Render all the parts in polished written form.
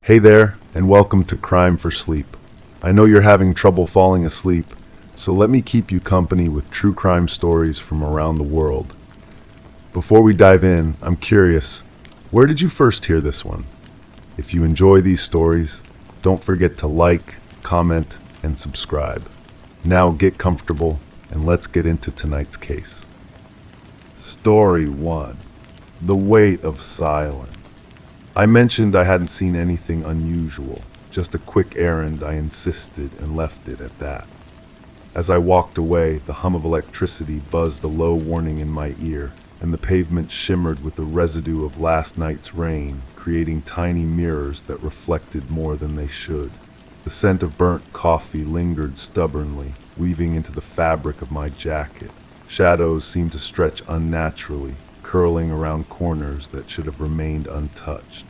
Hey there, and welcome to Crime for Sleep. I know you're having trouble falling asleep, so let me keep you company with true crime stories from around the world. Before we dive in, I'm curious, where did you first hear this one? If you enjoy these stories, don't forget to like, comment, and subscribe. Now get comfortable, and let's get into tonight's case. Story 1. The Weight of Silence. I mentioned I hadn't seen anything unusual, just a quick errand. I insisted and left it at that. As I walked away, the hum of electricity buzzed a low warning in my ear, and the pavement shimmered with the residue of last night's rain, creating tiny mirrors that reflected more than they should. The scent of burnt coffee lingered stubbornly, weaving into the fabric of my jacket. Shadows seemed to stretch unnaturally, curling around corners that should have remained untouched.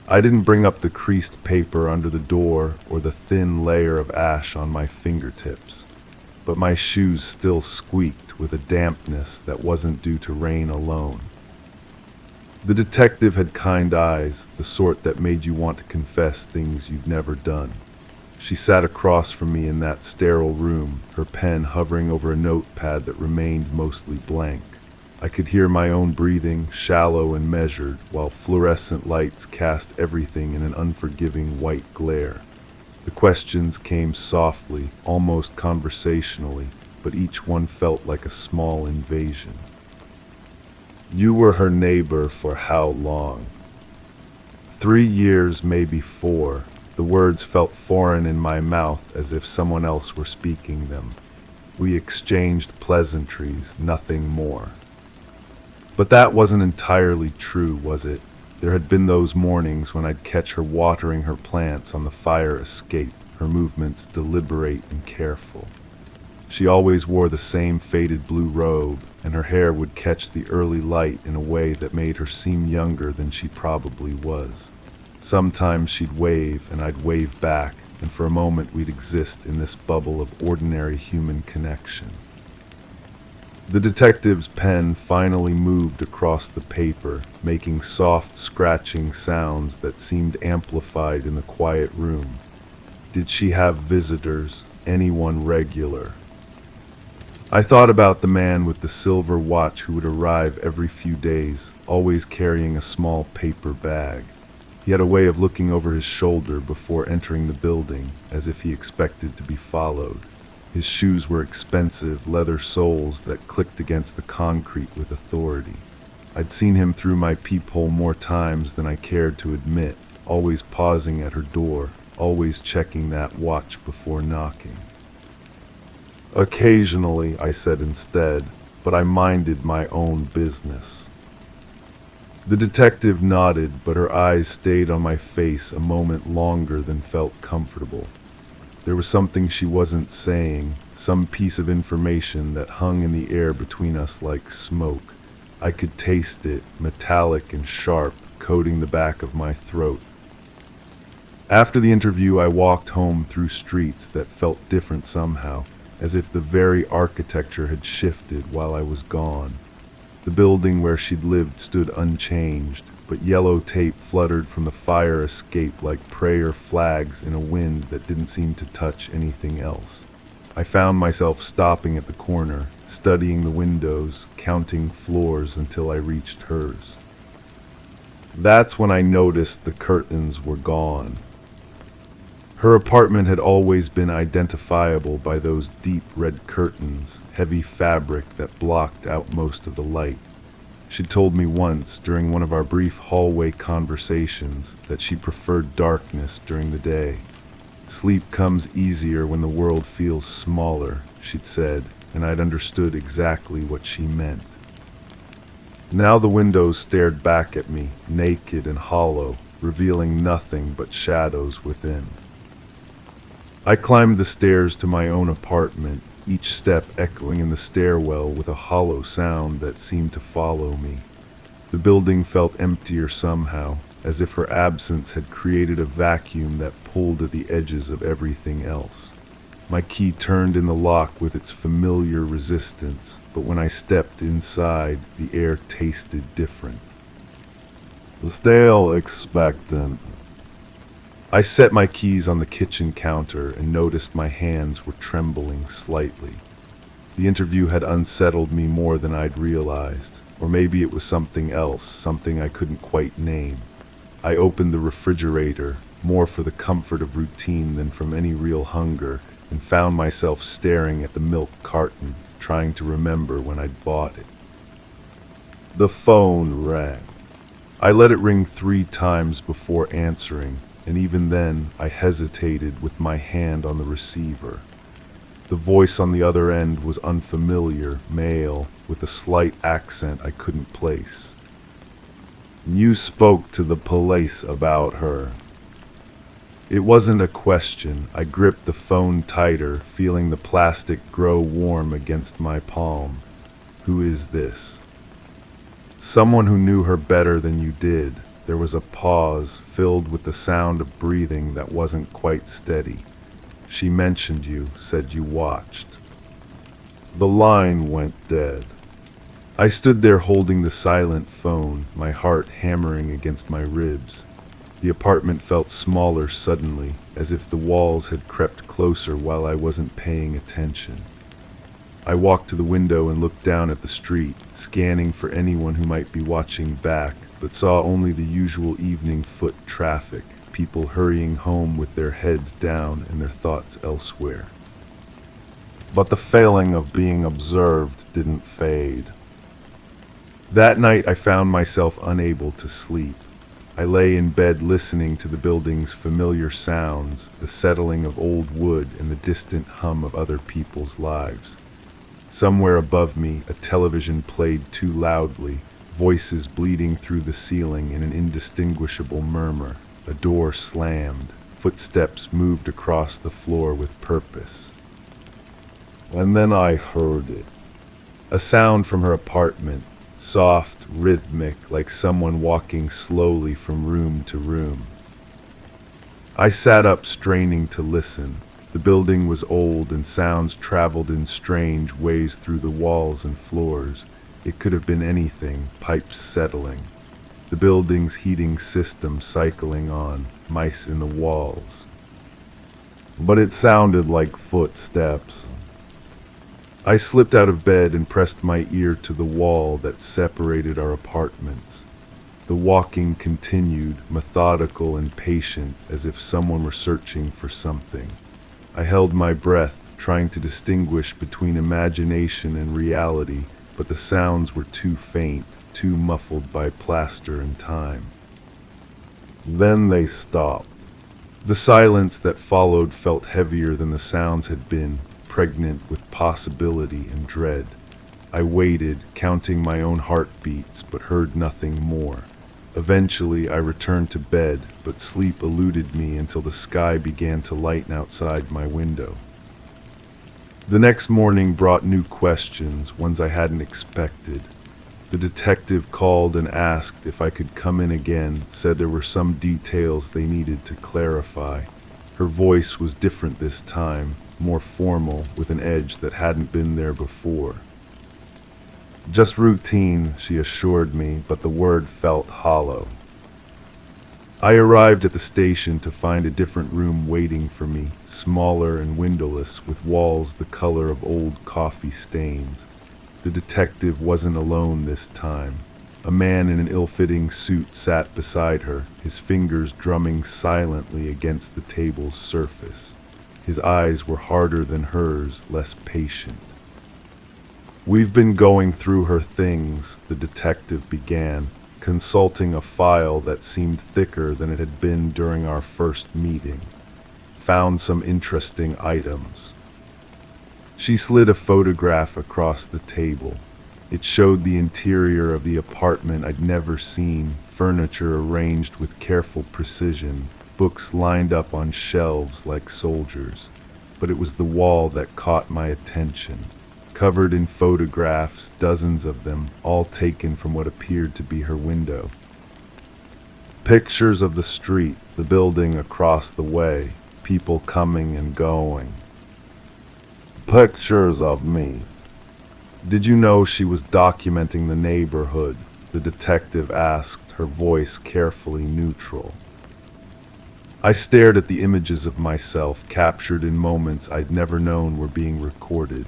I didn't bring up the creased paper under the door or the thin layer of ash on my fingertips, but my shoes still squeaked with a dampness that wasn't due to rain alone. The detective had kind eyes, the sort that made you want to confess things you'd never done. She sat across from me in that sterile room, her pen hovering over a notepad that remained mostly blank. I could hear my own breathing, shallow and measured, while fluorescent lights cast everything in an unforgiving white glare. The questions came softly, almost conversationally, but each one felt like a small invasion. You were her neighbor for how long? 3 years, maybe 4. The words felt foreign in my mouth, as if someone else were speaking them. We exchanged pleasantries, nothing more. But that wasn't entirely true, was it? There had been those mornings when I'd catch her watering her plants on the fire escape, her movements deliberate and careful. She always wore the same faded blue robe, and her hair would catch the early light in a way that made her seem younger than she probably was. Sometimes she'd wave, and I'd wave back, and for a moment we'd exist in this bubble of ordinary human connection. The detective's pen finally moved across the paper, making soft, scratching sounds that seemed amplified in the quiet room. Did she have visitors? Anyone regular? I thought about the man with the silver watch who would arrive every few days, always carrying a small paper bag. He had a way of looking over his shoulder before entering the building, as if he expected to be followed. His shoes were expensive, leather soles that clicked against the concrete with authority. I'd seen him through my peephole more times than I cared to admit, always pausing at her door, always checking that watch before knocking. Occasionally, I said instead, but I minded my own business. The detective nodded, but her eyes stayed on my face a moment longer than felt comfortable. There was something she wasn't saying, some piece of information that hung in the air between us like smoke. I could taste it, metallic and sharp, coating the back of my throat. After the interview, I walked home through streets that felt different somehow, as if the very architecture had shifted while I was gone. The building where she'd lived stood unchanged, but yellow tape fluttered from the fire escape like prayer flags in a wind that didn't seem to touch anything else. I found myself stopping at the corner, studying the windows, counting floors until I reached hers. That's when I noticed the curtains were gone. Her apartment had always been identifiable by those deep red curtains, heavy fabric that blocked out most of the light. She told me once, during one of our brief hallway conversations, that she preferred darkness during the day. Sleep comes easier when the world feels smaller, she'd said, and I'd understood exactly what she meant. Now the windows stared back at me, naked and hollow, revealing nothing but shadows within. I climbed the stairs to my own apartment, each step echoing in the stairwell with a hollow sound that seemed to follow me. The building felt emptier somehow, as if her absence had created a vacuum that pulled at the edges of everything else. My key turned in the lock with its familiar resistance, but when I stepped inside, the air tasted different. Still expectant, I set my keys on the kitchen counter and noticed my hands were trembling slightly. The interview had unsettled me more than I'd realized, or maybe it was something else, something I couldn't quite name. I opened the refrigerator, more for the comfort of routine than from any real hunger, and found myself staring at the milk carton, trying to remember when I'd bought it. The phone rang. I let it ring 3 times before answering, and even then I hesitated with my hand on the receiver. The voice on the other end was unfamiliar, male, with a slight accent I couldn't place. You spoke to the police about her. It wasn't a question. I gripped the phone tighter, feeling the plastic grow warm against my palm. Who is this? Someone who knew her better than you did. There was a pause, filled with the sound of breathing that wasn't quite steady. She mentioned you, said you watched. The line went dead. I stood there holding the silent phone, my heart hammering against my ribs. The apartment felt smaller suddenly, as if the walls had crept closer while I wasn't paying attention. I walked to the window and looked down at the street, scanning for anyone who might be watching back, but saw only the usual evening foot traffic, people hurrying home with their heads down and their thoughts elsewhere. But the feeling of being observed didn't fade. That night I found myself unable to sleep. I lay in bed listening to the building's familiar sounds, the settling of old wood and the distant hum of other people's lives. Somewhere above me, a television played too loudly, voices bleeding through the ceiling in an indistinguishable murmur. A door slammed, footsteps moved across the floor with purpose. And then I heard it. A sound from her apartment, soft, rhythmic, like someone walking slowly from room to room. I sat up, straining to listen. The building was old and sounds traveled in strange ways through the walls and floors. It could have been anything, pipes settling. The building's heating system cycling on, mice in the walls. But it sounded like footsteps. I slipped out of bed and pressed my ear to the wall that separated our apartments. The walking continued, methodical and patient, as if someone were searching for something. I held my breath, trying to distinguish between imagination and reality, but the sounds were too faint, too muffled by plaster and time. Then they stopped. The silence that followed felt heavier than the sounds had been, pregnant with possibility and dread. I waited, counting my own heartbeats, but heard nothing more. Eventually, I returned to bed, but sleep eluded me until the sky began to lighten outside my window. The next morning brought new questions, ones I hadn't expected. The detective called and asked if I could come in again, said there were some details they needed to clarify. Her voice was different this time, more formal, with an edge that hadn't been there before. Just routine, she assured me, but the word felt hollow. I arrived at the station to find a different room waiting for me, smaller and windowless, with walls the color of old coffee stains. The detective wasn't alone this time. A man in an ill-fitting suit sat beside her, his fingers drumming silently against the table's surface. His eyes were harder than hers, less patient. We've been going through her things, the detective began, consulting a file that seemed thicker than it had been during our first meeting. Found some interesting items. She slid a photograph across the table. It showed the interior of the apartment I'd never seen, furniture arranged with careful precision, books lined up on shelves like soldiers. But it was the wall that caught my attention. Covered in photographs, dozens of them, all taken from what appeared to be her window. Pictures of the street, the building across the way, people coming and going. Pictures of me. Did you know she was documenting the neighborhood? The detective asked, her voice carefully neutral. I stared at the images of myself captured in moments I'd never known were being recorded.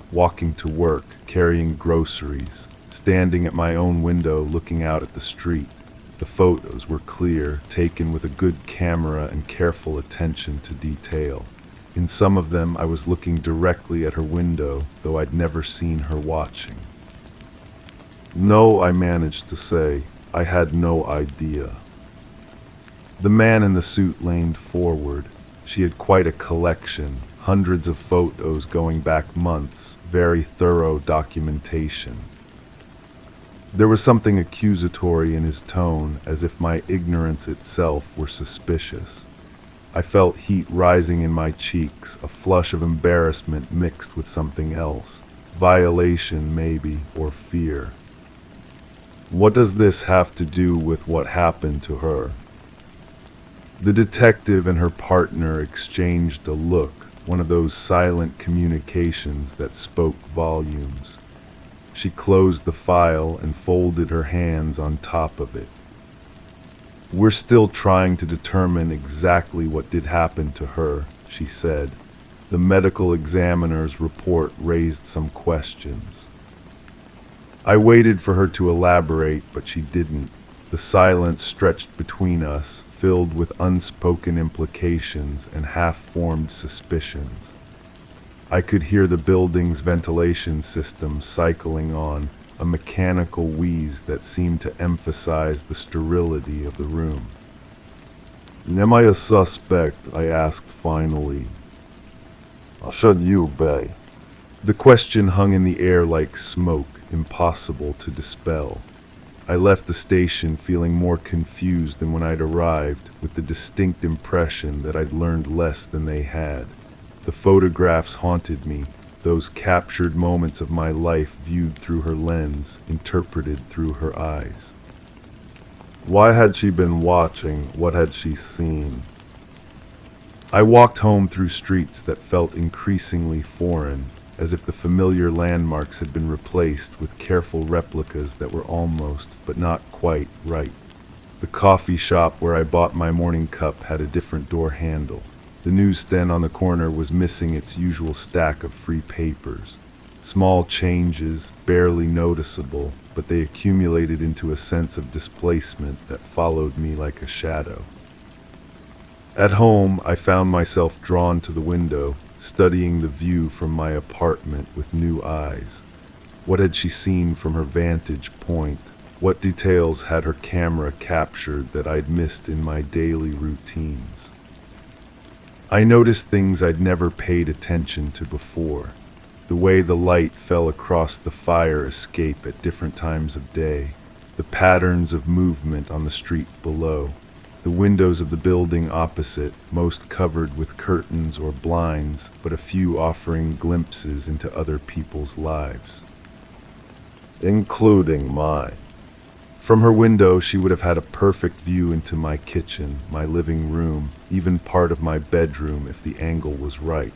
Walking to work, carrying groceries, standing at my own window looking out at the street. The photos were clear, taken with a good camera and careful attention to detail. In some of them, I was looking directly at her window, though I'd never seen her watching. No, I managed to say. I had no idea. The man in the suit leaned forward. She had quite a collection, hundreds of photos going back months, very thorough documentation. There was something accusatory in his tone, as if my ignorance itself were suspicious. I felt heat rising in my cheeks, a flush of embarrassment mixed with something else. Violation, maybe, or fear. What does this have to do with what happened to her? The detective and her partner exchanged a look, one of those silent communications that spoke volumes. She closed the file and folded her hands on top of it. We're still trying to determine exactly what did happen to her, she said. The medical examiner's report raised some questions. I waited for her to elaborate, but she didn't. The silence stretched between us, filled with unspoken implications and half-formed suspicions. I could hear the building's ventilation system cycling on, a mechanical wheeze that seemed to emphasize the sterility of the room. Am I a suspect? I asked finally. Should you be? The question hung in the air like smoke, impossible to dispel. I left the station feeling more confused than when I'd arrived, with the distinct impression that I'd learned less than they had. The photographs haunted me, those captured moments of my life viewed through her lens, interpreted through her eyes. Why had she been watching? What had she seen? I walked home through streets that felt increasingly foreign, as if the familiar landmarks had been replaced with careful replicas that were almost, but not quite, right. The coffee shop where I bought my morning cup had a different door handle. The newsstand on the corner was missing its usual stack of free papers. Small changes, barely noticeable, but they accumulated into a sense of displacement that followed me like a shadow. At home, I found myself drawn to the window, studying the view from my apartment with new eyes. What had she seen from her vantage point? What details had her camera captured that I'd missed in my daily routines? I noticed things I'd never paid attention to before. The way the light fell across the fire escape at different times of day, the patterns of movement on the street below, the windows of the building opposite, most covered with curtains or blinds, but a few offering glimpses into other people's lives. Including mine. From her window, she would have had a perfect view into my kitchen, my living room, even part of my bedroom if the angle was right.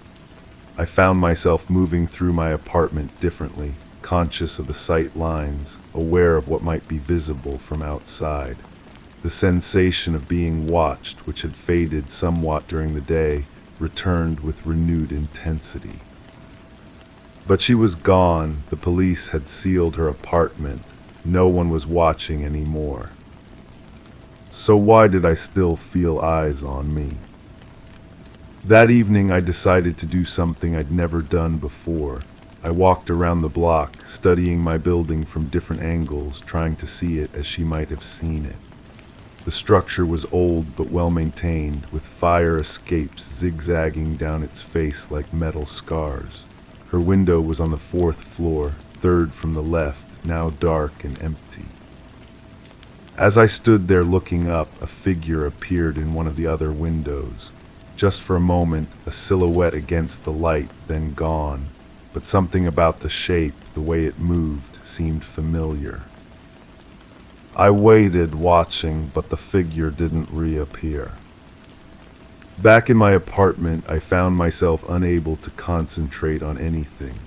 I found myself moving through my apartment differently, conscious of the sight lines, aware of what might be visible from outside. The sensation of being watched, which had faded somewhat during the day, returned with renewed intensity. But she was gone. The police had sealed her apartment. No one was watching anymore. So why did I still feel eyes on me? That evening I decided to do something I'd never done before. I walked around the block, studying my building from different angles, trying to see it as she might have seen it. The structure was old but well maintained, with fire escapes zigzagging down its face like metal scars. Her window was on the 4th floor, 3rd from the left, now dark and empty. As I stood there looking up, a figure appeared in one of the other windows. Just for a moment, a silhouette against the light, then gone. But something about the shape, the way it moved, seemed familiar. I waited, watching, but the figure didn't reappear. Back in my apartment, I found myself unable to concentrate on anything.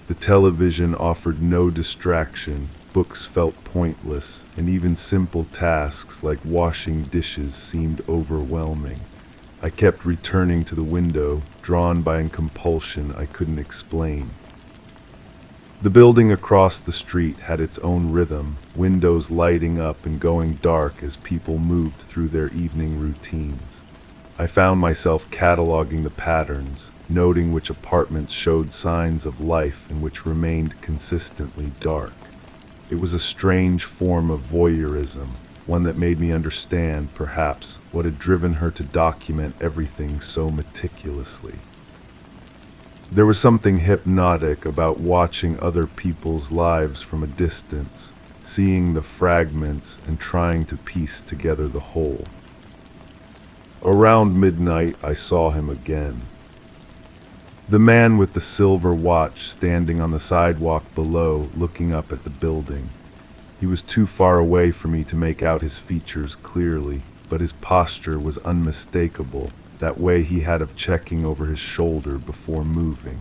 The television offered no distraction, books felt pointless, and even simple tasks like washing dishes seemed overwhelming. I kept returning to the window, drawn by a compulsion I couldn't explain. The building across the street had its own rhythm, windows lighting up and going dark as people moved through their evening routines. I found myself cataloging the patterns, noting which apartments showed signs of life and which remained consistently dark. It was a strange form of voyeurism, one that made me understand, perhaps, what had driven her to document everything so meticulously. There was something hypnotic about watching other people's lives from a distance, seeing the fragments and trying to piece together the whole. Around midnight, I saw him again. The man with the silver watch standing on the sidewalk below, looking up at the building. He was too far away for me to make out his features clearly, but his posture was unmistakable, that way he had of checking over his shoulder before moving.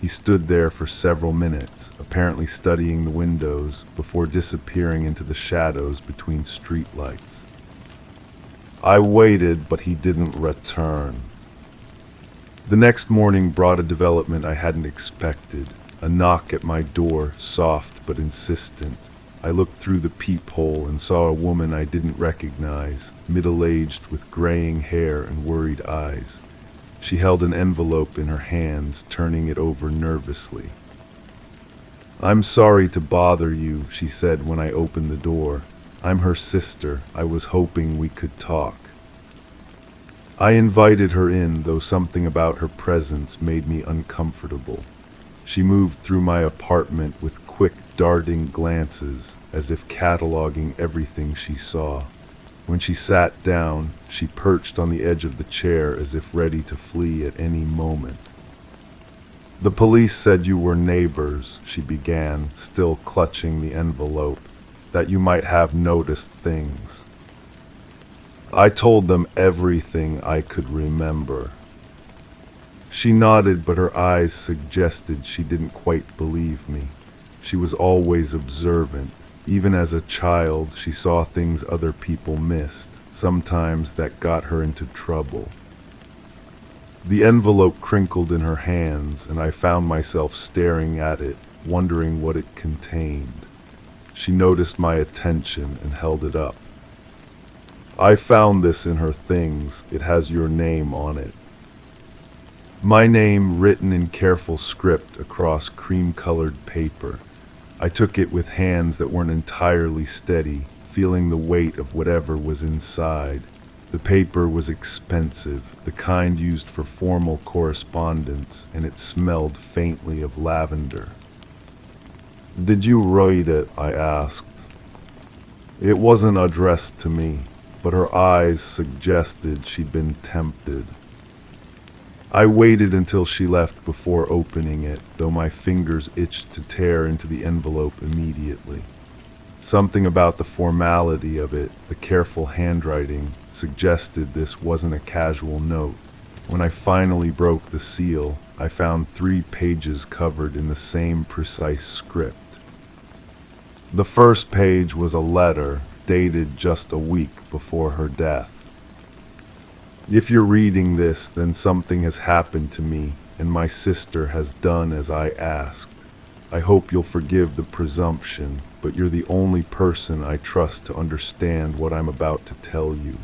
He stood there for several minutes, apparently studying the windows, before disappearing into the shadows between streetlights. I waited, but he didn't return. The next morning brought a development I hadn't expected, a knock at my door, soft but insistent. I looked through the peephole and saw a woman I didn't recognize, middle-aged with graying hair and worried eyes. She held an envelope in her hands, turning it over nervously. "I'm sorry to bother you," she said when I opened the door. "I'm her sister. I was hoping we could talk." I invited her in, though something about her presence made me uncomfortable. She moved through my apartment with quick, darting glances, as if cataloging everything she saw. When she sat down, she perched on the edge of the chair as if ready to flee at any moment. "The police said you were neighbors," she began, still clutching the envelope, "that you might have noticed things." I told them everything I could remember. She nodded, but her eyes suggested she didn't quite believe me. She was always observant. Even as a child, she saw things other people missed, sometimes that got her into trouble. The envelope crinkled in her hands, and I found myself staring at it, wondering what it contained. She noticed my attention and held it up. "I found this in her things. It has your name on it." My name written in careful script across cream-colored paper. I took it with hands that weren't entirely steady, feeling the weight of whatever was inside. The paper was expensive, the kind used for formal correspondence, and it smelled faintly of lavender. "Did you write it?" I asked. It wasn't addressed to me, but her eyes suggested she'd been tempted. I waited until she left before opening it, though my fingers itched to tear into the envelope immediately. Something about the formality of it, the careful handwriting, suggested this wasn't a casual note. When I finally broke the seal, I found 3 pages covered in the same precise script. The first page was a letter, dated just a week before her death. "If you're reading this, then something has happened to me, and my sister has done as I asked. I hope you'll forgive the presumption, but you're the only person I trust to understand what I'm about to tell you."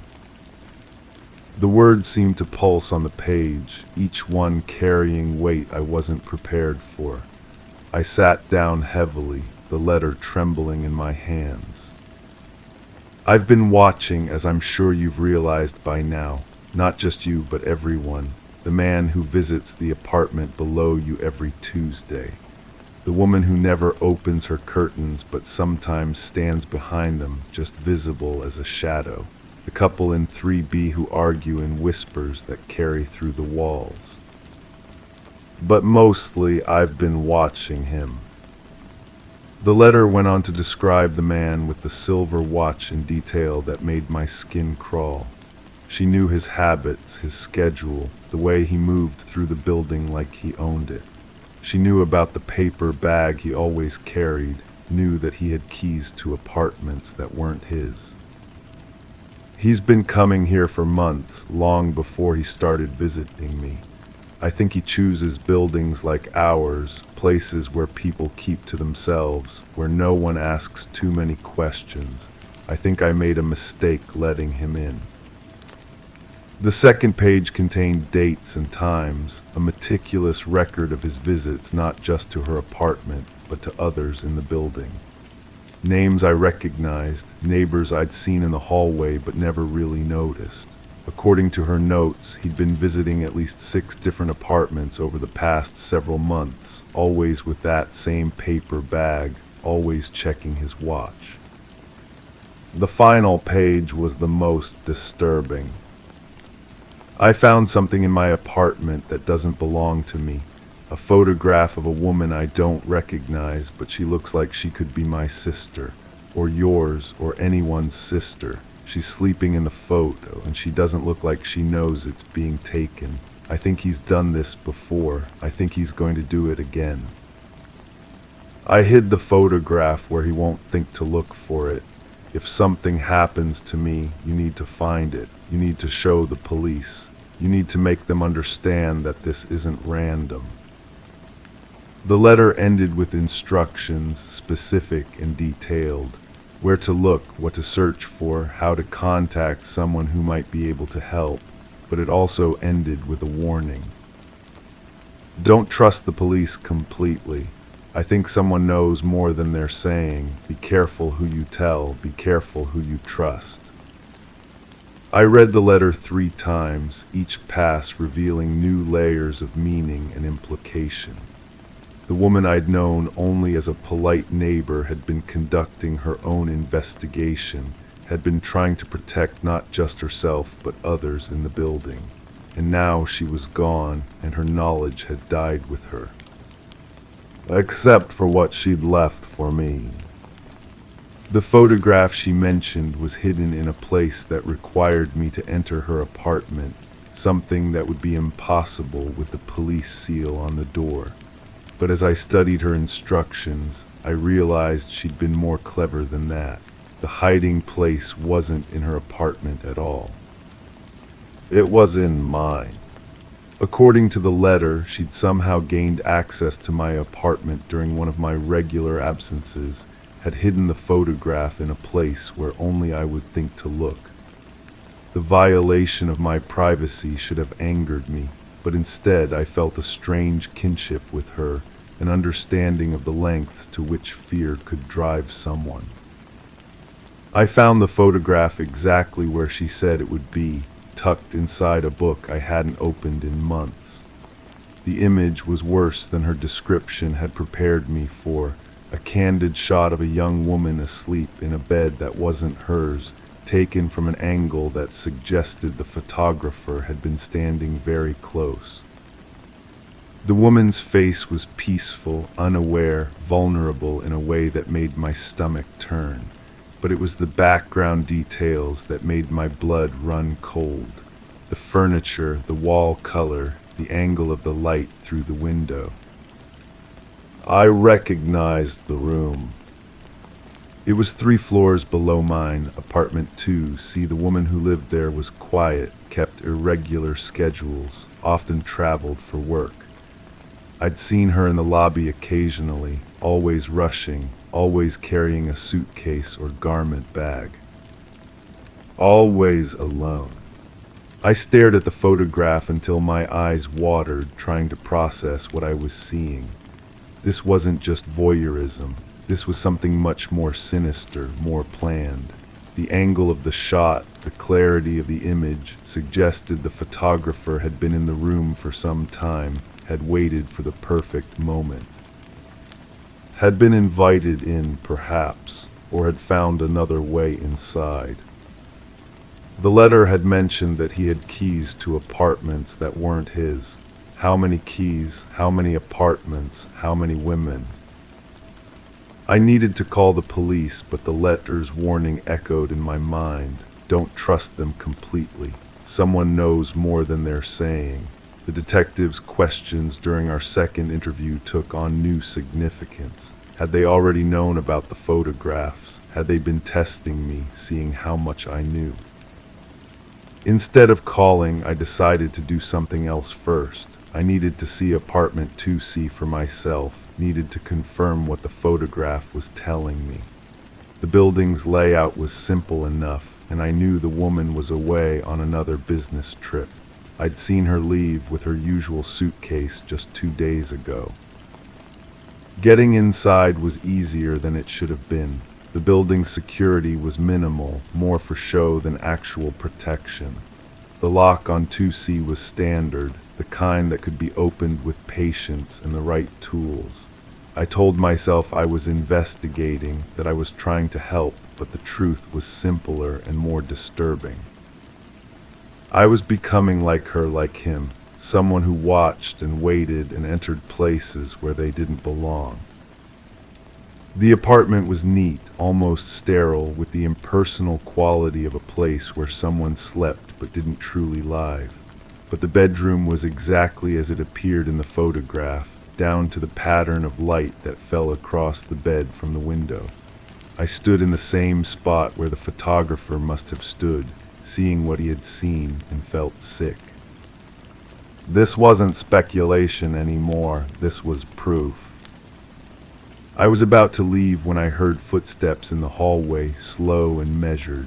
The words seemed to pulse on the page, each one carrying weight I wasn't prepared for. I sat down heavily, the letter trembling in my hands. "I've been watching, as I'm sure you've realized by now. Not just you, but everyone. The man who visits the apartment below you every Tuesday. The woman who never opens her curtains but sometimes stands behind them, just visible as a shadow. The couple in 3B who argue in whispers that carry through the walls. But mostly, I've been watching him." The letter went on to describe the man with the silver watch in detail that made my skin crawl. She knew his habits, his schedule, the way he moved through the building like he owned it. She knew about the paper bag he always carried, knew that he had keys to apartments that weren't his. He's been coming here for months, long before he started visiting me. I think he chooses buildings like ours, places where people keep to themselves, where no one asks too many questions. I think I made a mistake letting him in. The second page contained dates and times, a meticulous record of his visits not just to her apartment, but to others in the building. Names I recognized, neighbors I'd seen in the hallway but never really noticed. According to her notes, he'd been visiting at least 6 different apartments over the past several months, always with that same paper bag, always checking his watch. The final page was the most disturbing. I found something in my apartment that doesn't belong to me. A photograph of a woman I don't recognize, but she looks like she could be my sister, or yours, or anyone's sister. She's sleeping in the photo, and she doesn't look like she knows it's being taken. I think he's done this before. I think he's going to do it again. I hid the photograph where he won't think to look for it. If something happens to me, you need to find it. You need to show the police. You need to make them understand that this isn't random. The letter ended with instructions, specific and detailed. Where to look, what to search for, how to contact someone who might be able to help, but it also ended with a warning. Don't trust the police completely. I think someone knows more than they're saying. Be careful who you tell, be careful who you trust. I read the letter 3 times, each pass revealing new layers of meaning and implication. The woman I'd known only as a polite neighbor had been conducting her own investigation, had been trying to protect not just herself but others in the building. And now she was gone, and her knowledge had died with her. Except for what she'd left for me. The photograph she mentioned was hidden in a place that required me to enter her apartment, something that would be impossible with the police seal on the door. But as I studied her instructions, I realized she'd been more clever than that. The hiding place wasn't in her apartment at all. It was in mine. According to the letter, she'd somehow gained access to my apartment during one of my regular absences, had hidden the photograph in a place where only I would think to look. The violation of my privacy should have angered me, but instead I felt a strange kinship with her, an understanding of the lengths to which fear could drive someone. I found the photograph exactly where she said it would be, tucked inside a book I hadn't opened in months. The image was worse than her description had prepared me for, a candid shot of a young woman asleep in a bed that wasn't hers, taken from an angle that suggested the photographer had been standing very close. The woman's face was peaceful, unaware, vulnerable in a way that made my stomach turn, but it was the background details that made my blood run cold. The furniture, the wall color, the angle of the light through the window. I recognized the room. It was 3 floors below mine, apartment 2. See, the woman who lived there was quiet, kept irregular schedules, often traveled for work. I'd seen her in the lobby occasionally, always rushing, always carrying a suitcase or garment bag. Always alone. I stared at the photograph until my eyes watered, trying to process what I was seeing. This wasn't just voyeurism. This was something much more sinister, more planned. The angle of the shot, the clarity of the image, suggested the photographer had been in the room for some time, had waited for the perfect moment. Had been invited in, perhaps, or had found another way inside. The letter had mentioned that he had keys to apartments that weren't his. How many keys, how many apartments, how many women? I needed to call the police, but the letter's warning echoed in my mind. Don't trust them completely. Someone knows more than they're saying. The detective's questions during our second interview took on new significance. Had they already known about the photographs? Had they been testing me, seeing how much I knew? Instead of calling, I decided to do something else first. I needed to see apartment 2C for myself, needed to confirm what the photograph was telling me. The building's layout was simple enough, and I knew the woman was away on another business trip. I'd seen her leave with her usual suitcase just 2 days ago. Getting inside was easier than it should have been. The building's security was minimal, more for show than actual protection. The lock on 2C was standard, the kind that could be opened with patience and the right tools. I told myself I was investigating, that I was trying to help, but the truth was simpler and more disturbing. I was becoming like her, like him, someone who watched and waited and entered places where they didn't belong. The apartment was neat, almost sterile, with the impersonal quality of a place where someone slept but didn't truly live. But the bedroom was exactly as it appeared in the photograph, down to the pattern of light that fell across the bed from the window. I stood in the same spot where the photographer must have stood, seeing what he had seen, and felt sick. This wasn't speculation anymore, this was proof. I was about to leave when I heard footsteps in the hallway, slow and measured.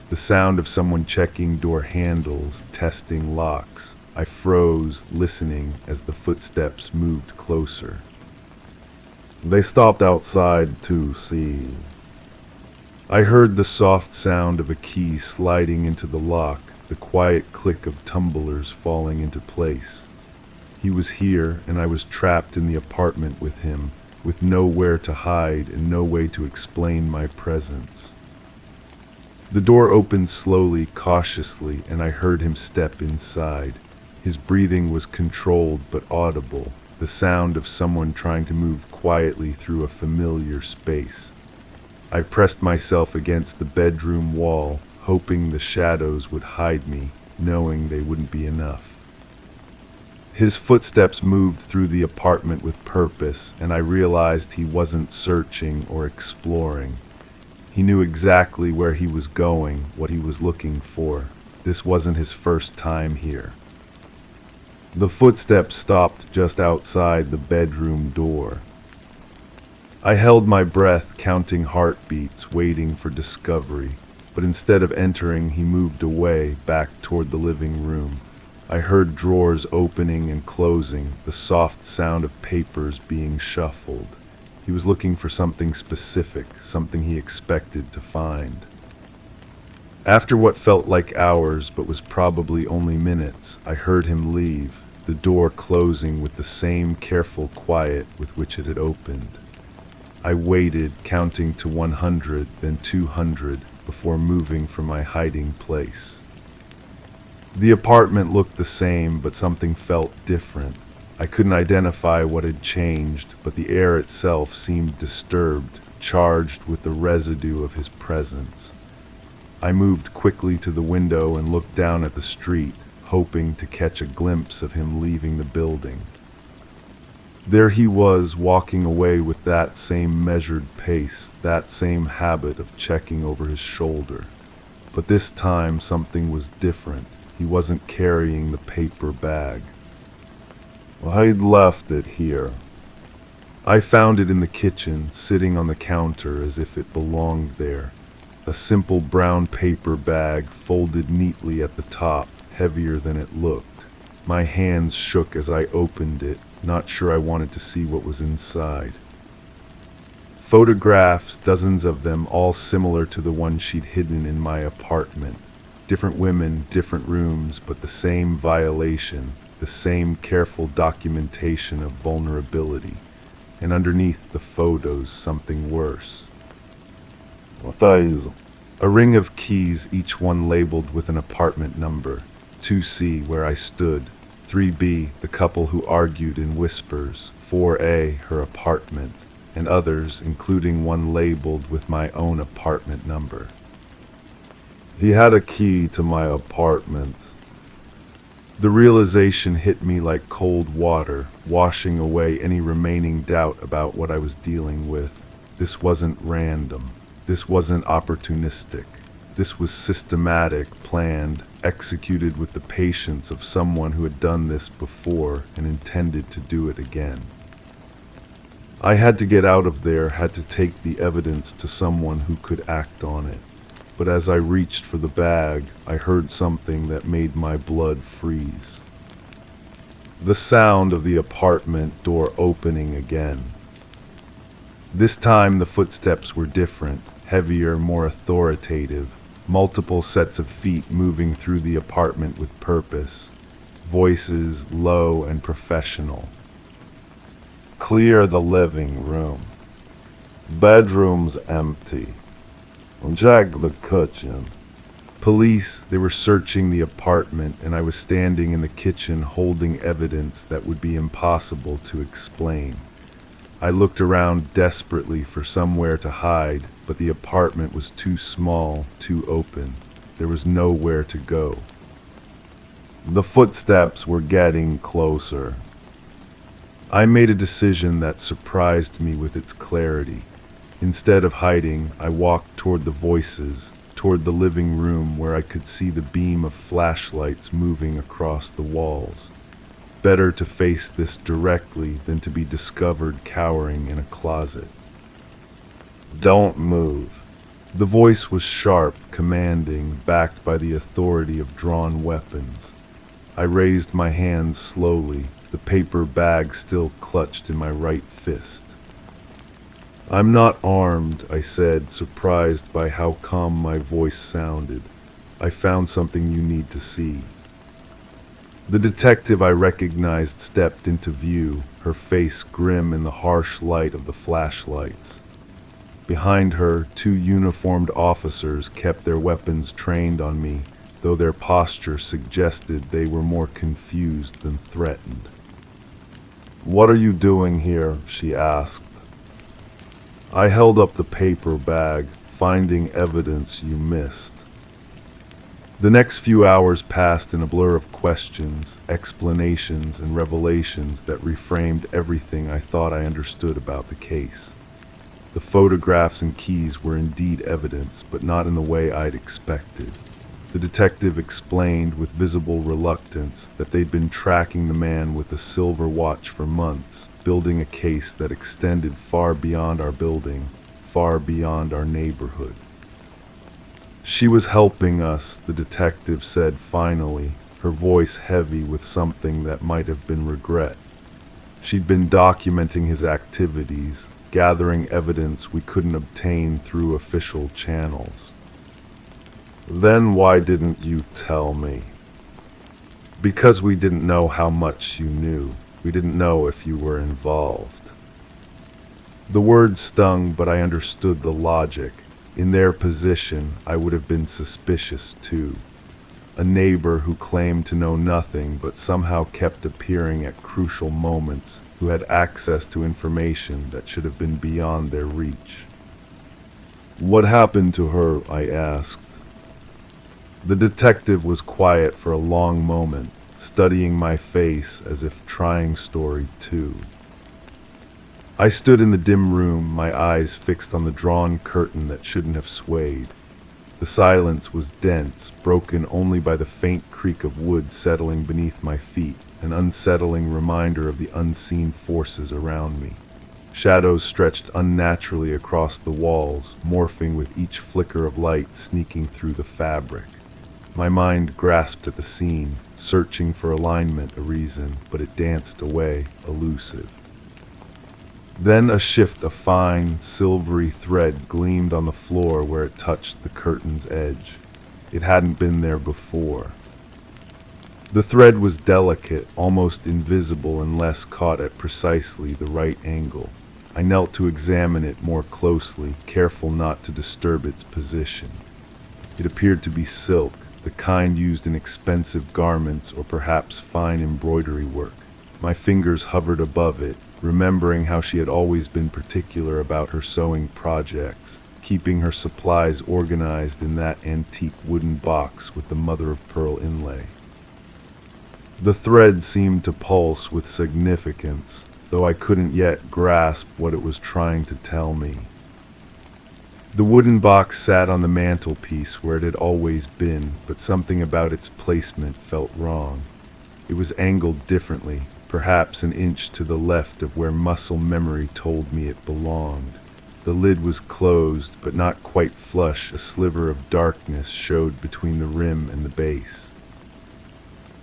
The sound of someone checking door handles, testing locks. I froze, listening as the footsteps moved closer. They stopped outside to see. I heard the soft sound of a key sliding into the lock, the quiet click of tumblers falling into place. He was here, and I was trapped in the apartment with him, with nowhere to hide and no way to explain my presence. The door opened slowly, cautiously, and I heard him step inside. His breathing was controlled but audible, the sound of someone trying to move quietly through a familiar space. I pressed myself against the bedroom wall, hoping the shadows would hide me, knowing they wouldn't be enough. His footsteps moved through the apartment with purpose, and I realized he wasn't searching or exploring. He knew exactly where he was going, what he was looking for. This wasn't his first time here. The footsteps stopped just outside the bedroom door. I held my breath, counting heartbeats, waiting for discovery, but instead of entering, he moved away, back toward the living room. I heard drawers opening and closing, the soft sound of papers being shuffled. He was looking for something specific, something he expected to find. After what felt like hours, but was probably only minutes, I heard him leave, the door closing with the same careful quiet with which it had opened. I waited, counting to 100, then 200, before moving from my hiding place. The apartment looked the same, but something felt different. I couldn't identify what had changed, but the air itself seemed disturbed, charged with the residue of his presence. I moved quickly to the window and looked down at the street, hoping to catch a glimpse of him leaving the building. There he was, walking away with that same measured pace, that same habit of checking over his shoulder. But this time something was different. He wasn't carrying the paper bag. Well, I'd left it here. I found it in the kitchen, sitting on the counter as if it belonged there. A simple brown paper bag, folded neatly at the top, heavier than it looked. My hands shook as I opened it, not sure I wanted to see what was inside. Photographs, dozens of them, all similar to the one she'd hidden in my apartment. Different women, different rooms, but the same violation, the same careful documentation of vulnerability. And underneath the photos, something worse. What is it? A ring of keys, each one labeled with an apartment number. 2C, where I stood. 3B, the couple who argued in whispers. 4A, her apartment. And others, including one labeled with my own apartment number. He had a key to my apartment. The realization hit me like cold water, washing away any remaining doubt about what I was dealing with. This wasn't random. This wasn't opportunistic. This was systematic, planned, executed with the patience of someone who had done this before and intended to do it again. I had to get out of there, had to take the evidence to someone who could act on it. But as I reached for the bag, I heard something that made my blood freeze. The sound of the apartment door opening again. This time the footsteps were different, heavier, more authoritative, multiple sets of feet moving through the apartment with purpose, voices low and professional. Clear the living room. Bedroom's empty. Check the kitchen. Police, they were searching the apartment, and I was standing in the kitchen holding evidence that would be impossible to explain. I looked around desperately for somewhere to hide, but the apartment was too small, too open. There was nowhere to go. The footsteps were getting closer. I made a decision that surprised me with its clarity. Instead of hiding, I walked toward the voices, toward the living room where I could see the beam of flashlights moving across the walls. Better to face this directly than to be discovered cowering in a closet. Don't move. The voice was sharp, commanding, backed by the authority of drawn weapons. I raised my hands slowly, the paper bag still clutched in my right fist. I'm not armed, I said, surprised by how calm my voice sounded. I found something you need to see. The detective I recognized stepped into view, her face grim in the harsh light of the flashlights. Behind her, 2 uniformed officers kept their weapons trained on me, though their posture suggested they were more confused than threatened. "What are you doing here?" she asked. I held up the paper bag, finding evidence you missed. The next few hours passed in a blur of questions, explanations, and revelations that reframed everything I thought I understood about the case. The photographs and keys were indeed evidence, but not in the way I'd expected. The detective explained with visible reluctance that they'd been tracking the man with a silver watch for months, building a case that extended far beyond our building, far beyond our neighborhood. She was helping us, the detective said finally, her voice heavy with something that might have been regret. She'd been documenting his activities, gathering evidence we couldn't obtain through official channels. Then why didn't you tell me? Because we didn't know how much you knew. We didn't know if you were involved. The words stung, but I understood the logic. In their position, I would have been suspicious too. A neighbor who claimed to know nothing but somehow kept appearing at crucial moments, who had access to information that should have been beyond their reach. What happened to her? I asked. The detective was quiet for a long moment, studying my face as if trying story too. I stood in the dim room, my eyes fixed on the drawn curtain that shouldn't have swayed. The silence was dense, broken only by the faint creak of wood settling beneath my feet, an unsettling reminder of the unseen forces around me. Shadows stretched unnaturally across the walls, morphing with each flicker of light sneaking through the fabric. My mind grasped at the scene, searching for alignment, a reason, but it danced away, elusive. Then a shift of fine, silvery thread gleamed on the floor where it touched the curtain's edge. It hadn't been there before. The thread was delicate, almost invisible unless caught at precisely the right angle. I knelt to examine it more closely, careful not to disturb its position. It appeared to be silk, the kind used in expensive garments or perhaps fine embroidery work. My fingers hovered above it, remembering how she had always been particular about her sewing projects, keeping her supplies organized in that antique wooden box with the mother-of-pearl inlay. The thread seemed to pulse with significance, though I couldn't yet grasp what it was trying to tell me. The wooden box sat on the mantelpiece where it had always been, but something about its placement felt wrong. It was angled differently, perhaps an inch to the left of where muscle memory told me it belonged. The lid was closed, but not quite flush. A sliver of darkness showed between the rim and the base.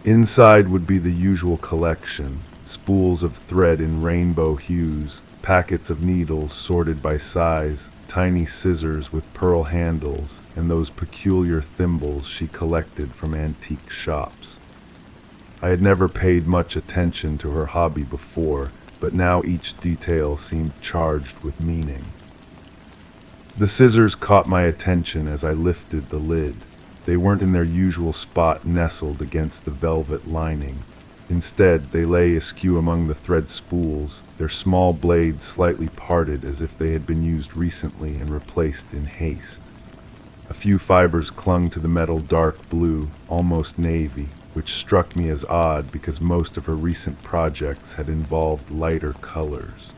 Inside would be the usual collection, spools of thread in rainbow hues, packets of needles sorted by size, tiny scissors with pearl handles, and those peculiar thimbles she collected from antique shops. I had never paid much attention to her hobby before, but now each detail seemed charged with meaning. The scissors caught my attention as I lifted the lid. They weren't in their usual spot nestled against the velvet lining. Instead, they lay askew among the thread spools, their small blades slightly parted as if they had been used recently and replaced in haste. A few fibers clung to the metal dark blue, almost navy, which struck me as odd because most of her recent projects had involved lighter colors.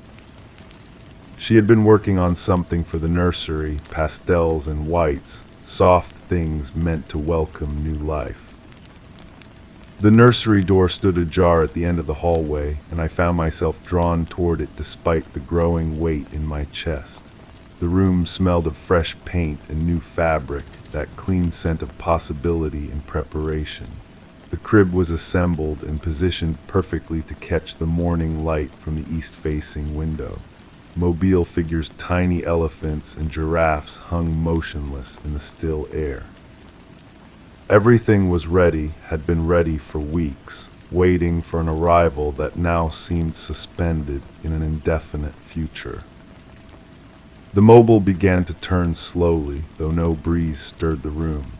She had been working on something for the nursery, pastels and whites, soft things meant to welcome new life. The nursery door stood ajar at the end of the hallway, and I found myself drawn toward it despite the growing weight in my chest. The room smelled of fresh paint and new fabric, that clean scent of possibility and preparation. The crib was assembled and positioned perfectly to catch the morning light from the east-facing window. Mobile figures, tiny elephants and giraffes hung motionless in the still air. Everything was ready, had been ready for weeks, waiting for an arrival that now seemed suspended in an indefinite future. The mobile began to turn slowly, though no breeze stirred the room.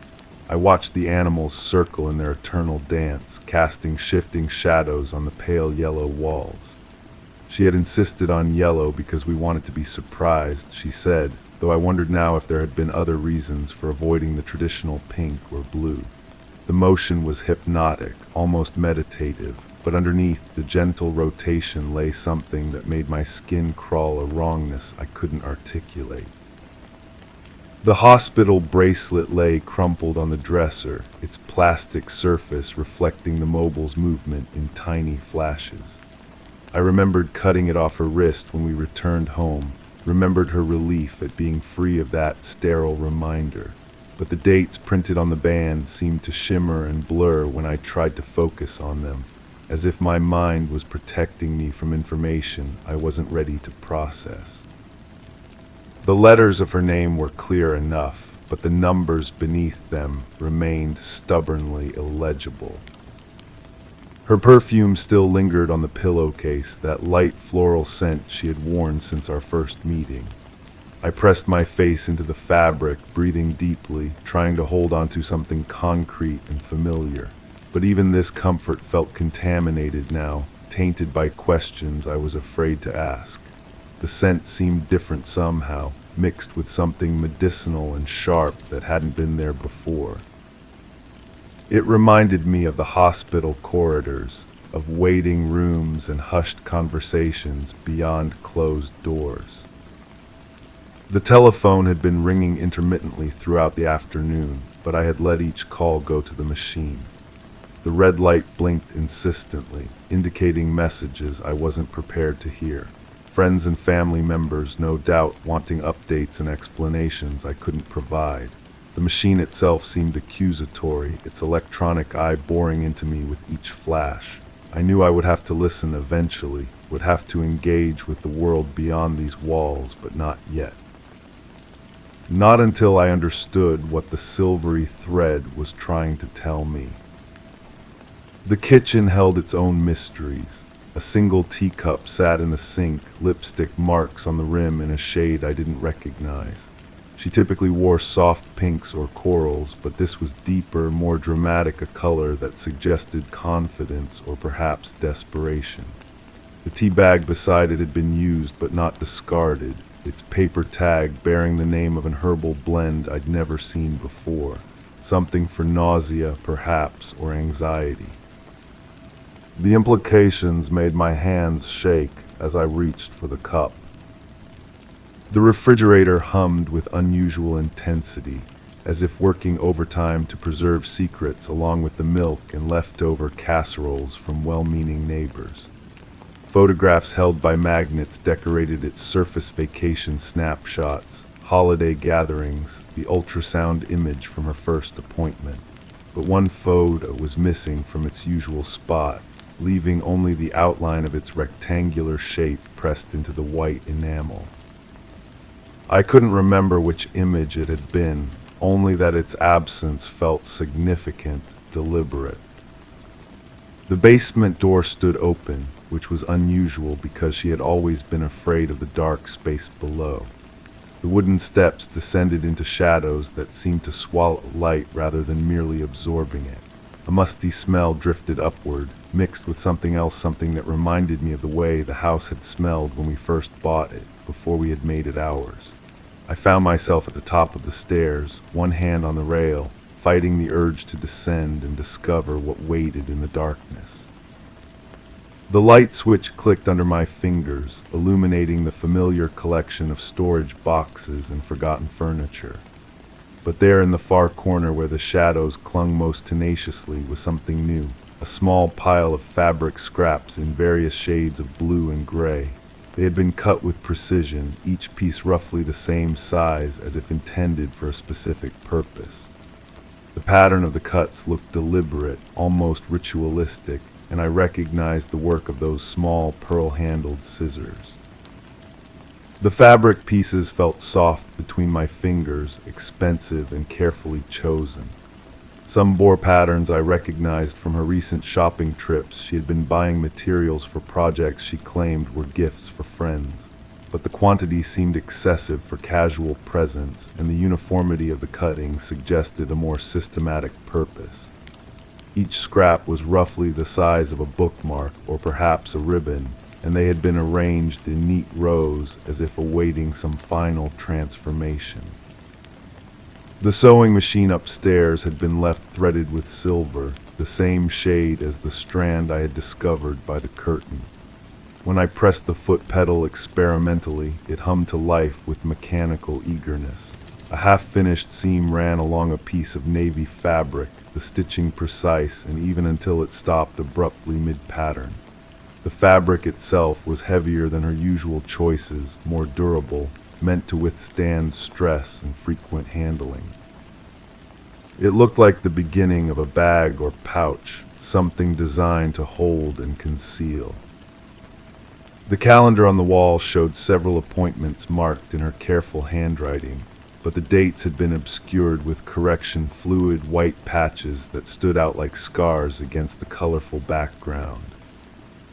I watched the animals circle in their eternal dance, casting shifting shadows on the pale yellow walls. She had insisted on yellow because we wanted to be surprised, she said, though I wondered now if there had been other reasons for avoiding the traditional pink or blue. The motion was hypnotic, almost meditative, but underneath the gentle rotation lay something that made my skin crawl, a wrongness I couldn't articulate. The hospital bracelet lay crumpled on the dresser, its plastic surface reflecting the mobile's movement in tiny flashes. I remembered cutting it off her wrist when we returned home, remembered her relief at being free of that sterile reminder. But the dates printed on the band seemed to shimmer and blur when I tried to focus on them, as if my mind was protecting me from information I wasn't ready to process. The letters of her name were clear enough, but the numbers beneath them remained stubbornly illegible. Her perfume still lingered on the pillowcase, that light floral scent she had worn since our first meeting. I pressed my face into the fabric, breathing deeply, trying to hold on to something concrete and familiar. But even this comfort felt contaminated now, tainted by questions I was afraid to ask. The scent seemed different somehow, mixed with something medicinal and sharp that hadn't been there before. It reminded me of the hospital corridors, of waiting rooms and hushed conversations beyond closed doors. The telephone had been ringing intermittently throughout the afternoon, but I had let each call go to the machine. The red light blinked insistently, indicating messages I wasn't prepared to hear. Friends and family members, no doubt, wanting updates and explanations I couldn't provide. The machine itself seemed accusatory, its electronic eye boring into me with each flash. I knew I would have to listen eventually, would have to engage with the world beyond these walls, but not yet. Not until I understood what the silvery thread was trying to tell me. The kitchen held its own mysteries. A single teacup sat in the sink, lipstick marks on the rim in a shade I didn't recognize. She typically wore soft pinks or corals, but this was deeper, more dramatic a color that suggested confidence or perhaps desperation. The tea bag beside it had been used but not discarded, its paper tag bearing the name of an herbal blend I'd never seen before. Something for nausea, perhaps, or anxiety. The implications made my hands shake as I reached for the cup. The refrigerator hummed with unusual intensity, as if working overtime to preserve secrets along with the milk and leftover casseroles from well-meaning neighbors. Photographs held by magnets decorated its surface: vacation snapshots, holiday gatherings, the ultrasound image from her first appointment. But one photo was missing from its usual spot, leaving only the outline of its rectangular shape pressed into the white enamel. I couldn't remember which image it had been, only that its absence felt significant, deliberate. The basement door stood open, which was unusual because she had always been afraid of the dark space below. The wooden steps descended into shadows that seemed to swallow light rather than merely absorbing it. A musty smell drifted upward, mixed with something else, something that reminded me of the way the house had smelled when we first bought it, before we had made it ours. I found myself at the top of the stairs, one hand on the rail, fighting the urge to descend and discover what waited in the darkness. The light switch clicked under my fingers, illuminating the familiar collection of storage boxes and forgotten furniture. But there in the far corner where the shadows clung most tenaciously was something new, a small pile of fabric scraps in various shades of blue and gray. They had been cut with precision, each piece roughly the same size as if intended for a specific purpose. The pattern of the cuts looked deliberate, almost ritualistic, and I recognized the work of those small pearl-handled scissors. The fabric pieces felt soft between my fingers, expensive and carefully chosen. Some bore patterns I recognized from her recent shopping trips. She had been buying materials for projects she claimed were gifts for friends. But the quantity seemed excessive for casual presence, and the uniformity of the cutting suggested a more systematic purpose. Each scrap was roughly the size of a bookmark or perhaps a ribbon, and they had been arranged in neat rows as if awaiting some final transformation. The sewing machine upstairs had been left threaded with silver, the same shade as the strand I had discovered by the curtain. When I pressed the foot pedal experimentally, it hummed to life with mechanical eagerness. A half-finished seam ran along a piece of navy fabric, the stitching precise, and even until it stopped abruptly mid-pattern. The fabric itself was heavier than her usual choices, more durable, meant to withstand stress and frequent handling. It looked like the beginning of a bag or pouch, something designed to hold and conceal. The calendar on the wall showed several appointments marked in her careful handwriting, but the dates had been obscured with correction fluid white patches that stood out like scars against the colorful background.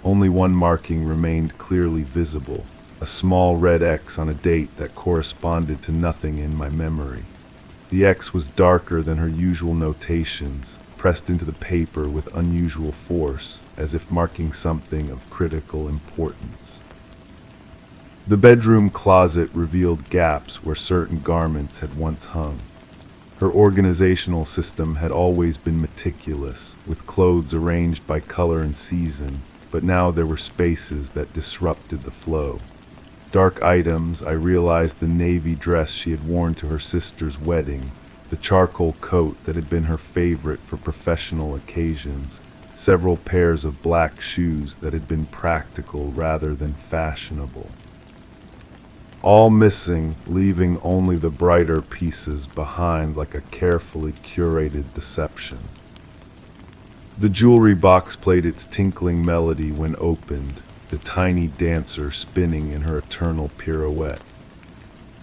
Only one marking remained clearly visible, a small red X on a date that corresponded to nothing in my memory. The X was darker than her usual notations, pressed into the paper with unusual force, as if marking something of critical importance. The bedroom closet revealed gaps where certain garments had once hung. Her organizational system had always been meticulous, with clothes arranged by color and season, but now there were spaces that disrupted the flow. Dark items, I realized the navy dress she had worn to her sister's wedding, the charcoal coat that had been her favorite for professional occasions, several pairs of black shoes that had been practical rather than fashionable. All missing, leaving only the brighter pieces behind like a carefully curated deception. The jewelry box played its tinkling melody when opened, the tiny dancer spinning in her eternal pirouette.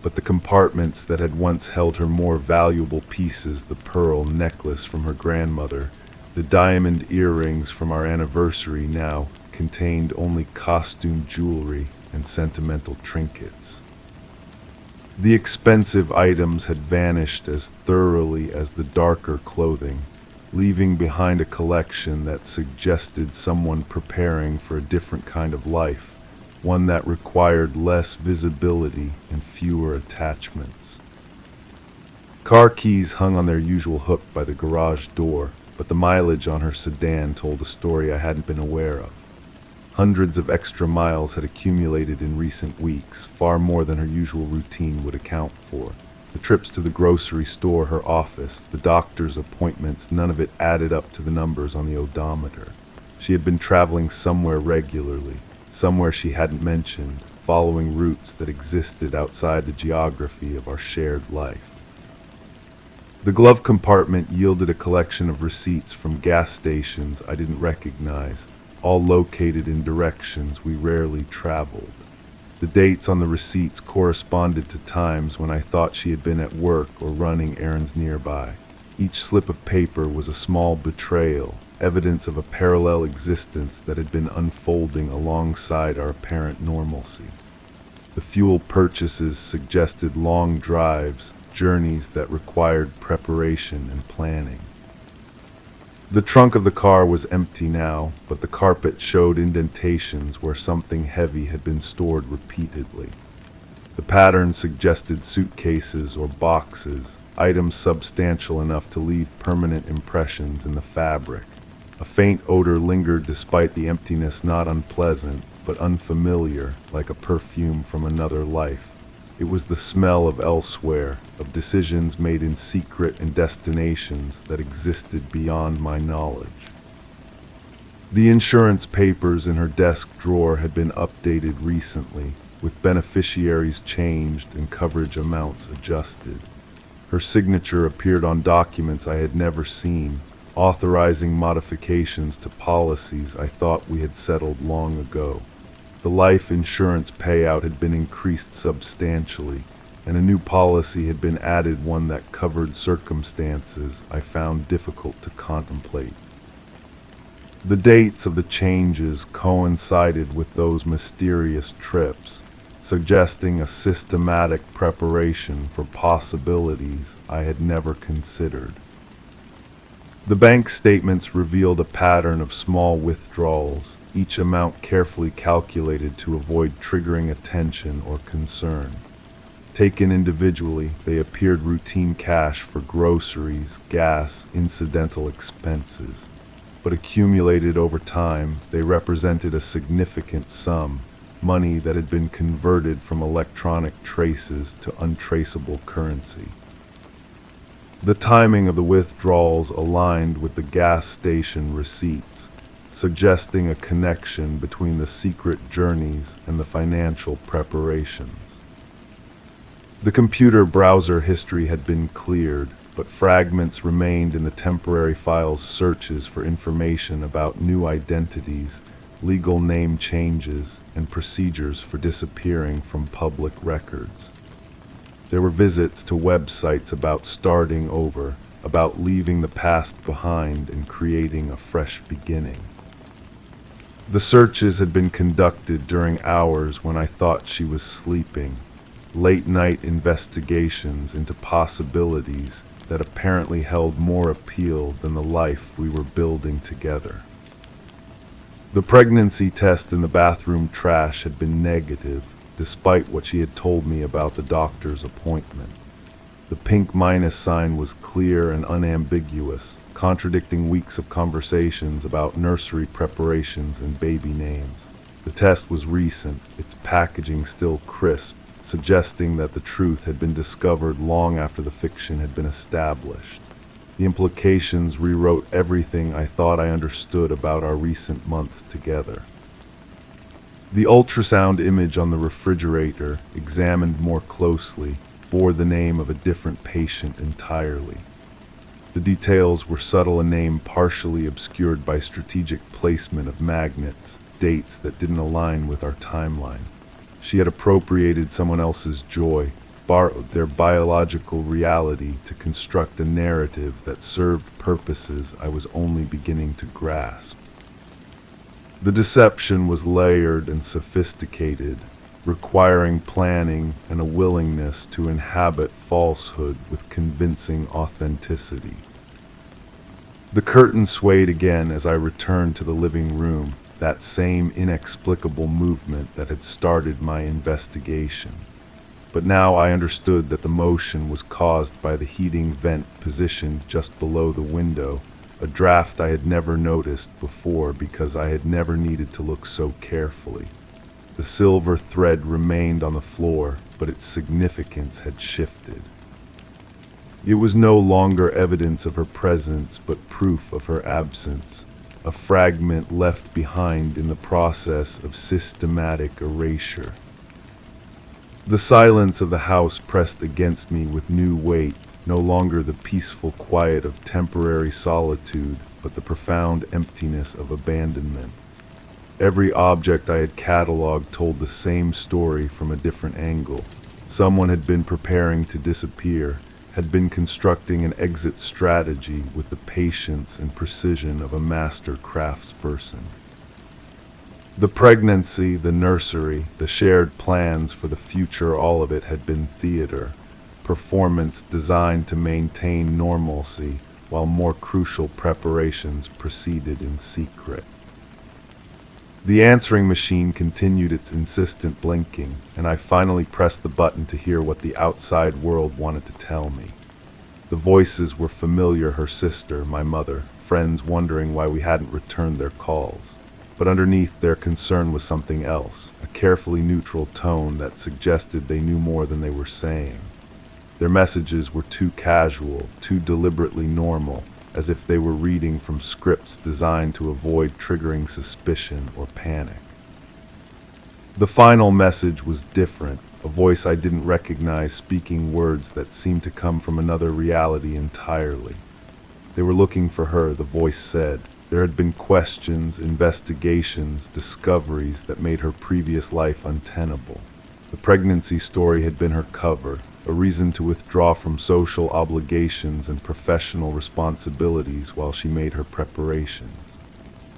But the compartments that had once held her more valuable pieces, the pearl necklace from her grandmother, the diamond earrings from our anniversary, now contained only costume jewelry and sentimental trinkets. The expensive items had vanished as thoroughly as the darker clothing, leaving behind a collection that suggested someone preparing for a different kind of life, one that required less visibility and fewer attachments. Car keys hung on their usual hook by the garage door, but the mileage on her sedan told a story I hadn't been aware of. Hundreds of extra miles had accumulated in recent weeks, far more than her usual routine would account for. The trips to the grocery store, her office, the doctor's appointments, none of it added up to the numbers on the odometer. She had been traveling somewhere regularly, somewhere she hadn't mentioned, following routes that existed outside the geography of our shared life. The glove compartment yielded a collection of receipts from gas stations I didn't recognize, all located in directions we rarely traveled. The dates on the receipts corresponded to times when I thought she had been at work or running errands nearby. Each slip of paper was a small betrayal, evidence of a parallel existence that had been unfolding alongside our apparent normalcy. The fuel purchases suggested long drives, journeys that required preparation and planning. The trunk of the car was empty now, but the carpet showed indentations where something heavy had been stored repeatedly. The pattern suggested suitcases or boxes, items substantial enough to leave permanent impressions in the fabric. A faint odor lingered despite the emptiness, not unpleasant, but unfamiliar, like a perfume from another life. It was the smell of elsewhere, of decisions made in secret and destinations that existed beyond my knowledge. The insurance papers in her desk drawer had been updated recently, with beneficiaries changed and coverage amounts adjusted. Her signature appeared on documents I had never seen, authorizing modifications to policies I thought we had settled long ago. The life insurance payout had been increased substantially, and a new policy had been added, one that covered circumstances I found difficult to contemplate. The dates of the changes coincided with those mysterious trips, suggesting a systematic preparation for possibilities I had never considered. The bank statements revealed a pattern of small withdrawals, each amount carefully calculated to avoid triggering attention or concern. Taken individually, they appeared routine cash for groceries, gas, incidental expenses. But accumulated over time, they represented a significant sum, money that had been converted from electronic traces to untraceable currency. The timing of the withdrawals aligned with the gas station receipts, suggesting a connection between the secret journeys and the financial preparations. The computer browser history had been cleared, but fragments remained in the temporary files searches for information about new identities, legal name changes, and procedures for disappearing from public records. There were visits to websites about starting over, about leaving the past behind and creating a fresh beginning. The searches had been conducted during hours when I thought she was sleeping, late-night investigations into possibilities that apparently held more appeal than the life we were building together. The pregnancy test in the bathroom trash had been negative, despite what she had told me about the doctor's appointment. The pink minus sign was clear and unambiguous, contradicting weeks of conversations about nursery preparations and baby names. The test was recent, its packaging still crisp, suggesting that the truth had been discovered long after the fiction had been established. The implications rewrote everything I thought I understood about our recent months together. The ultrasound image on the refrigerator, examined more closely, bore the name of a different patient entirely. The details were subtle, a name partially obscured by strategic placement of magnets, dates that didn't align with our timeline. She had appropriated someone else's joy, borrowed their biological reality to construct a narrative that served purposes I was only beginning to grasp. The deception was layered and sophisticated, requiring planning and a willingness to inhabit falsehood with convincing authenticity. The curtain swayed again as I returned to the living room, that same inexplicable movement that had started my investigation. But now I understood that the motion was caused by the heating vent positioned just below the window, a draft I had never noticed before because I had never needed to look so carefully. The silver thread remained on the floor, but its significance had shifted. It was no longer evidence of her presence, but proof of her absence, a fragment left behind in the process of systematic erasure. The silence of the house pressed against me with new weight, no longer the peaceful quiet of temporary solitude, but the profound emptiness of abandonment. Every object I had cataloged told the same story from a different angle. Someone had been preparing to disappear, had been constructing an exit strategy with the patience and precision of a master craftsperson. The pregnancy, the nursery, the shared plans for the future, all of it had been theater, performance designed to maintain normalcy while more crucial preparations proceeded in secret. The answering machine continued its insistent blinking, and I finally pressed the button to hear what the outside world wanted to tell me. The voices were familiar: her sister, my mother, friends wondering why we hadn't returned their calls. But underneath their concern was something else, a carefully neutral tone that suggested they knew more than they were saying. Their messages were too casual, too deliberately normal, as if they were reading from scripts designed to avoid triggering suspicion or panic. The final message was different, a voice I didn't recognize speaking words that seemed to come from another reality entirely. They were looking for her, the voice said. There had been questions, investigations, discoveries that made her previous life untenable. The pregnancy story had been her cover, a reason to withdraw from social obligations and professional responsibilities while she made her preparations.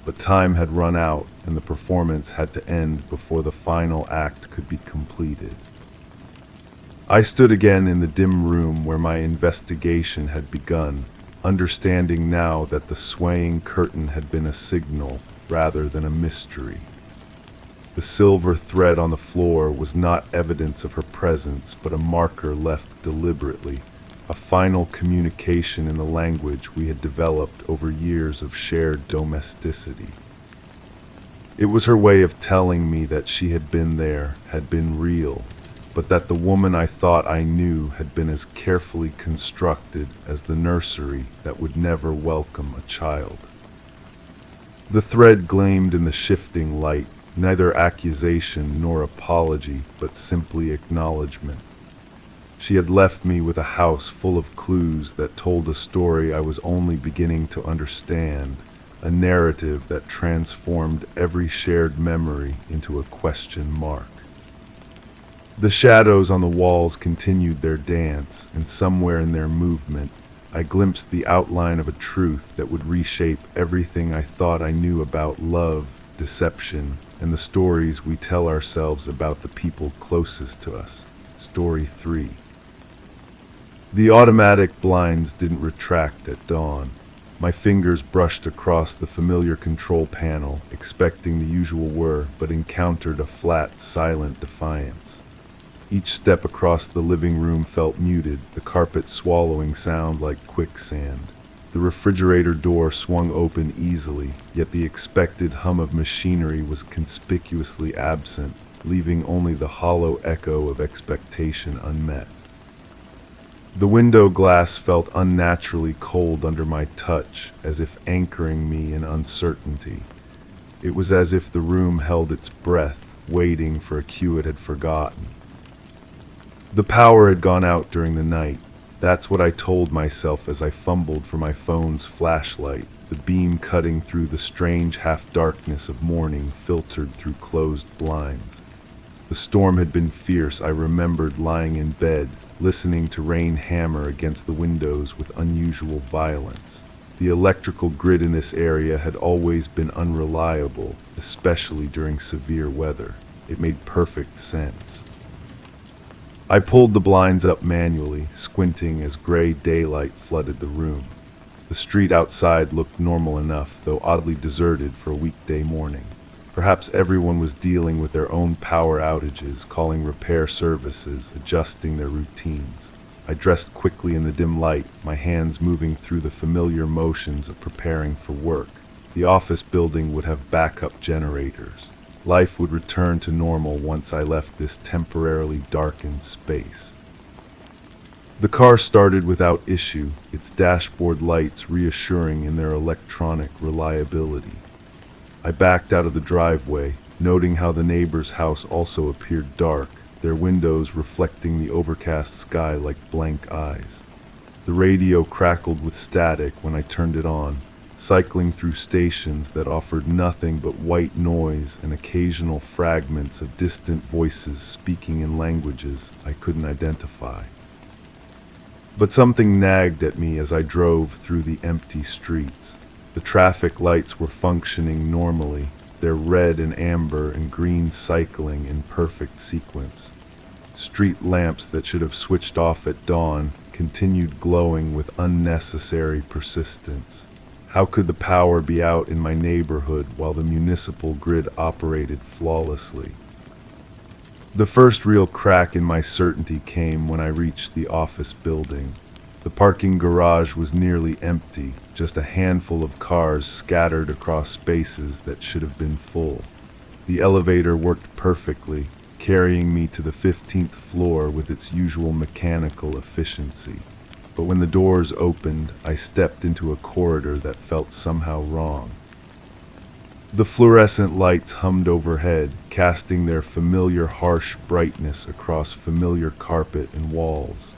But time had run out, and the performance had to end before the final act could be completed. I stood again in the dim room where my investigation had begun, understanding now that the swaying curtain had been a signal rather than a mystery. The silver thread on the floor was not evidence of her presence, but a marker left deliberately, a final communication in the language we had developed over years of shared domesticity. It was her way of telling me that she had been there, had been real, but that the woman I thought I knew had been as carefully constructed as the nursery that would never welcome a child. The thread gleamed in the shifting light, neither accusation nor apology, but simply acknowledgement. She had left me with a house full of clues that told a story I was only beginning to understand, a narrative that transformed every shared memory into a question mark. The shadows on the walls continued their dance, and somewhere in their movement, I glimpsed the outline of a truth that would reshape everything I thought I knew about love, deception, and the stories we tell ourselves about the people closest to us. Story 3. The automatic blinds didn't retract at dawn. My fingers brushed across the familiar control panel, expecting the usual whir, but encountered a flat, silent defiance. Each step across the living room felt muted, the carpet swallowing sound like quicksand. The refrigerator door swung open easily, yet the expected hum of machinery was conspicuously absent, leaving only the hollow echo of expectation unmet. The window glass felt unnaturally cold under my touch, as if anchoring me in uncertainty. It was as if the room held its breath, waiting for a cue it had forgotten. The power had gone out during the night. That's what I told myself as I fumbled for my phone's flashlight, the beam cutting through the strange half-darkness of morning filtered through closed blinds. The storm had been fierce. I remembered lying in bed, listening to rain hammer against the windows with unusual violence. The electrical grid in this area had always been unreliable, especially during severe weather. It made perfect sense. I pulled the blinds up manually, squinting as gray daylight flooded the room. The street outside looked normal enough, though oddly deserted for a weekday morning. Perhaps everyone was dealing with their own power outages, calling repair services, adjusting their routines. I dressed quickly in the dim light, my hands moving through the familiar motions of preparing for work. The office building would have backup generators. Life would return to normal once I left this temporarily darkened space. The car started without issue, its dashboard lights reassuring in their electronic reliability. I backed out of the driveway, noting how the neighbor's house also appeared dark, their windows reflecting the overcast sky like blank eyes. The radio crackled with static when I turned it on, cycling through stations that offered nothing but white noise and occasional fragments of distant voices speaking in languages I couldn't identify. But something nagged at me as I drove through the empty streets. The traffic lights were functioning normally, their red and amber and green cycling in perfect sequence. Street lamps that should have switched off at dawn continued glowing with unnecessary persistence. How could the power be out in my neighborhood while the municipal grid operated flawlessly? The first real crack in my certainty came when I reached the office building. The parking garage was nearly empty, just a handful of cars scattered across spaces that should have been full. The elevator worked perfectly, carrying me to the 15th floor with its usual mechanical efficiency. But when the doors opened, I stepped into a corridor that felt somehow wrong. The fluorescent lights hummed overhead, casting their familiar harsh brightness across familiar carpet and walls.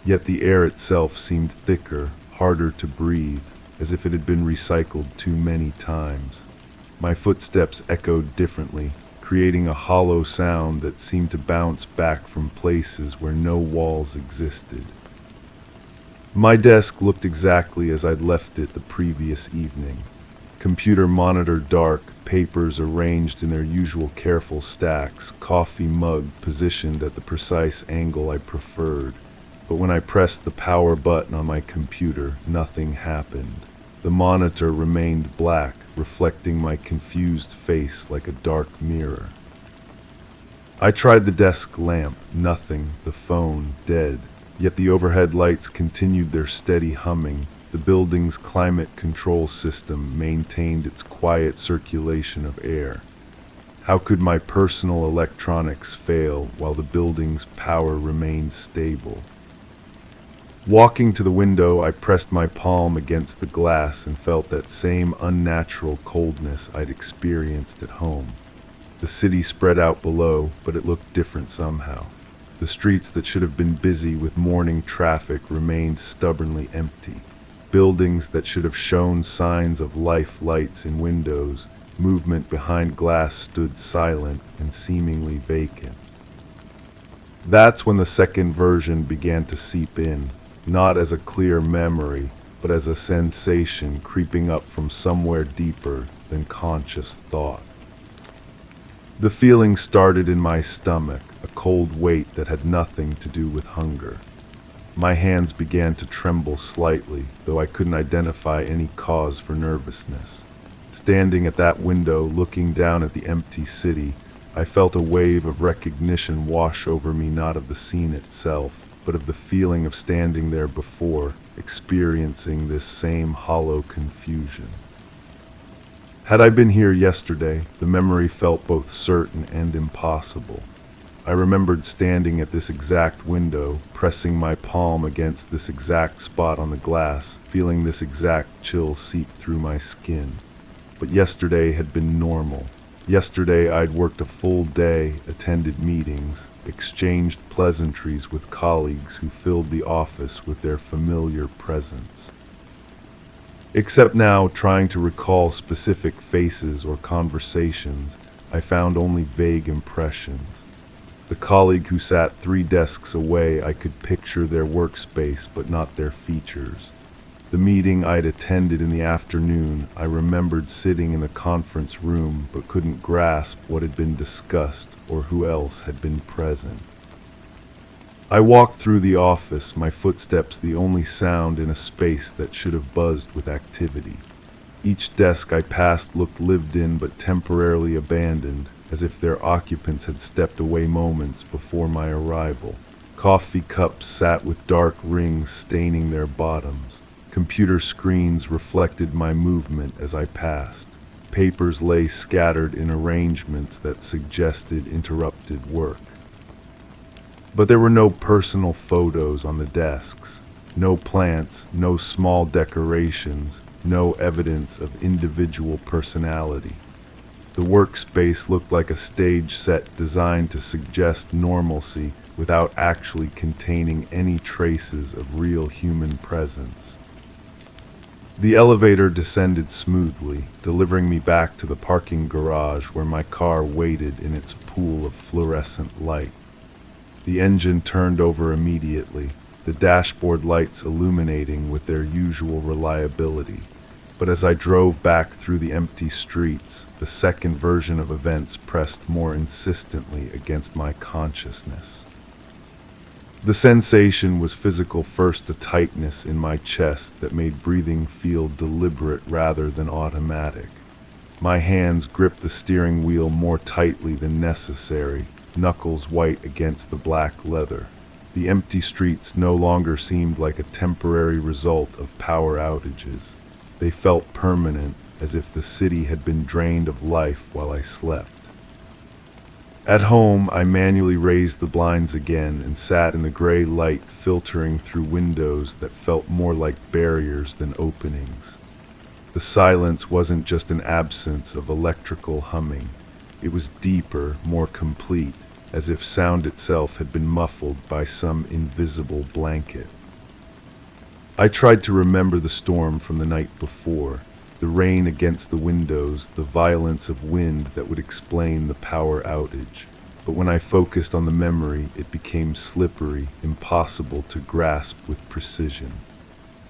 Yet the air itself seemed thicker, harder to breathe, as if it had been recycled too many times. My footsteps echoed differently, creating a hollow sound that seemed to bounce back from places where no walls existed. My desk looked exactly as I'd left it the previous evening. Computer monitor dark, papers arranged in their usual careful stacks, coffee mug positioned at the precise angle I preferred. But when I pressed the power button on my computer, nothing happened. The monitor remained black, reflecting my confused face like a dark mirror. I tried the desk lamp, nothing, the phone, dead. Yet the overhead lights continued their steady humming. The building's climate control system maintained its quiet circulation of air. How could my personal electronics fail while the building's power remained stable? Walking to the window, I pressed my palm against the glass and felt that same unnatural coldness I'd experienced at home. The city spread out below, but it looked different somehow. The streets that should have been busy with morning traffic remained stubbornly empty. Buildings that should have shown signs of life lights in windows, movement behind glass stood silent and seemingly vacant. That's when the second version began to seep in. Not as a clear memory, but as a sensation creeping up from somewhere deeper than conscious thought. The feeling started in my stomach, a cold weight that had nothing to do with hunger. My hands began to tremble slightly, though I couldn't identify any cause for nervousness. Standing at that window, looking down at the empty city, I felt a wave of recognition wash over me, not of the scene itself, but of the feeling of standing there before, experiencing this same hollow confusion. Had I been here yesterday, the memory felt both certain and impossible. I remembered standing at this exact window, pressing my palm against this exact spot on the glass, feeling this exact chill seep through my skin. But yesterday had been normal. Yesterday I'd worked a full day, attended meetings, exchanged pleasantries with colleagues who filled the office with their familiar presence. Except now, trying to recall specific faces or conversations, I found only vague impressions. The colleague who sat 3 desks away, I could picture their workspace but not their features. The meeting I'd attended in the afternoon, I remembered sitting in the conference room but couldn't grasp what had been discussed or who else had been present. I walked through the office, my footsteps the only sound in a space that should have buzzed with activity. Each desk I passed looked lived in but temporarily abandoned, as if their occupants had stepped away moments before my arrival. Coffee cups sat with dark rings staining their bottoms. Computer screens reflected my movement as I passed. Papers lay scattered in arrangements that suggested interrupted work. But there were no personal photos on the desks, no plants, no small decorations, no evidence of individual personality. The workspace looked like a stage set designed to suggest normalcy without actually containing any traces of real human presence. The elevator descended smoothly, delivering me back to the parking garage where my car waited in its pool of fluorescent light. The engine turned over immediately, the dashboard lights illuminating with their usual reliability. But as I drove back through the empty streets, the second version of events pressed more insistently against my consciousness. The sensation was physical first, a tightness in my chest that made breathing feel deliberate rather than automatic. My hands gripped the steering wheel more tightly than necessary, knuckles white against the black leather. The empty streets no longer seemed like a temporary result of power outages. They felt permanent, as if the city had been drained of life while I slept. At home, I manually raised the blinds again and sat in the gray light filtering through windows that felt more like barriers than openings. The silence wasn't just an absence of electrical humming. It was deeper, more complete, as if sound itself had been muffled by some invisible blanket. I tried to remember the storm from the night before, the rain against the windows, the violence of wind that would explain the power outage. But when I focused on the memory, it became slippery, impossible to grasp with precision.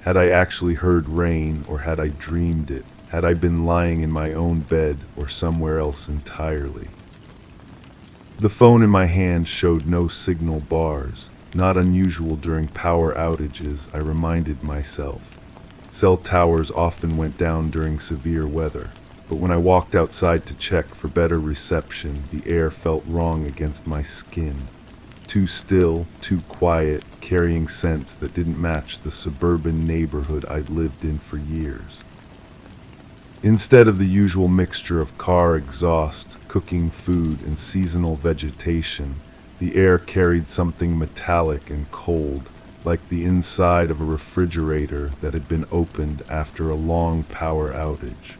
Had I actually heard rain, or had I dreamed it? Had I been lying in my own bed or somewhere else entirely? The phone in my hand showed no signal bars. Not unusual during power outages, I reminded myself. Cell towers often went down during severe weather, but when I walked outside to check for better reception, the air felt wrong against my skin. Too still, too quiet, carrying scents that didn't match the suburban neighborhood I'd lived in for years. Instead of the usual mixture of car exhaust, cooking food, and seasonal vegetation, the air carried something metallic and cold, like the inside of a refrigerator that had been opened after a long power outage.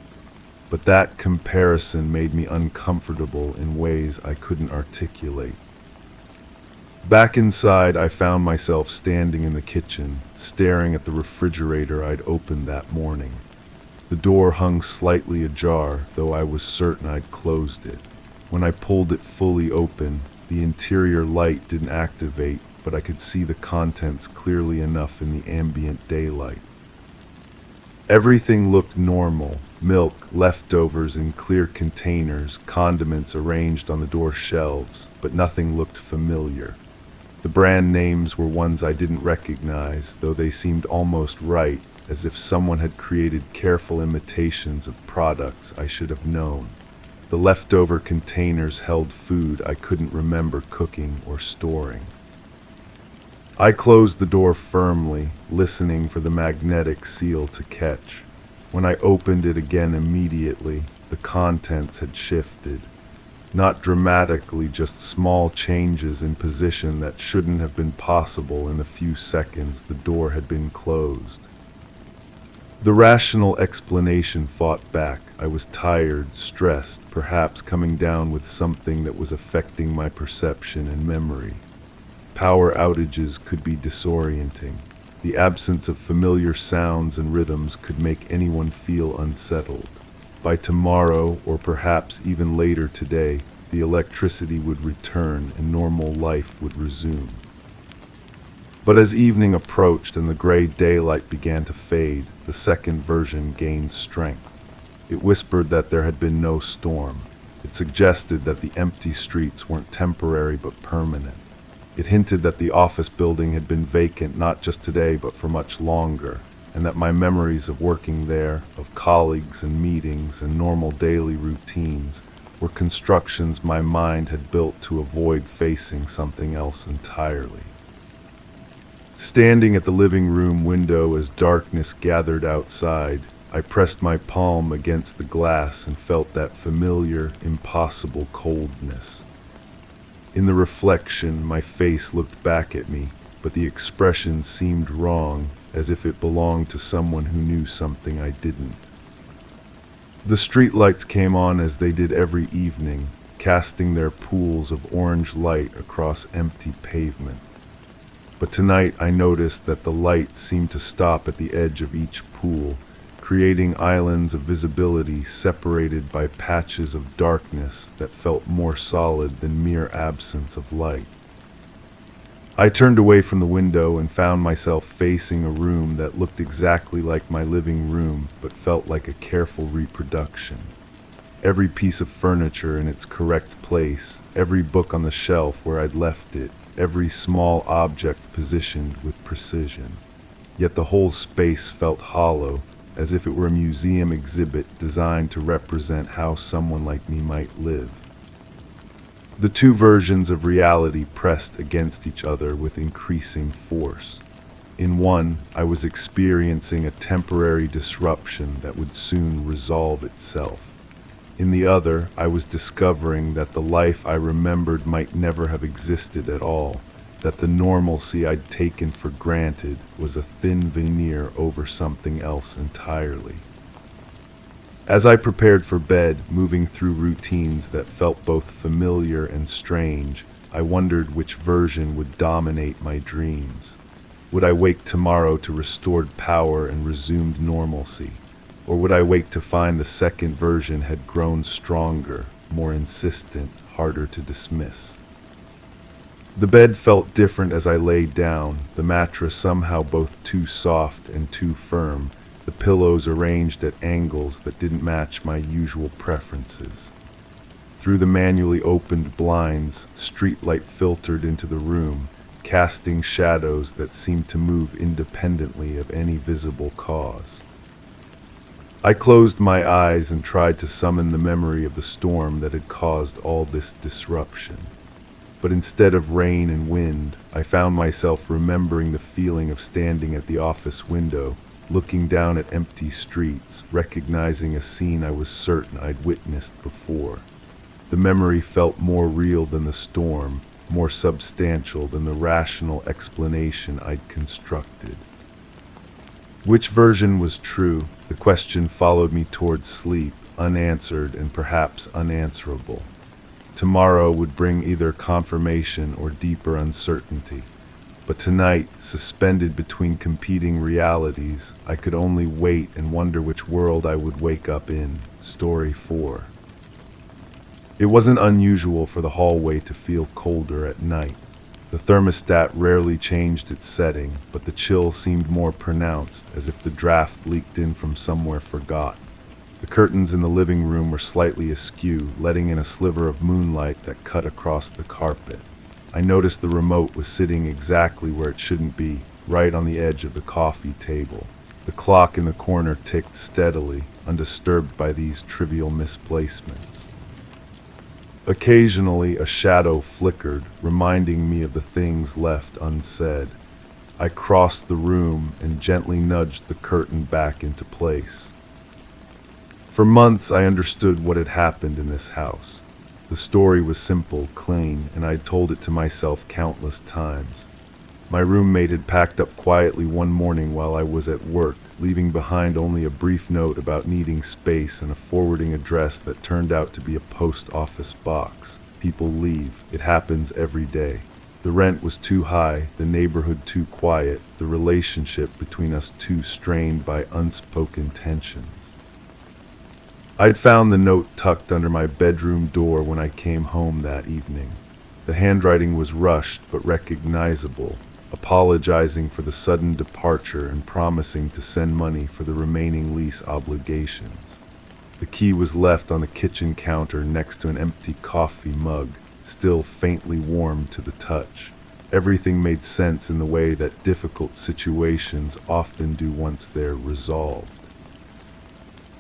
But that comparison made me uncomfortable in ways I couldn't articulate. Back inside, I found myself standing in the kitchen, staring at the refrigerator I'd opened that morning. The door hung slightly ajar, though I was certain I'd closed it. When I pulled it fully open, the interior light didn't activate, but I could see the contents clearly enough in the ambient daylight. Everything looked normal: milk, leftovers in clear containers, condiments arranged on the door shelves, but nothing looked familiar. The brand names were ones I didn't recognize, though they seemed almost right, as if someone had created careful imitations of products I should have known. The leftover containers held food I couldn't remember cooking or storing. I closed the door firmly, listening for the magnetic seal to catch. When I opened it again immediately, the contents had shifted. Not dramatically, just small changes in position that shouldn't have been possible in the few seconds the door had been closed. The rational explanation fought back. I was tired, stressed, perhaps coming down with something that was affecting my perception and memory. Power outages could be disorienting. The absence of familiar sounds and rhythms could make anyone feel unsettled. By tomorrow, or perhaps even later today, the electricity would return and normal life would resume. But as evening approached and the gray daylight began to fade, the second version gained strength. It whispered that there had been no storm. It suggested that the empty streets weren't temporary but permanent. It hinted that the office building had been vacant not just today but for much longer, and that my memories of working there, of colleagues and meetings and normal daily routines, were constructions my mind had built to avoid facing something else entirely. Standing at the living room window as darkness gathered outside, I pressed my palm against the glass and felt that familiar, impossible coldness. In the reflection, my face looked back at me, but the expression seemed wrong, as if it belonged to someone who knew something I didn't. The streetlights came on as they did every evening, casting their pools of orange light across empty pavement. But tonight I noticed that the light seemed to stop at the edge of each pool, creating islands of visibility separated by patches of darkness that felt more solid than mere absence of light. I turned away from the window and found myself facing a room that looked exactly like my living room but felt like a careful reproduction. Every piece of furniture in its correct place, every book on the shelf where I'd left it, every small object positioned with precision. Yet the whole space felt hollow, as if it were a museum exhibit designed to represent how someone like me might live. The two versions of reality pressed against each other with increasing force. In one, I was experiencing a temporary disruption that would soon resolve itself. In the other, I was discovering that the life I remembered might never have existed at all, that the normalcy I'd taken for granted was a thin veneer over something else entirely. As I prepared for bed, moving through routines that felt both familiar and strange, I wondered which version would dominate my dreams. Would I wake tomorrow to restored power and resumed normalcy? Or would I wake to find the second version had grown stronger, more insistent, harder to dismiss? The bed felt different as I lay down, the mattress somehow both too soft and too firm, the pillows arranged at angles that didn't match my usual preferences. Through the manually opened blinds, streetlight filtered into the room, casting shadows that seemed to move independently of any visible cause. I closed my eyes and tried to summon the memory of the storm that had caused all this disruption. But instead of rain and wind, I found myself remembering the feeling of standing at the office window, looking down at empty streets, recognizing a scene I was certain I'd witnessed before. The memory felt more real than the storm, more substantial than the rational explanation I'd constructed. Which version was true? The question followed me towards sleep, unanswered and perhaps unanswerable. Tomorrow would bring either confirmation or deeper uncertainty. But tonight, suspended between competing realities, I could only wait and wonder which world I would wake up in. Story 4. It wasn't unusual for the hallway to feel colder at night. The thermostat rarely changed its setting, but the chill seemed more pronounced, as if the draft leaked in from somewhere forgotten. The curtains in the living room were slightly askew, letting in a sliver of moonlight that cut across the carpet. I noticed the remote was sitting exactly where it shouldn't be, right on the edge of the coffee table. The clock in the corner ticked steadily, undisturbed by these trivial misplacements. Occasionally, a shadow flickered, reminding me of the things left unsaid. I crossed the room and gently nudged the curtain back into place. For months, I understood what had happened in this house. The story was simple, clean, and I'd told it to myself countless times. My roommate had packed up quietly one morning while I was at work, leaving behind only a brief note about needing space and a forwarding address that turned out to be a post office box. People leave. It happens every day. The rent was too high, the neighborhood too quiet, the relationship between us too strained by unspoken tensions. I'd found the note tucked under my bedroom door when I came home that evening. The handwriting was rushed but recognizable, apologizing for the sudden departure and promising to send money for the remaining lease obligations. The key was left on the kitchen counter next to an empty coffee mug, still faintly warm to the touch. Everything made sense in the way that difficult situations often do once they're resolved.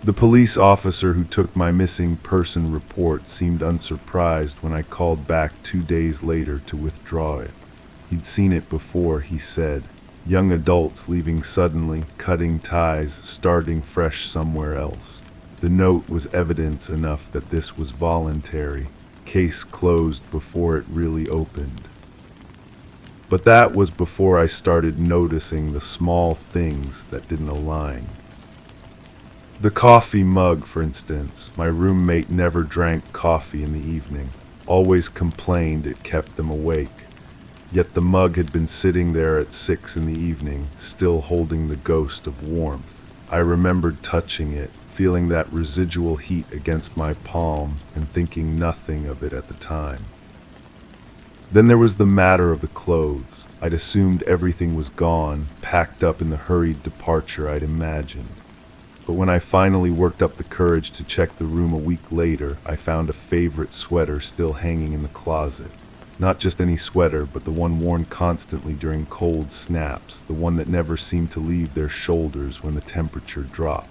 The police officer who took my missing person report seemed unsurprised when I called back 2 days later to withdraw it. He'd seen it before, he said. Young adults leaving suddenly, cutting ties, starting fresh somewhere else. The note was evidence enough that this was voluntary, case closed before it really opened. But that was before I started noticing the small things that didn't align. The coffee mug, for instance. My roommate never drank coffee in the evening, always complained it kept them awake. Yet the mug had been sitting there at 6 in the evening, still holding the ghost of warmth. I remembered touching it, feeling that residual heat against my palm, and thinking nothing of it at the time. Then there was the matter of the clothes. I'd assumed everything was gone, packed up in the hurried departure I'd imagined. But when I finally worked up the courage to check the room a week later, I found a favorite sweater still hanging in the closet. Not just any sweater, but the one worn constantly during cold snaps, the one that never seemed to leave their shoulders when the temperature dropped.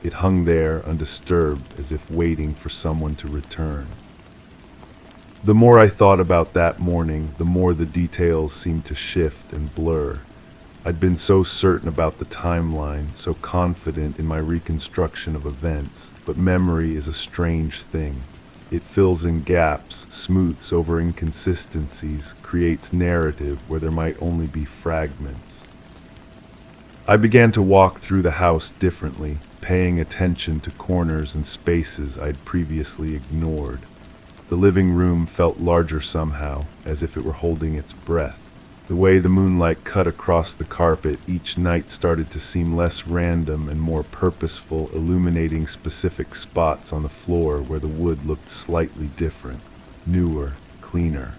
It hung there undisturbed, as if waiting for someone to return. The more I thought about that morning, the more the details seemed to shift and blur. I'd been so certain about the timeline, so confident in my reconstruction of events, but memory is a strange thing. It fills in gaps, smooths over inconsistencies, creates narrative where there might only be fragments. I began to walk through the house differently, paying attention to corners and spaces I'd previously ignored. The living room felt larger somehow, as if it were holding its breath. The way the moonlight cut across the carpet each night started to seem less random and more purposeful, illuminating specific spots on the floor where the wood looked slightly different, newer, cleaner.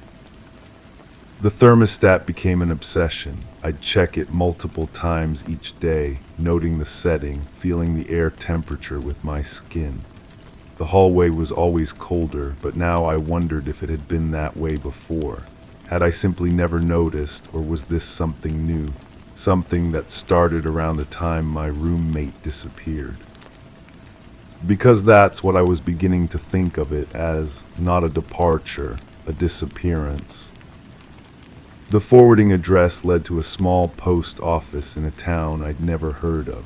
The thermostat became an obsession. I'd check it multiple times each day, noting the setting, feeling the air temperature with my skin. The hallway was always colder, but now I wondered if it had been that way before. Had I simply never noticed, or was this something new? Something that started around the time my roommate disappeared? Because that's what I was beginning to think of it as, not a departure, a disappearance. The forwarding address led to a small post office in a town I'd never heard of.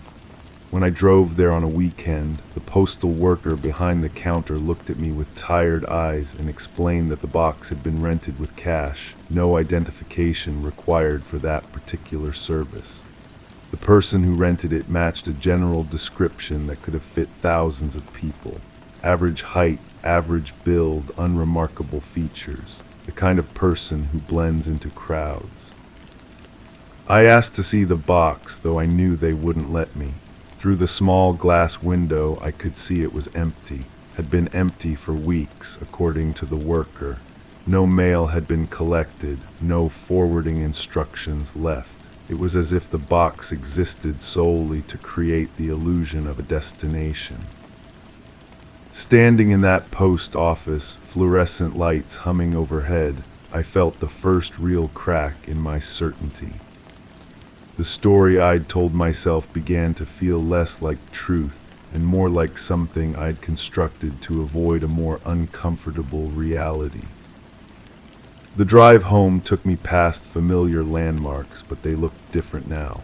When I drove there on a weekend, the postal worker behind the counter looked at me with tired eyes and explained that the box had been rented with cash, no identification required for that particular service. The person who rented it matched a general description that could have fit thousands of people. Average height, average build, unremarkable features. The kind of person who blends into crowds. I asked to see the box, though I knew they wouldn't let me. Through the small glass window, I could see it was empty, had been empty for weeks, according to the worker. No mail had been collected, no forwarding instructions left. It was as if the box existed solely to create the illusion of a destination. Standing in that post office, fluorescent lights humming overhead, I felt the first real crack in my certainty. The story I'd told myself began to feel less like truth and more like something I'd constructed to avoid a more uncomfortable reality. The drive home took me past familiar landmarks, but they looked different now.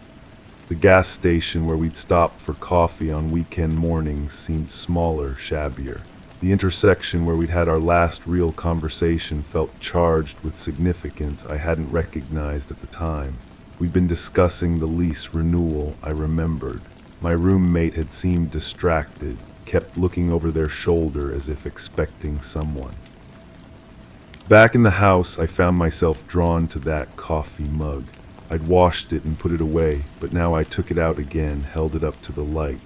The gas station where we'd stop for coffee on weekend mornings seemed smaller, shabbier. The intersection where we'd had our last real conversation felt charged with significance I hadn't recognized at the time. We'd been discussing the lease renewal, I remembered. My roommate had seemed distracted, kept looking over their shoulder as if expecting someone. Back in the house, I found myself drawn to that coffee mug. I'd washed it and put it away, but now I took it out again, held it up to the light.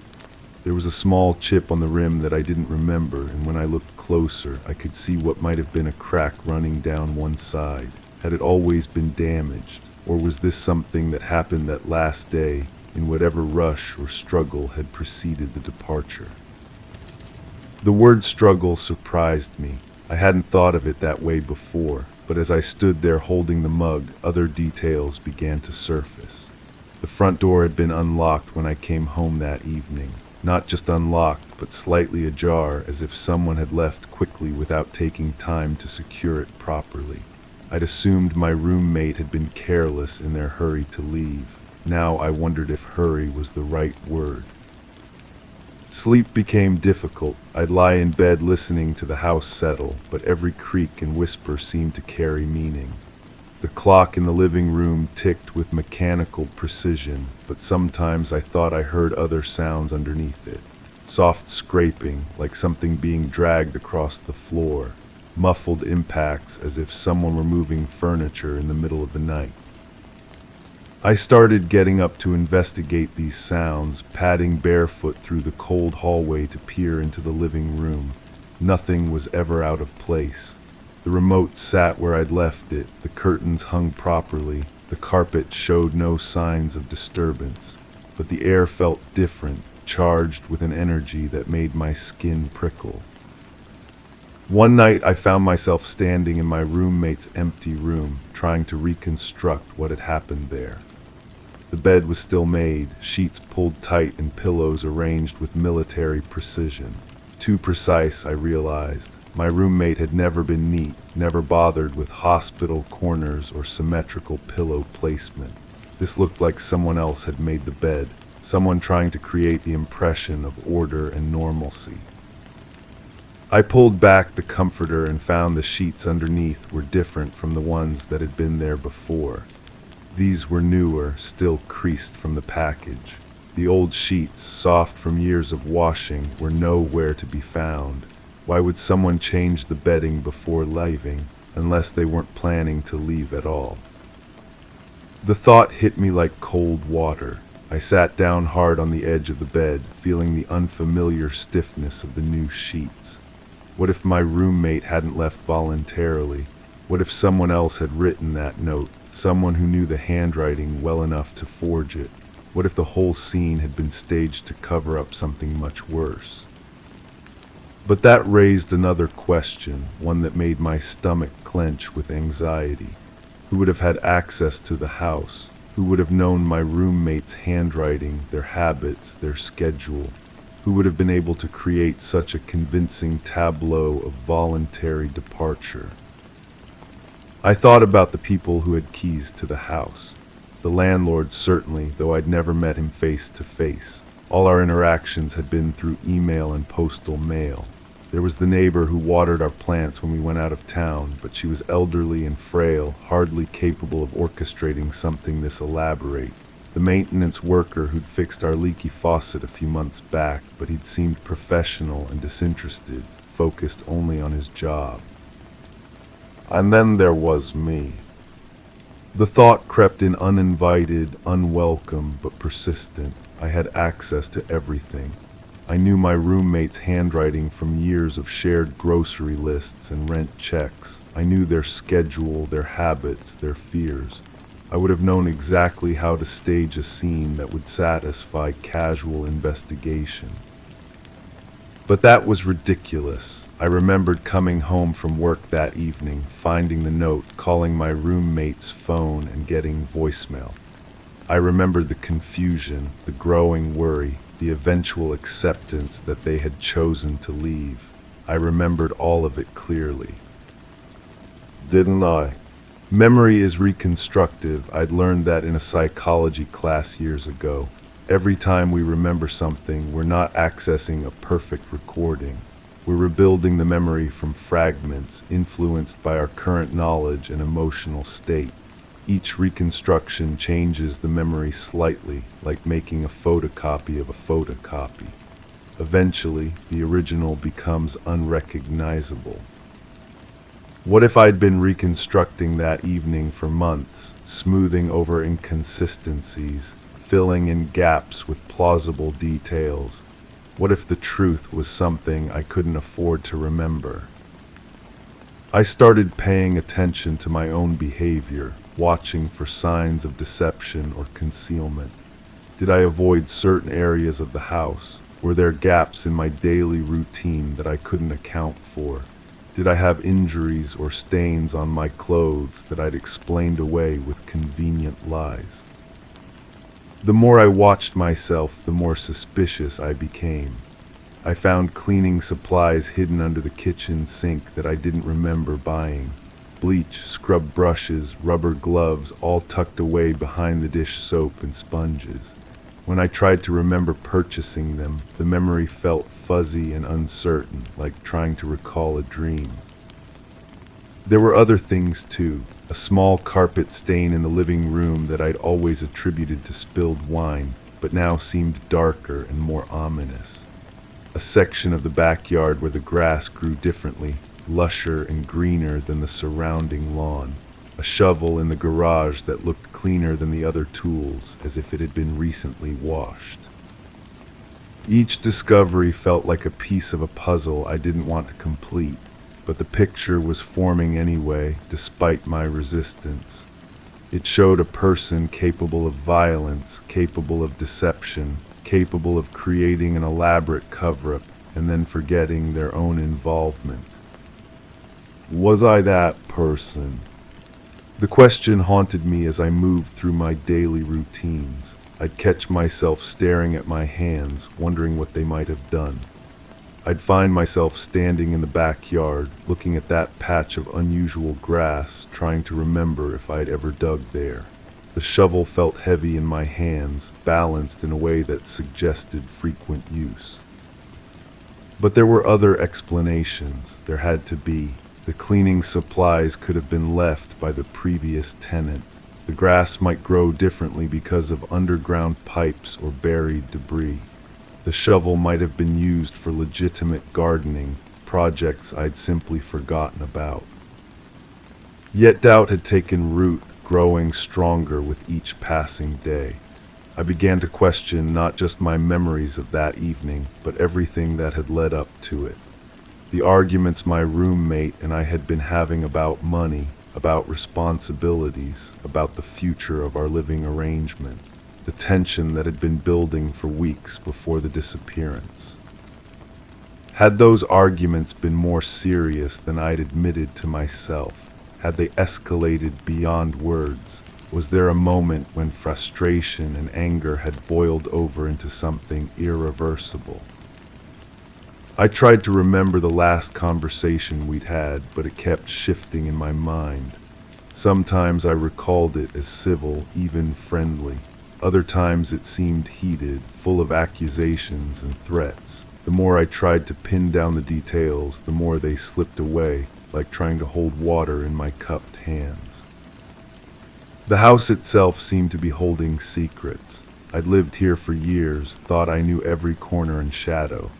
There was a small chip on the rim that I didn't remember, and when I looked closer, I could see what might have been a crack running down one side. Had it always been damaged? Or was this something that happened that last day, in whatever rush or struggle had preceded the departure? The word struggle surprised me. I hadn't thought of it that way before, but as I stood there holding the mug, other details began to surface. The front door had been unlocked when I came home that evening. Not just unlocked, but slightly ajar, as if someone had left quickly without taking time to secure it properly. I'd assumed my roommate had been careless in their hurry to leave. Now I wondered if hurry was the right word. Sleep became difficult. I'd lie in bed listening to the house settle, but every creak and whisper seemed to carry meaning. The clock in the living room ticked with mechanical precision, but sometimes I thought I heard other sounds underneath it. Soft scraping, like something being dragged across the floor. Muffled impacts, as if someone were moving furniture in the middle of the night. I started getting up to investigate these sounds, padding barefoot through the cold hallway to peer into the living room. Nothing was ever out of place. The remote sat where I'd left it, the curtains hung properly, the carpet showed no signs of disturbance. But the air felt different, charged with an energy that made my skin prickle. One night I found myself standing in my roommate's empty room, trying to reconstruct what had happened there. The bed was still made, sheets pulled tight and pillows arranged with military precision. Too precise, I realized. My roommate had never been neat, never bothered with hospital corners or symmetrical pillow placement. This looked like someone else had made the bed, someone trying to create the impression of order and normalcy. I pulled back the comforter and found the sheets underneath were different from the ones that had been there before. These were newer, still creased from the package. The old sheets, soft from years of washing, were nowhere to be found. Why would someone change the bedding before leaving, unless they weren't planning to leave at all? The thought hit me like cold water. I sat down hard on the edge of the bed, feeling the unfamiliar stiffness of the new sheets. What if my roommate hadn't left voluntarily? What if someone else had written that note, someone who knew the handwriting well enough to forge it? What if the whole scene had been staged to cover up something much worse? But that raised another question, one that made my stomach clench with anxiety. Who would have had access to the house? Who would have known my roommate's handwriting, their habits, their schedule? Who would have been able to create such a convincing tableau of voluntary departure? I thought about the people who had keys to the house. The landlord certainly, though I'd never met him face to face. All our interactions had been through email and postal mail. There was the neighbor who watered our plants when we went out of town, but she was elderly and frail, hardly capable of orchestrating something this elaborate. The maintenance worker who'd fixed our leaky faucet a few months back, but he'd seemed professional and disinterested, focused only on his job. And then there was me. The thought crept in uninvited, unwelcome, but persistent. I had access to everything. I knew my roommate's handwriting from years of shared grocery lists and rent checks. I knew their schedule, their habits, their fears. I would have known exactly how to stage a scene that would satisfy casual investigation. But that was ridiculous. I remembered coming home from work that evening, finding the note, calling my roommate's phone, and getting voicemail. I remembered the confusion, the growing worry, the eventual acceptance that they had chosen to leave. I remembered all of it clearly. Didn't I? Memory is reconstructive. I'd learned that in a psychology class years ago. Every time we remember something, we're not accessing a perfect recording. We're rebuilding the memory from fragments influenced by our current knowledge and emotional state. Each reconstruction changes the memory slightly, like making a photocopy of a photocopy. Eventually, the original becomes unrecognizable. What if I'd been reconstructing that evening for months, smoothing over inconsistencies, filling in gaps with plausible details? What if the truth was something I couldn't afford to remember? I started paying attention to my own behavior, watching for signs of deception or concealment. Did I avoid certain areas of the house? Were there gaps in my daily routine that I couldn't account for? Did I have injuries or stains on my clothes that I'd explained away with convenient lies? The more I watched myself, the more suspicious I became. I found cleaning supplies hidden under the kitchen sink that I didn't remember buying. bleach, scrub brushes, rubber gloves, all tucked away behind the dish soap and sponges. When I tried to remember purchasing them, the memory felt fuzzy and uncertain, like trying to recall a dream. There were other things too. A small carpet stain in the living room that I'd always attributed to spilled wine, but now seemed darker and more ominous. A section of the backyard where the grass grew differently, lusher and greener than the surrounding lawn. A shovel in the garage that looked cleaner than the other tools, as if it had been recently washed. Each discovery felt like a piece of a puzzle I didn't want to complete, but the picture was forming anyway, despite my resistance. It showed a person capable of violence, capable of deception, capable of creating an elaborate cover-up and then forgetting their own involvement. Was I that person? The question haunted me as I moved through my daily routines. I'd catch myself staring at my hands, wondering what they might have done. I'd find myself standing in the backyard, looking at that patch of unusual grass, trying to remember if I'd ever dug there. The shovel felt heavy in my hands, balanced in a way that suggested frequent use. But there were other explanations. There had to be. The cleaning supplies could have been left by the previous tenant. The grass might grow differently because of underground pipes or buried debris. The shovel might have been used for legitimate gardening, projects I'd simply forgotten about. Yet doubt had taken root, growing stronger with each passing day. I began to question not just my memories of that evening, but everything that had led up to it. The arguments my roommate and I had been having about money, about responsibilities, about the future of our living arrangement, the tension that had been building for weeks before the disappearance. Had those arguments been more serious than I'd admitted to myself? Had they escalated beyond words? Was there a moment when frustration and anger had boiled over into something irreversible? I tried to remember the last conversation we'd had, but it kept shifting in my mind. Sometimes I recalled it as civil, even friendly. Other times it seemed heated, full of accusations and threats. The more I tried to pin down the details, the more they slipped away, like trying to hold water in my cupped hands. The house itself seemed to be holding secrets. I'd lived here for years, thought I knew every corner and shadow.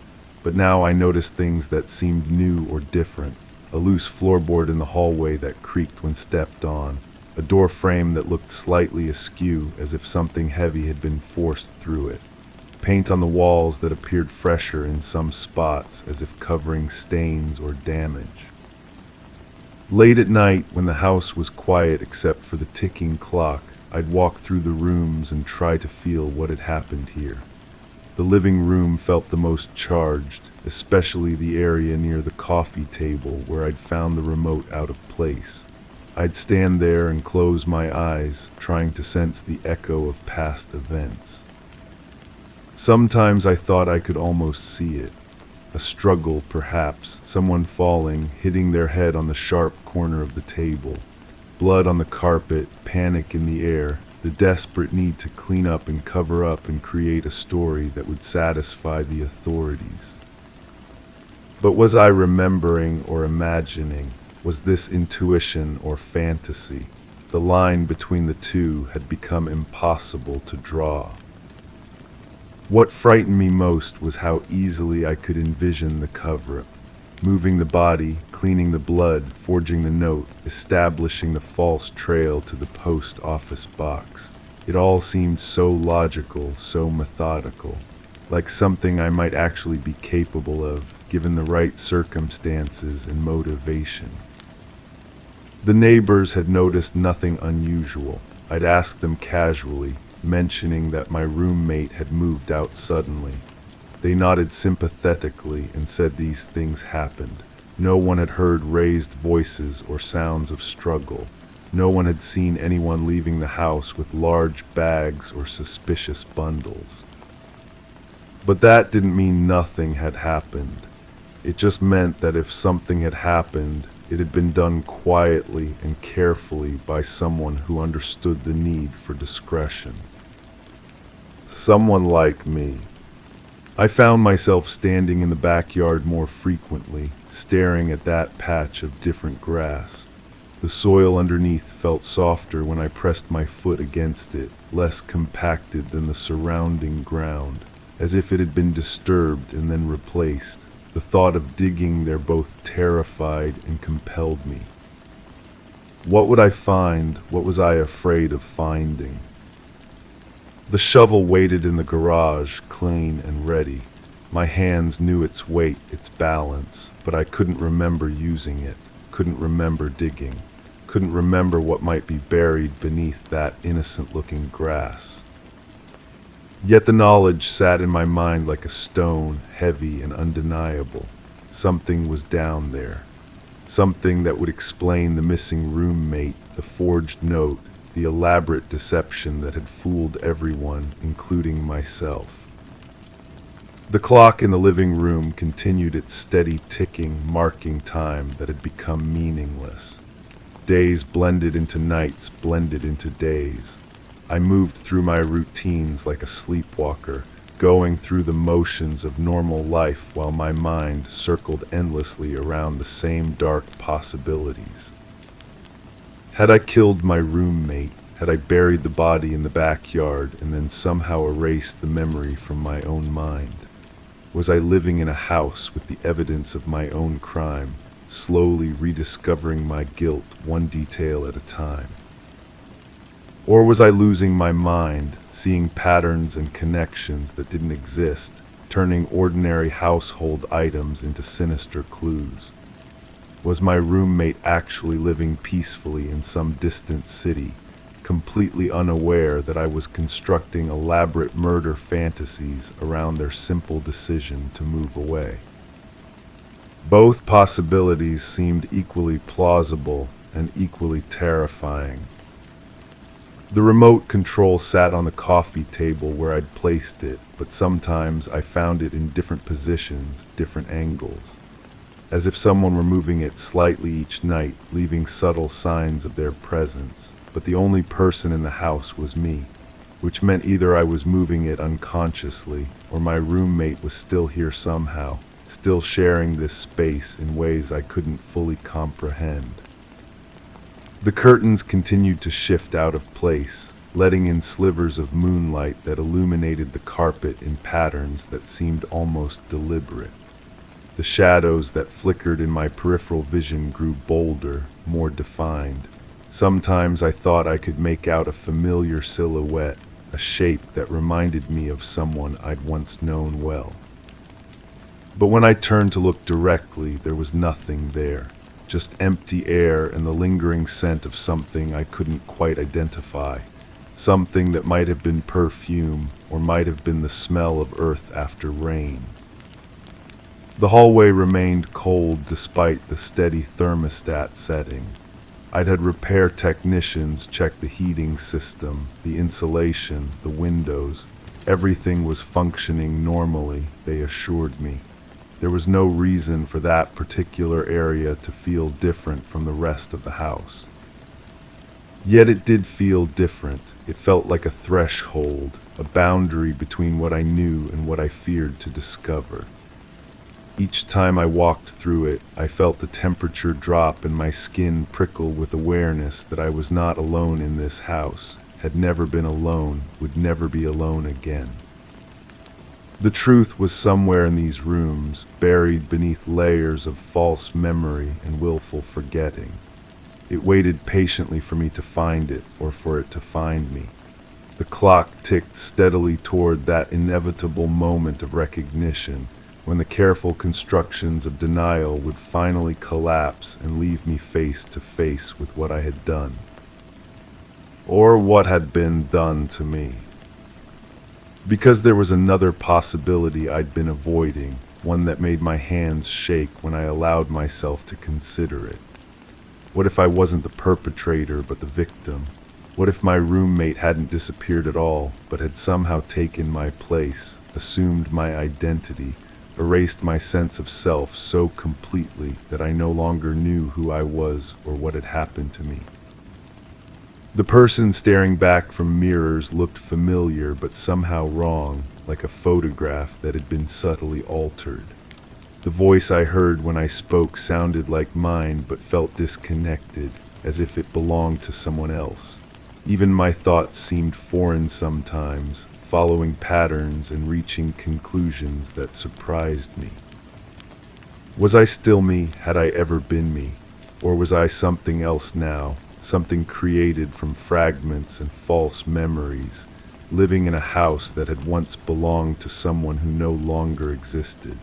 But now I noticed things that seemed new or different. A loose floorboard in the hallway that creaked when stepped on. A door frame that looked slightly askew, as if something heavy had been forced through it. Paint on the walls that appeared fresher in some spots, as if covering stains or damage. Late at night, when the house was quiet except for the ticking clock, I'd walk through the rooms and try to feel what had happened here. The living room felt the most charged, especially the area near the coffee table where I'd found the remote out of place. I'd stand there and close my eyes, trying to sense the echo of past events. Sometimes I thought I could almost see it. A struggle, perhaps, someone falling, hitting their head on the sharp corner of the table. Blood on the carpet, panic in the air, the desperate need to clean up and cover up and create a story that would satisfy the authorities. But was I remembering or imagining? Was this intuition or fantasy? The line between the two had become impossible to draw. What frightened me most was how easily I could envision the cover-up. Moving the body, cleaning the blood, forging the note, establishing the false trail to the post office box. It all seemed so logical, so methodical, like something I might actually be capable of, given the right circumstances and motivation. The neighbors had noticed nothing unusual. I'd asked them casually, mentioning that my roommate had moved out suddenly. They nodded sympathetically and said these things happened. No one had heard raised voices or sounds of struggle. No one had seen anyone leaving the house with large bags or suspicious bundles. But that didn't mean nothing had happened. It just meant that if something had happened, it had been done quietly and carefully by someone who understood the need for discretion. Someone like me. I found myself standing in the backyard more frequently, staring at that patch of different grass. The soil underneath felt softer when I pressed my foot against it, less compacted than the surrounding ground, as if it had been disturbed and then replaced. The thought of digging there both terrified and compelled me. What would I find? What was I afraid of finding? The shovel waited in the garage, clean and ready. My hands knew its weight, its balance, but I couldn't remember using it, couldn't remember digging, couldn't remember what might be buried beneath that innocent-looking grass. Yet the knowledge sat in my mind like a stone, heavy and undeniable. Something was down there. Something that would explain the missing roommate, the forged note, the elaborate deception that had fooled everyone, including myself. The clock in the living room continued its steady ticking, marking time that had become meaningless. Days blended into nights, blended into days. I moved through my routines like a sleepwalker, going through the motions of normal life while my mind circled endlessly around the same dark possibilities. Had I killed my roommate? Had I buried the body in the backyard and then somehow erased the memory from my own mind? Was I living in a house with the evidence of my own crime, slowly rediscovering my guilt one detail at a time? Or was I losing my mind, seeing patterns and connections that didn't exist, turning ordinary household items into sinister clues? Was my roommate actually living peacefully in some distant city, completely unaware that I was constructing elaborate murder fantasies around their simple decision to move away? Both possibilities seemed equally plausible and equally terrifying. The remote control sat on the coffee table where I'd placed it, but sometimes I found it in different positions, different angles, as if someone were moving it slightly each night, leaving subtle signs of their presence. But the only person in the house was me, which meant either I was moving it unconsciously, or my roommate was still here somehow, still sharing this space in ways I couldn't fully comprehend. The curtains continued to shift out of place, letting in slivers of moonlight that illuminated the carpet in patterns that seemed almost deliberate. The shadows that flickered in my peripheral vision grew bolder, more defined. Sometimes I thought I could make out a familiar silhouette, a shape that reminded me of someone I'd once known well. But when I turned to look directly, there was nothing there. Just empty air and the lingering scent of something I couldn't quite identify. Something that might have been perfume, or might have been the smell of earth after rain. The hallway remained cold despite the steady thermostat setting. I'd had repair technicians check the heating system, the insulation, the windows. Everything was functioning normally, they assured me. There was no reason for that particular area to feel different from the rest of the house. Yet it did feel different. It felt like a threshold, a boundary between what I knew and what I feared to discover. Each time I walked through it, I felt the temperature drop and my skin prickle with awareness that I was not alone in this house, had never been alone, would never be alone again. The truth was somewhere in these rooms, buried beneath layers of false memory and willful forgetting. It waited patiently for me to find it, or for it to find me. The clock ticked steadily toward that inevitable moment of recognition, when the careful constructions of denial would finally collapse and leave me face to face with what I had done. Or what had been done to me. Because there was another possibility I'd been avoiding, one that made my hands shake when I allowed myself to consider it. What if I wasn't the perpetrator but the victim? What if my roommate hadn't disappeared at all, but had somehow taken my place, assumed my identity, erased my sense of self so completely that I no longer knew who I was or what had happened to me. The person staring back from mirrors looked familiar but somehow wrong, like a photograph that had been subtly altered. The voice I heard when I spoke sounded like mine but felt disconnected, as if it belonged to someone else. Even my thoughts seemed foreign sometimes, following patterns and reaching conclusions that surprised me. Was I still me? Had I ever been me? Or was I something else now, something created from fragments and false memories, living in a house that had once belonged to someone who no longer existed?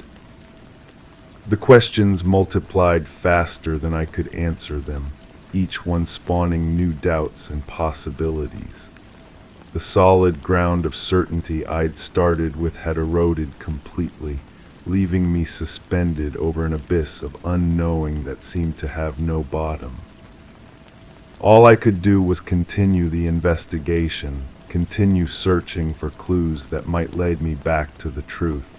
The questions multiplied faster than I could answer them, each one spawning new doubts and possibilities. The solid ground of certainty I'd started with had eroded completely, leaving me suspended over an abyss of unknowing that seemed to have no bottom. All I could do was continue the investigation, continue searching for clues that might lead me back to the truth.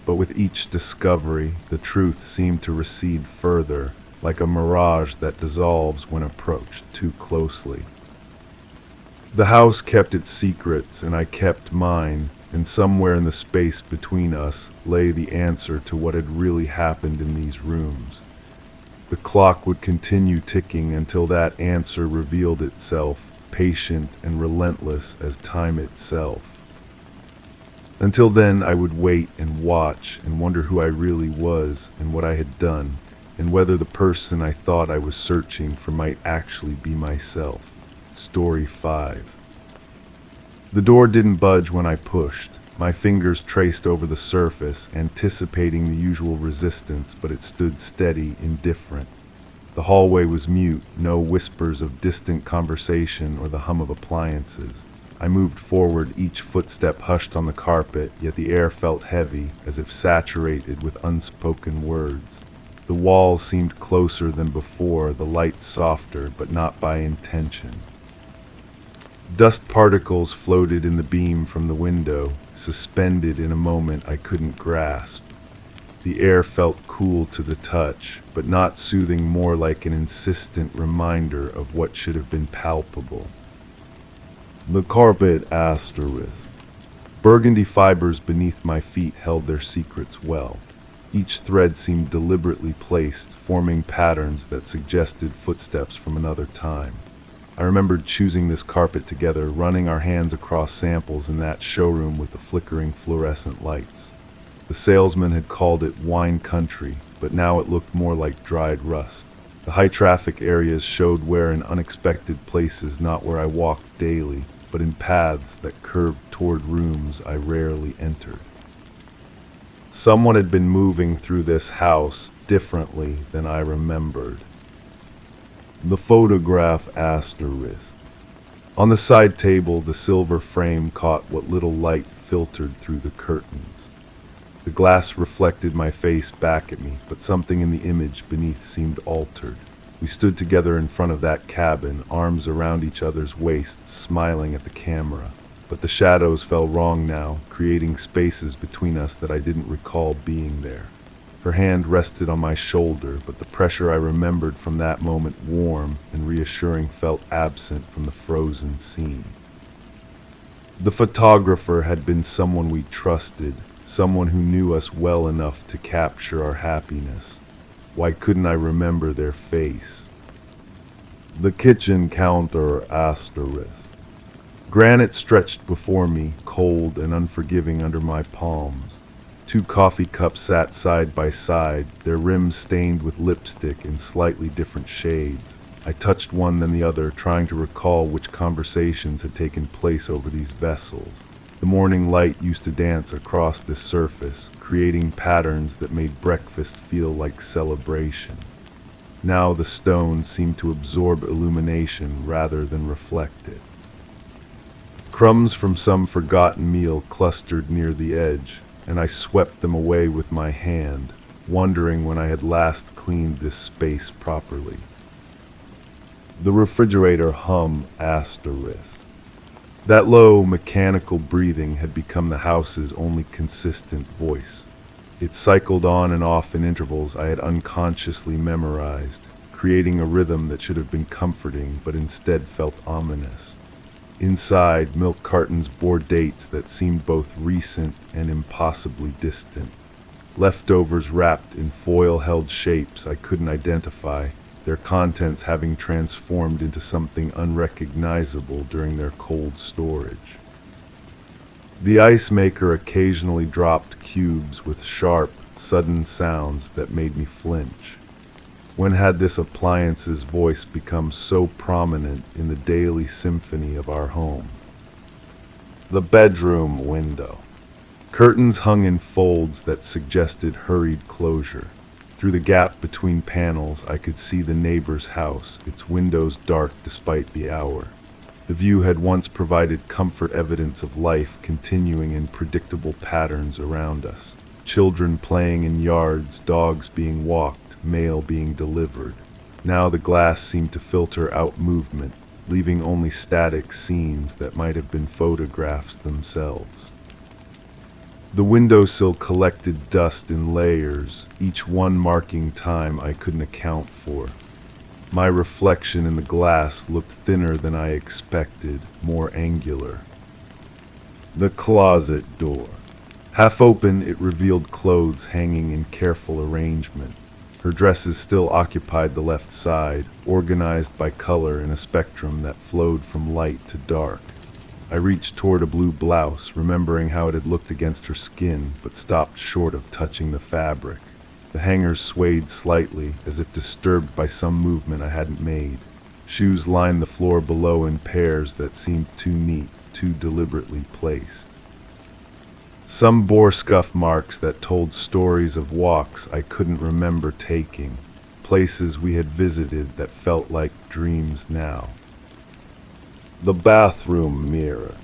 But with each discovery, the truth seemed to recede further, like a mirage that dissolves when approached too closely. The house kept its secrets, and I kept mine, and somewhere in the space between us lay the answer to what had really happened in these rooms. The clock would continue ticking until that answer revealed itself, patient and relentless as time itself. Until then, I would wait and watch and wonder who I really was and what I had done, and whether the person I thought I was searching for might actually be myself. Story 5. The door didn't budge when I pushed. My fingers traced over the surface, anticipating the usual resistance, but it stood steady, indifferent. The hallway was mute, no whispers of distant conversation or the hum of appliances. I moved forward, each footstep hushed on the carpet, yet the air felt heavy, as if saturated with unspoken words. The walls seemed closer than before, the light softer, but not by intention. Dust particles floated in the beam from the window, suspended in a moment I couldn't grasp. The air felt cool to the touch, but not soothing, more like an insistent reminder of what should have been palpable. The carpet asterisk. Burgundy fibers beneath my feet held their secrets well. Each thread seemed deliberately placed, forming patterns that suggested footsteps from another time. I remembered choosing this carpet together, running our hands across samples in that showroom with the flickering fluorescent lights. The salesman had called it wine country, but now it looked more like dried rust. The high-traffic areas showed where in unexpected places, not where I walked daily, but in paths that curved toward rooms I rarely entered. Someone had been moving through this house differently than I remembered. The photograph asterisk. On the side table, the silver frame caught what little light filtered through the curtains. The glass reflected my face back at me, but something in the image beneath seemed altered. We stood together in front of that cabin, arms around each other's waists, smiling at the camera. But the shadows fell wrong now, creating spaces between us that I didn't recall being there. Her hand rested on my shoulder, but the pressure I remembered from that moment, warm and reassuring, felt absent from the frozen scene. The photographer had been someone we trusted, someone who knew us well enough to capture our happiness. Why couldn't I remember their face? The kitchen counter asterisk. Granite stretched before me, cold and unforgiving under my palms. 2 coffee cups sat side by side, their rims stained with lipstick in slightly different shades. I touched one then the other, trying to recall which conversations had taken place over these vessels. The morning light used to dance across this surface, creating patterns that made breakfast feel like celebration. Now the stone seemed to absorb illumination rather than reflect it. Crumbs from some forgotten meal clustered near the edge, and I swept them away with my hand, wondering when I had last cleaned this space properly. The refrigerator hum asterisk. That low, mechanical breathing had become the house's only consistent voice. It cycled on and off in intervals I had unconsciously memorized, creating a rhythm that should have been comforting but instead felt ominous. Inside, milk cartons bore dates that seemed both recent and impossibly distant. Leftovers wrapped in foil-held shapes I couldn't identify, their contents having transformed into something unrecognizable during their cold storage. The ice maker occasionally dropped cubes with sharp, sudden sounds that made me flinch. When had this appliance's voice become so prominent in the daily symphony of our home? The bedroom window. Curtains hung in folds that suggested hurried closure. Through the gap between panels, I could see the neighbor's house, its windows dark despite the hour. The view had once provided comfort, evidence of life continuing in predictable patterns around us. Children playing in yards, dogs being walked, mail being delivered. Now the glass seemed to filter out movement, leaving only static scenes that might have been photographs themselves. The windowsill collected dust in layers, each one marking time I couldn't account for. My reflection in the glass looked thinner than I expected, more angular. The closet door. Half open, it revealed clothes hanging in careful arrangement. Her dresses still occupied the left side, organized by color in a spectrum that flowed from light to dark. I reached toward a blue blouse, remembering how it had looked against her skin, but stopped short of touching the fabric. The hangers swayed slightly, as if disturbed by some movement I hadn't made. Shoes lined the floor below in pairs that seemed too neat, too deliberately placed. Some bore scuff marks that told stories of walks I couldn't remember taking, places we had visited that felt like dreams now. The bathroom mirror.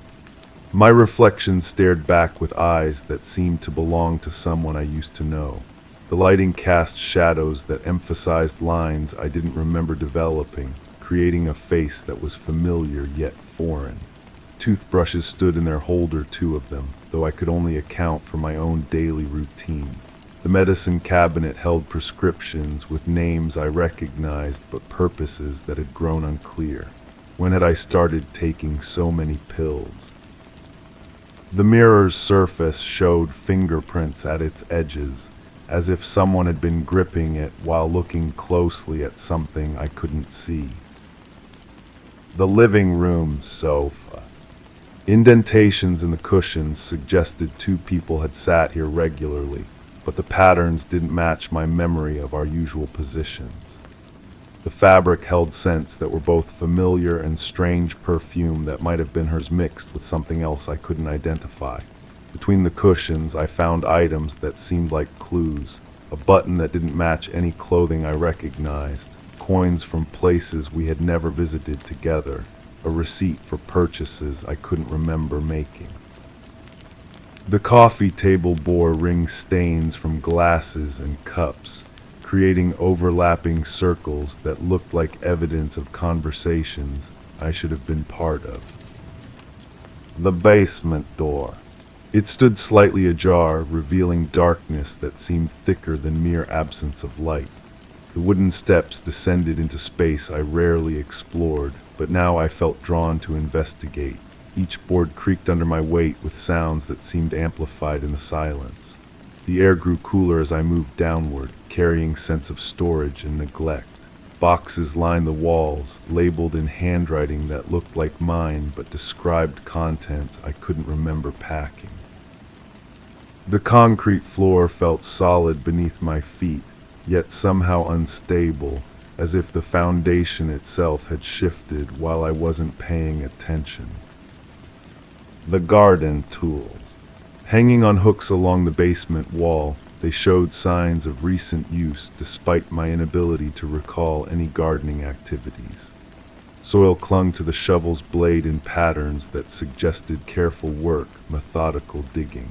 My reflection stared back with eyes that seemed to belong to someone I used to know. The lighting cast shadows that emphasized lines I didn't remember developing, creating a face that was familiar yet foreign. Toothbrushes stood in their holder, two of them, though I could only account for my own daily routine. The medicine cabinet held prescriptions with names I recognized but purposes that had grown unclear. When had I started taking so many pills? The mirror's surface showed fingerprints at its edges, as if someone had been gripping it while looking closely at something I couldn't see. The living room sofa. Indentations in the cushions suggested two people had sat here regularly, but the patterns didn't match my memory of our usual positions. The fabric held scents that were both familiar and strange perfume that might have been hers mixed with something else I couldn't identify. Between the cushions, I found items that seemed like clues, a button that didn't match any clothing I recognized, coins from places we had never visited together, a receipt for purchases I couldn't remember making. The coffee table bore ring stains from glasses and cups, creating overlapping circles that looked like evidence of conversations I should have been part of. The basement door. It stood slightly ajar, revealing darkness that seemed thicker than mere absence of light. The wooden steps descended into space I rarely explored, but now I felt drawn to investigate. Each board creaked under my weight with sounds that seemed amplified in the silence. The air grew cooler as I moved downward, carrying sense of storage and neglect. Boxes lined the walls, labeled in handwriting that looked like mine but described contents I couldn't remember packing. The concrete floor felt solid beneath my feet, yet somehow unstable, as if the foundation itself had shifted while I wasn't paying attention. The garden tools. Hanging on hooks along the basement wall, they showed signs of recent use despite my inability to recall any gardening activities. Soil clung to the shovel's blade in patterns that suggested careful work, methodical digging.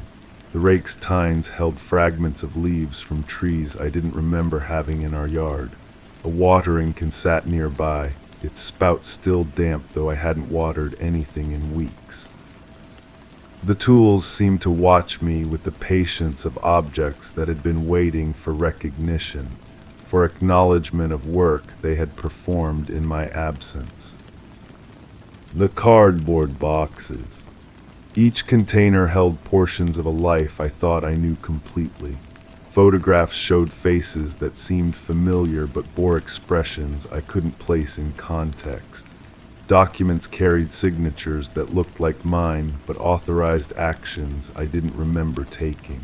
The rake's tines held fragments of leaves from trees I didn't remember having in our yard. A watering can sat nearby, its spout still damp though I hadn't watered anything in weeks. The tools seemed to watch me with the patience of objects that had been waiting for recognition, for acknowledgement of work they had performed in my absence. The cardboard boxes. Each container held portions of a life I thought I knew completely. Photographs showed faces that seemed familiar but bore expressions I couldn't place in context. Documents carried signatures that looked like mine but authorized actions I didn't remember taking.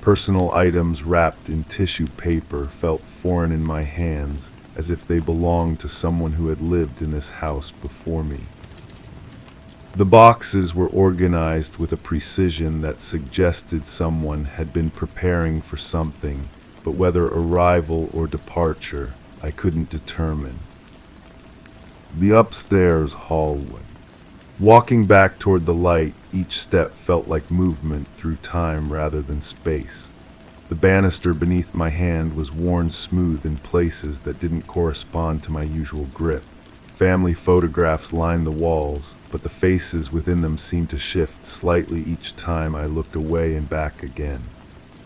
Personal items wrapped in tissue paper felt foreign in my hands, as if they belonged to someone who had lived in this house before me. The boxes were organized with a precision that suggested someone had been preparing for something, but whether arrival or departure, I couldn't determine. The upstairs hallway. Walking back toward the light, each step felt like movement through time rather than space. The banister beneath my hand was worn smooth in places that didn't correspond to my usual grip. Family photographs lined the walls, but the faces within them seemed to shift slightly each time I looked away and back again.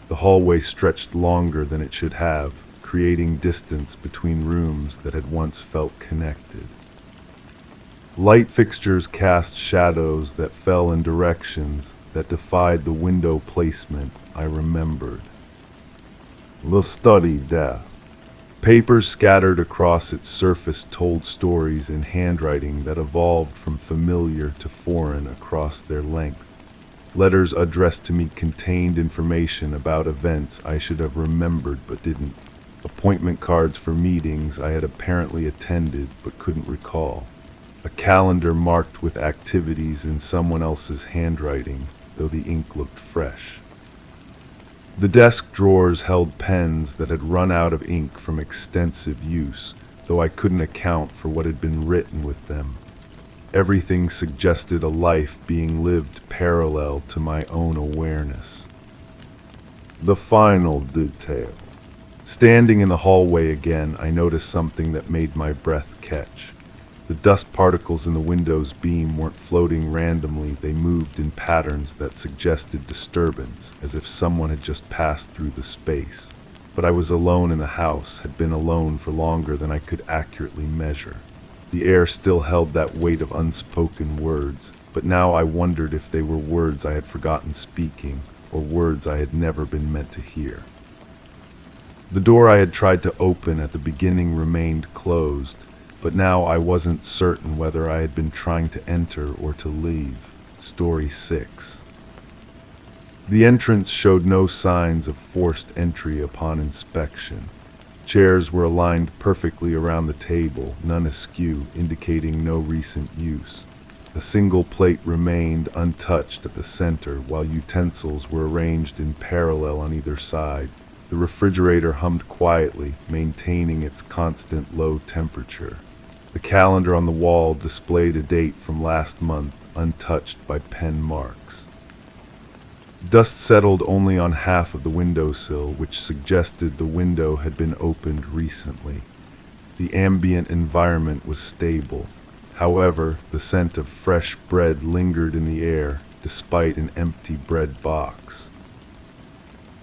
The hallway stretched longer than it should have, creating distance between rooms that had once felt connected. Light fixtures cast shadows that fell in directions that defied the window placement I remembered. The study desk. Papers scattered across its surface told stories in handwriting that evolved from familiar to foreign across their length. Letters addressed to me contained information about events I should have remembered but didn't. Appointment cards for meetings I had apparently attended but couldn't recall. A calendar marked with activities in someone else's handwriting, though the ink looked fresh. The desk drawers held pens that had run out of ink from extensive use, though I couldn't account for what had been written with them. Everything suggested a life being lived parallel to my own awareness. The final detail. Standing in the hallway again, I noticed something that made my breath catch. The dust particles in the window's beam weren't floating randomly, they moved in patterns that suggested disturbance, as if someone had just passed through the space. But I was alone in the house, had been alone for longer than I could accurately measure. The air still held that weight of unspoken words, but now I wondered if they were words I had forgotten speaking, or words I had never been meant to hear. The door I had tried to open at the beginning remained closed, but now I wasn't certain whether I had been trying to enter or to leave. Story 6. The entrance showed no signs of forced entry upon inspection. Chairs were aligned perfectly around the table, none askew, indicating no recent use. A single plate remained untouched at the center, while utensils were arranged in parallel on either side. The refrigerator hummed quietly, maintaining its constant low temperature. The calendar on the wall displayed a date from last month, untouched by pen marks. Dust settled only on half of the windowsill, which suggested the window had been opened recently. The ambient environment was stable. However, the scent of fresh bread lingered in the air, despite an empty bread box.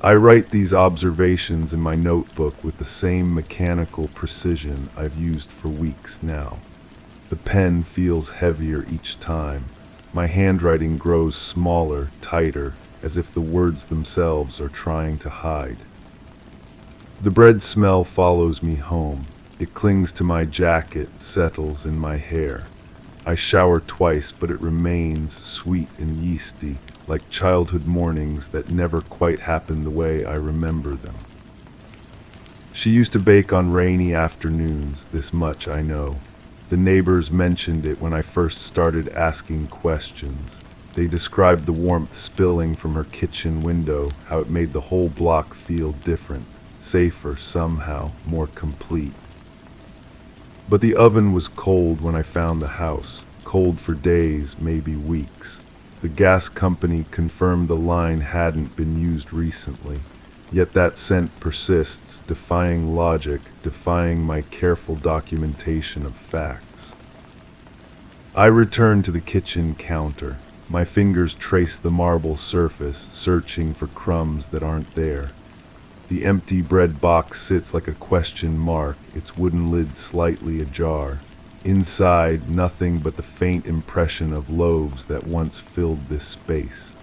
I write these observations in my notebook with the same mechanical precision I've used for weeks now. The pen feels heavier each time. My handwriting grows smaller, tighter, as if the words themselves are trying to hide. The bread smell follows me home. It clings to my jacket, settles in my hair. I shower twice, but it remains sweet and yeasty, like childhood mornings that never quite happened the way I remember them. She used to bake on rainy afternoons, this much I know. The neighbors mentioned it when I first started asking questions. They described the warmth spilling from her kitchen window, how it made the whole block feel different, safer somehow, more complete. But the oven was cold when I found the house, cold for days, maybe weeks. The gas company confirmed the line hadn't been used recently, yet that scent persists, defying logic, defying my careful documentation of facts. I return to the kitchen counter. My fingers trace the marble surface, searching for crumbs that aren't there. The empty bread box sits like a question mark, its wooden lid slightly ajar. Inside, nothing but the faint impression of loaves that once filled this space.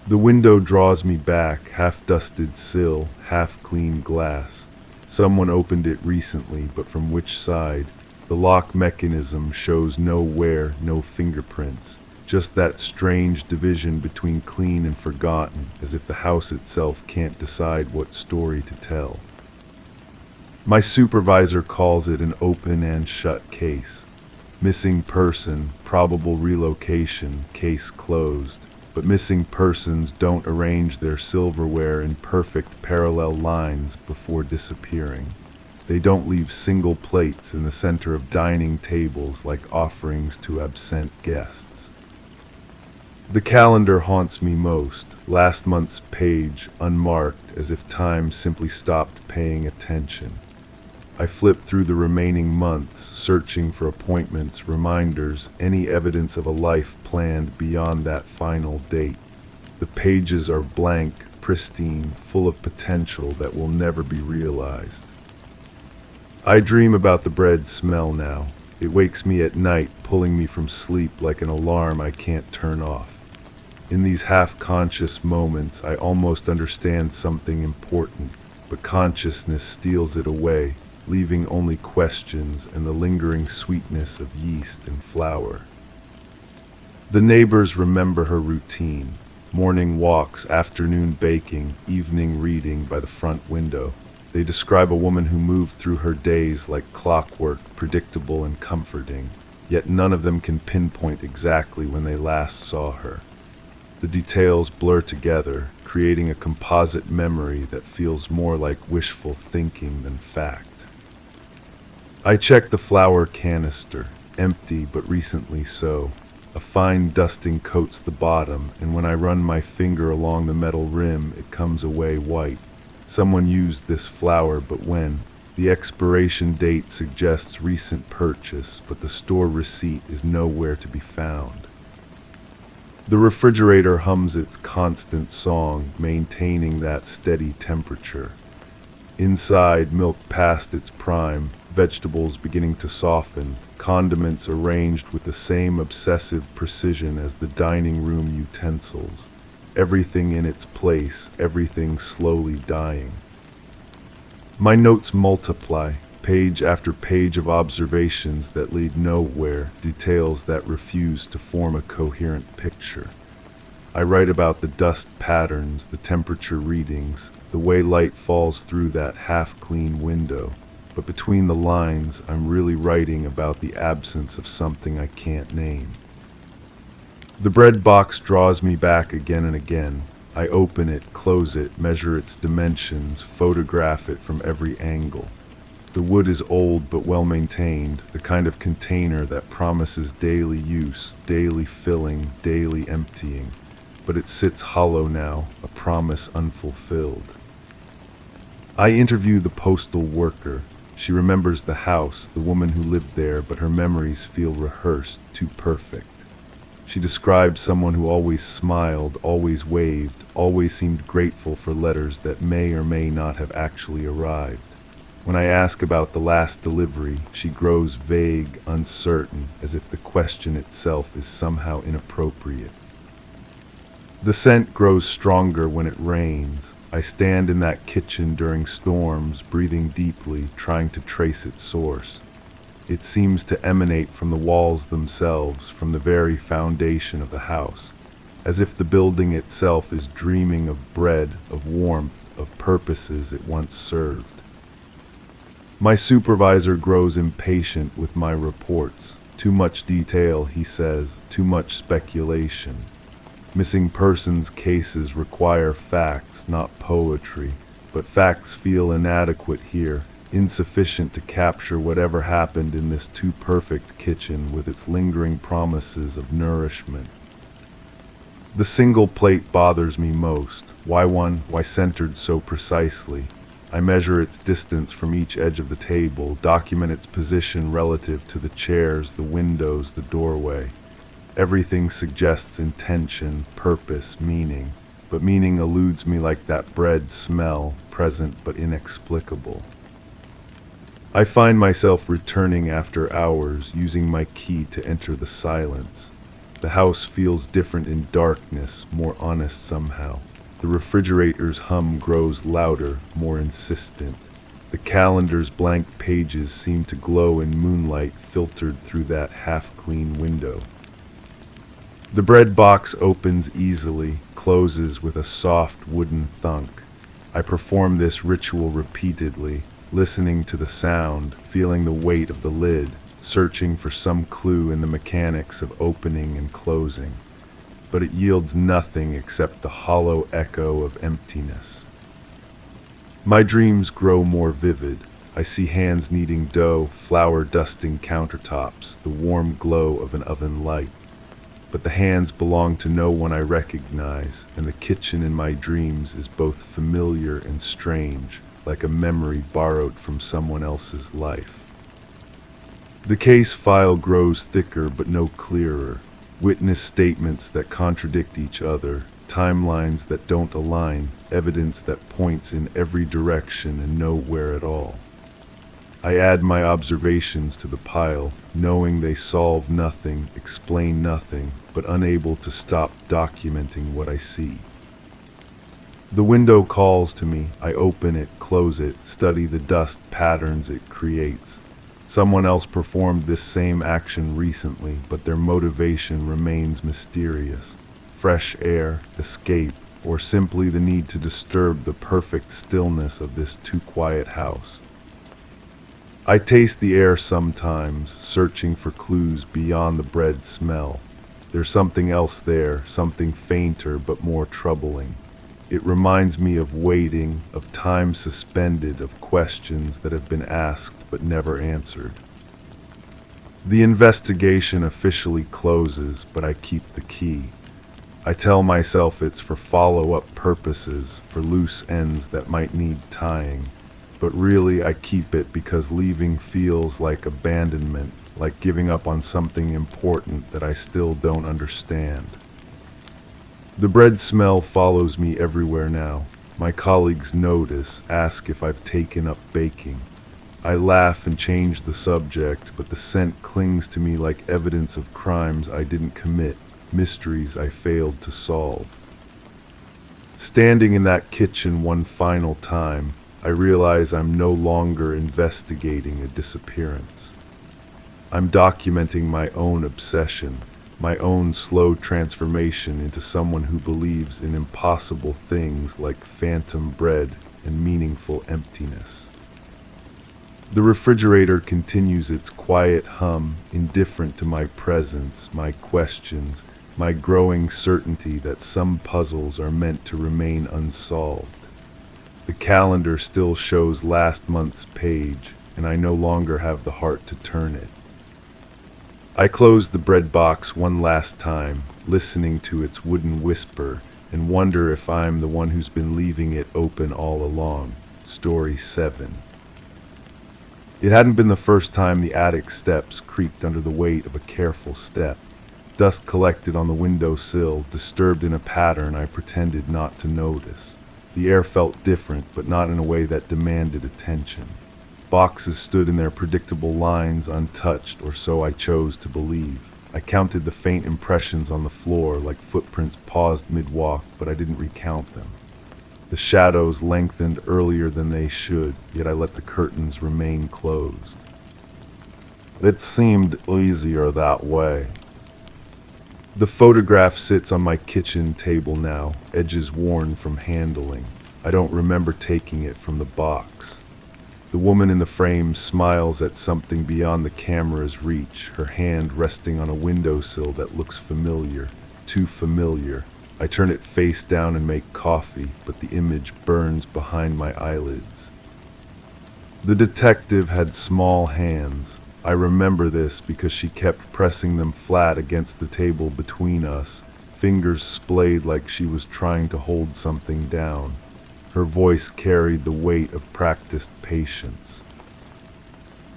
The window draws me back, half-dusted sill, half-clean glass. Someone opened it recently, but from which side? The lock mechanism shows no wear, no fingerprints. Just that strange division between clean and forgotten, as if the house itself can't decide what story to tell. My supervisor calls it an open and shut case. Missing person, probable relocation, case closed. But missing persons don't arrange their silverware in perfect parallel lines before disappearing. They don't leave single plates in the center of dining tables like offerings to absent guests. The calendar haunts me most, last month's page unmarked as if time simply stopped paying attention. I flip through the remaining months, searching for appointments, reminders, any evidence of a life planned beyond that final date. The pages are blank, pristine, full of potential that will never be realized. I dream about the bread smell now. It wakes me at night, pulling me from sleep like an alarm I can't turn off. In these half-conscious moments, I almost understand something important, but consciousness steals it away, leaving only questions and the lingering sweetness of yeast and flour. The neighbors remember her routine: morning walks, afternoon baking, evening reading by the front window. They describe a woman who moved through her days like clockwork, predictable and comforting, yet none of them can pinpoint exactly when they last saw her. The details blur together, creating a composite memory that feels more like wishful thinking than fact. I check the flour canister, empty but recently so. A fine dusting coats the bottom, and when I run my finger along the metal rim, it comes away white. Someone used this flour, but when? The expiration date suggests recent purchase, but the store receipt is nowhere to be found. The refrigerator hums its constant song, maintaining that steady temperature. Inside, milk past its prime, vegetables beginning to soften, condiments arranged with the same obsessive precision as the dining room utensils. Everything in its place, everything slowly dying. My notes multiply, page after page of observations that lead nowhere, details that refuse to form a coherent picture. I write about the dust patterns, the temperature readings, the way light falls through that half-clean window. But between the lines, I'm really writing about the absence of something I can't name. The bread box draws me back again and again. I open it, close it, measure its dimensions, photograph it from every angle. The wood is old but well maintained, the kind of container that promises daily use, daily filling, daily emptying. But it sits hollow now, a promise unfulfilled. I interview the postal worker. She remembers the house, the woman who lived there, but her memories feel rehearsed, too perfect. She describes someone who always smiled, always waved, always seemed grateful for letters that may or may not have actually arrived. When I ask about the last delivery, she grows vague, uncertain, as if the question itself is somehow inappropriate. The scent grows stronger when it rains. I stand in that kitchen during storms, breathing deeply, trying to trace its source. It seems to emanate from the walls themselves, from the very foundation of the house, as if the building itself is dreaming of bread, of warmth, of purposes it once served. My supervisor grows impatient with my reports. Too much detail, he says, too much speculation. Missing persons cases require facts, not poetry, but facts feel inadequate here, insufficient to capture whatever happened in this too perfect kitchen with its lingering promises of nourishment. The single plate bothers me most. Why one? Why centered so precisely? I measure its distance from each edge of the table, document its position relative to the chairs, the windows, the doorway. Everything suggests intention, purpose, meaning, but meaning eludes me like that bread smell, present but inexplicable. I find myself returning after hours, using my key to enter the silence. The house feels different in darkness, more honest somehow. The refrigerator's hum grows louder, more insistent. The calendar's blank pages seem to glow in moonlight filtered through that half-clean window. The bread box opens easily, closes with a soft wooden thunk. I perform this ritual repeatedly, listening to the sound, feeling the weight of the lid, searching for some clue in the mechanics of opening and closing. But it yields nothing except the hollow echo of emptiness. My dreams grow more vivid. I see hands kneading dough, flour dusting countertops, the warm glow of an oven light. But the hands belong to no one I recognize, and the kitchen in my dreams is both familiar and strange, like a memory borrowed from someone else's life. The case file grows thicker but no clearer. Witness statements that contradict each other, timelines that don't align, evidence that points in every direction and nowhere at all. I add my observations to the pile, knowing they solve nothing, explain nothing, but unable to stop documenting what I see. The window calls to me. I open it, close it, study the dust patterns it creates. Someone else performed this same action recently, but their motivation remains mysterious. Fresh air, escape, or simply the need to disturb the perfect stillness of this too quiet house. I taste the air sometimes, searching for clues beyond the bread smell. There's something else there, something fainter but more troubling. It reminds me of waiting, of time suspended, of questions that have been asked but never answered. The investigation officially closes, but I keep the key. I tell myself it's for follow-up purposes, for loose ends that might need tying. But really I keep it because leaving feels like abandonment, like giving up on something important that I still don't understand. The bread smell follows me everywhere now. My colleagues notice, ask if I've taken up baking. I laugh and change the subject, but the scent clings to me like evidence of crimes I didn't commit, mysteries I failed to solve. Standing in that kitchen one final time, I realize I'm no longer investigating a disappearance. I'm documenting my own obsession, my own slow transformation into someone who believes in impossible things like phantom bread and meaningful emptiness. The refrigerator continues its quiet hum, indifferent to my presence, my questions, my growing certainty that some puzzles are meant to remain unsolved. The calendar still shows last month's page, and I no longer have the heart to turn it. I close the bread box one last time, listening to its wooden whisper, and wonder if I'm the one who's been leaving it open all along. Story 7. It hadn't been the first time the attic steps creaked under the weight of a careful step. Dust collected on the windowsill, disturbed in a pattern I pretended not to notice. The air felt different, but not in a way that demanded attention. Boxes stood in their predictable lines untouched, or so I chose to believe. I counted the faint impressions on the floor, like footprints paused mid-walk, but I didn't recount them. The shadows lengthened earlier than they should, yet I let the curtains remain closed. It seemed easier that way. The photograph sits on my kitchen table now, edges worn from handling. I don't remember taking it from the box. The woman in the frame smiles at something beyond the camera's reach, her hand resting on a windowsill that looks familiar, too familiar. I turn it face down and make coffee, but the image burns behind my eyelids. The detective had small hands. I remember this because she kept pressing them flat against the table between us, fingers splayed like she was trying to hold something down. Her voice carried the weight of practiced patience.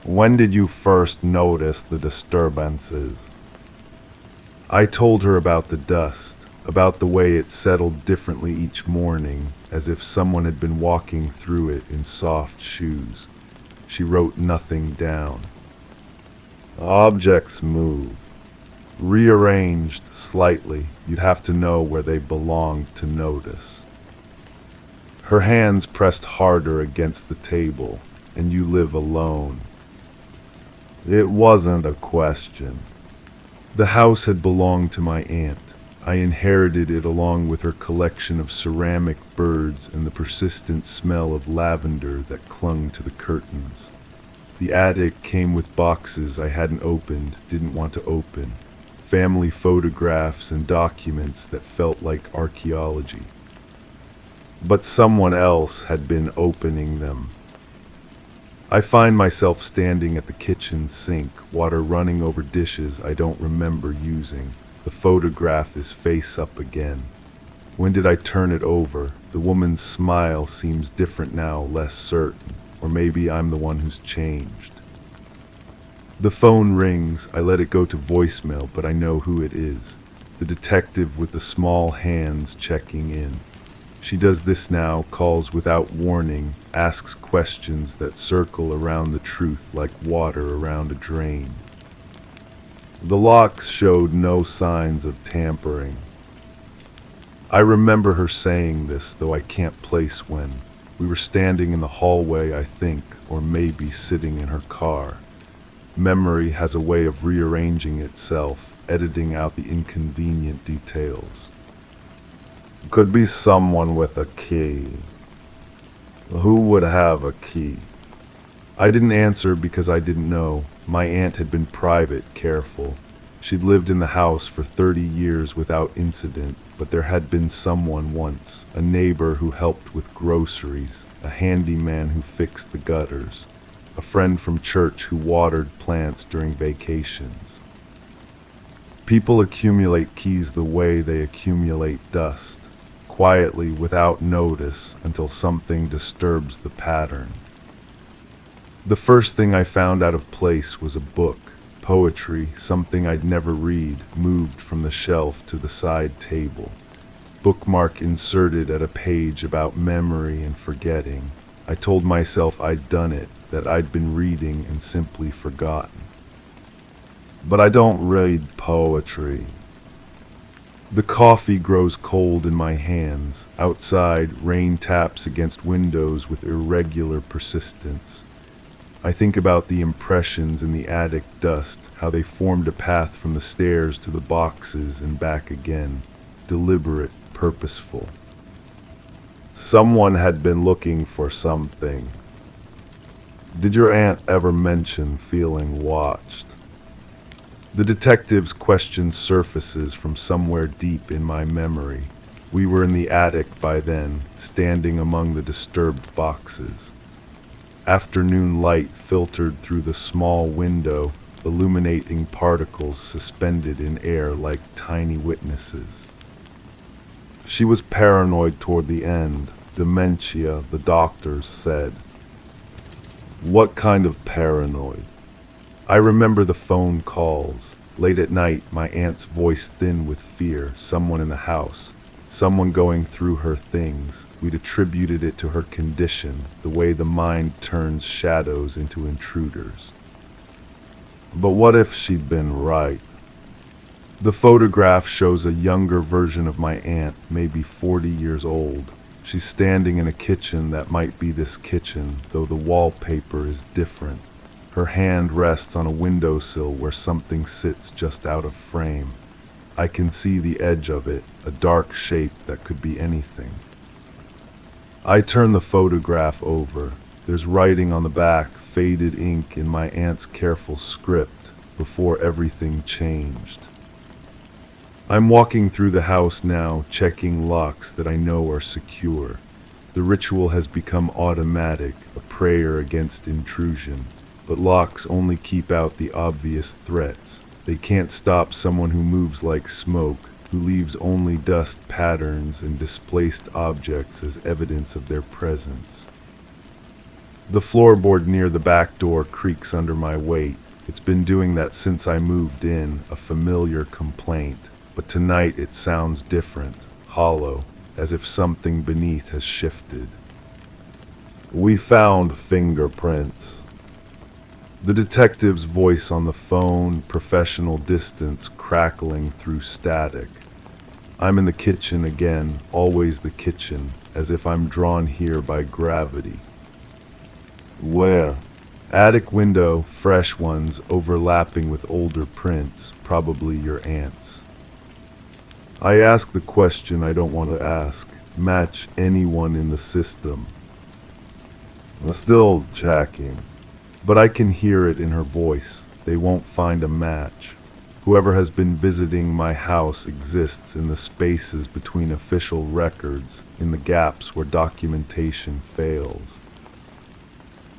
When did you first notice the disturbances? I told her about the dust, about the way it settled differently each morning, as if someone had been walking through it in soft shoes. She wrote nothing down. Objects move. Rearranged slightly, you'd have to know where they belonged to notice. Her hands pressed harder against the table, and you live alone. It wasn't a question. The house had belonged to my aunt. I inherited it along with her collection of ceramic birds and the persistent smell of lavender that clung to the curtains. The attic came with boxes I hadn't opened, didn't want to open, family photographs and documents that felt like archaeology. But someone else had been opening them. I find myself standing at the kitchen sink, water running over dishes I don't remember using. The photograph is face up again. When did I turn it over? The woman's smile seems different now, less certain. Or maybe I'm the one who's changed. The phone rings. I let it go to voicemail, but I know who it is. The detective with the small hands checking in. She does this now, calls without warning, asks questions that circle around the truth like water around a drain. The locks showed no signs of tampering. I remember her saying this, though I can't place when. We were standing in the hallway, I think, or maybe sitting in her car. Memory has a way of rearranging itself, editing out the inconvenient details. Could be someone with a key. Who would have a key? I didn't answer because I didn't know. My aunt had been private, careful. She'd lived in the house for 30 years without incident, but there had been someone once, a neighbor who helped with groceries, a handyman who fixed the gutters, a friend from church who watered plants during vacations. People accumulate keys the way they accumulate dust, quietly without notice until something disturbs the pattern. The first thing I found out of place was a book, poetry, something I'd never read, moved from the shelf to the side table. Bookmark inserted at a page about memory and forgetting. I told myself I'd done it, that I'd been reading and simply forgotten. But I don't read poetry. The coffee grows cold in my hands. Outside, rain taps against windows with irregular persistence. I think about the impressions in the attic dust, how they formed a path from the stairs to the boxes and back again, deliberate, purposeful. Someone had been looking for something. Did your aunt ever mention feeling watched? The detective's question surfaces from somewhere deep in my memory. We were in the attic by then, standing among the disturbed boxes. Afternoon light filtered through the small window, illuminating particles suspended in air like tiny witnesses. She was paranoid toward the end. Dementia, the doctors said. What kind of paranoid? I remember the phone calls. Late at night, my aunt's voice thin with fear, someone in the house, someone going through her things. We'd attributed it to her condition, the way the mind turns shadows into intruders. But what if she'd been right? The photograph shows a younger version of my aunt, maybe 40 years old. She's standing in a kitchen that might be this kitchen, though the wallpaper is different. Her hand rests on a windowsill where something sits just out of frame. I can see the edge of it, a dark shape that could be anything. I turn the photograph over. There's writing on the back, faded ink in my aunt's careful script, before everything changed. I'm walking through the house now, checking locks that I know are secure. The ritual has become automatic, a prayer against intrusion. But locks only keep out the obvious threats. They can't stop someone who moves like smoke, who leaves only dust patterns and displaced objects as evidence of their presence. The floorboard near the back door creaks under my weight. It's been doing that since I moved in, a familiar complaint. But tonight it sounds different, hollow, as if something beneath has shifted. We found fingerprints. The detective's voice on the phone, professional distance crackling through static. I'm in the kitchen again, always the kitchen, as if I'm drawn here by gravity. Where? Attic window, fresh ones overlapping with older prints, probably your aunt's. I ask the question I don't want to ask. Match anyone in the system. Still checking. But I can hear it in her voice. They won't find a match. Whoever has been visiting my house exists in the spaces between official records, in the gaps where documentation fails.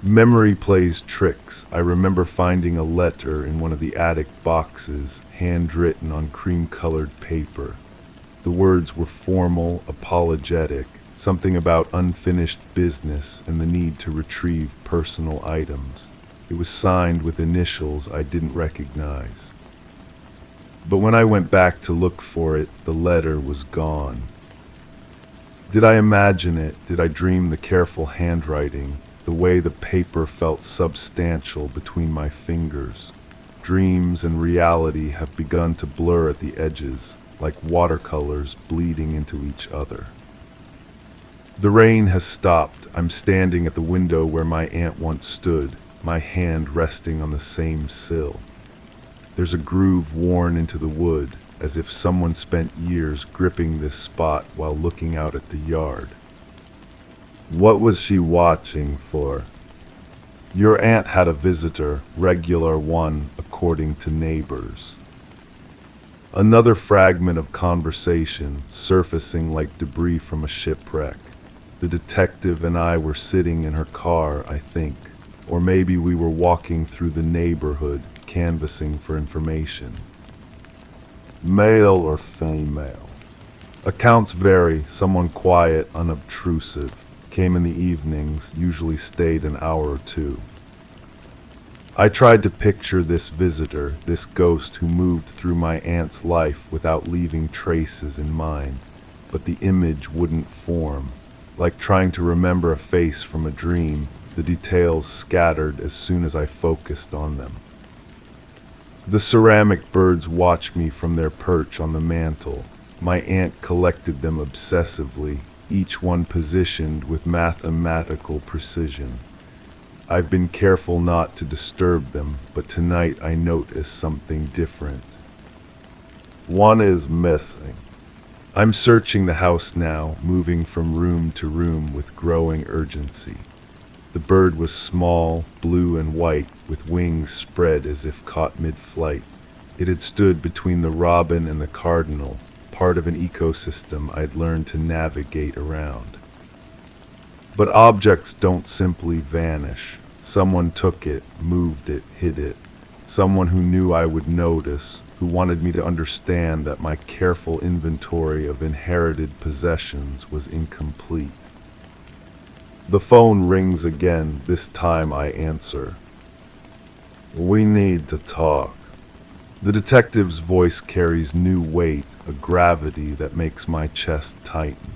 Memory plays tricks. I remember finding a letter in one of the attic boxes, handwritten on cream-colored paper. The words were formal, apologetic, something about unfinished business and the need to retrieve personal items. It was signed with initials I didn't recognize. But when I went back to look for it, the letter was gone. Did I imagine it? Did I dream the careful handwriting, the way the paper felt substantial between my fingers? Dreams and reality have begun to blur at the edges, like watercolors bleeding into each other. The rain has stopped. I'm standing at the window where my aunt once stood, my hand resting on the same sill. There's a groove worn into the wood, as if someone spent years gripping this spot while looking out at the yard. What was she watching for? Your aunt had a visitor, regular one, according to neighbors. Another fragment of conversation, surfacing like debris from a shipwreck. The detective and I were sitting in her car, I think. Or maybe we were walking through the neighborhood, canvassing for information. Male or female? Accounts vary. Someone quiet, unobtrusive. Came in the evenings, usually stayed an hour or two. I tried to picture this visitor, this ghost who moved through my aunt's life without leaving traces in mine, but the image wouldn't form. Like trying to remember a face from a dream, the details scattered as soon as I focused on them. The ceramic birds watched me from their perch on the mantel. My aunt collected them obsessively, each one positioned with mathematical precision. I've been careful not to disturb them, but tonight I notice something different. One is missing. I'm searching the house now, moving from room to room with growing urgency. The bird was small, blue and white, with wings spread as if caught mid-flight. It had stood between the robin and the cardinal, part of an ecosystem I'd learned to navigate around. But objects don't simply vanish. Someone took it, moved it, hid it. Someone who knew I would notice, who wanted me to understand that my careful inventory of inherited possessions was incomplete. The phone rings again. This time I answer. We need to talk. The detective's voice carries new weight, a gravity that makes my chest tighten.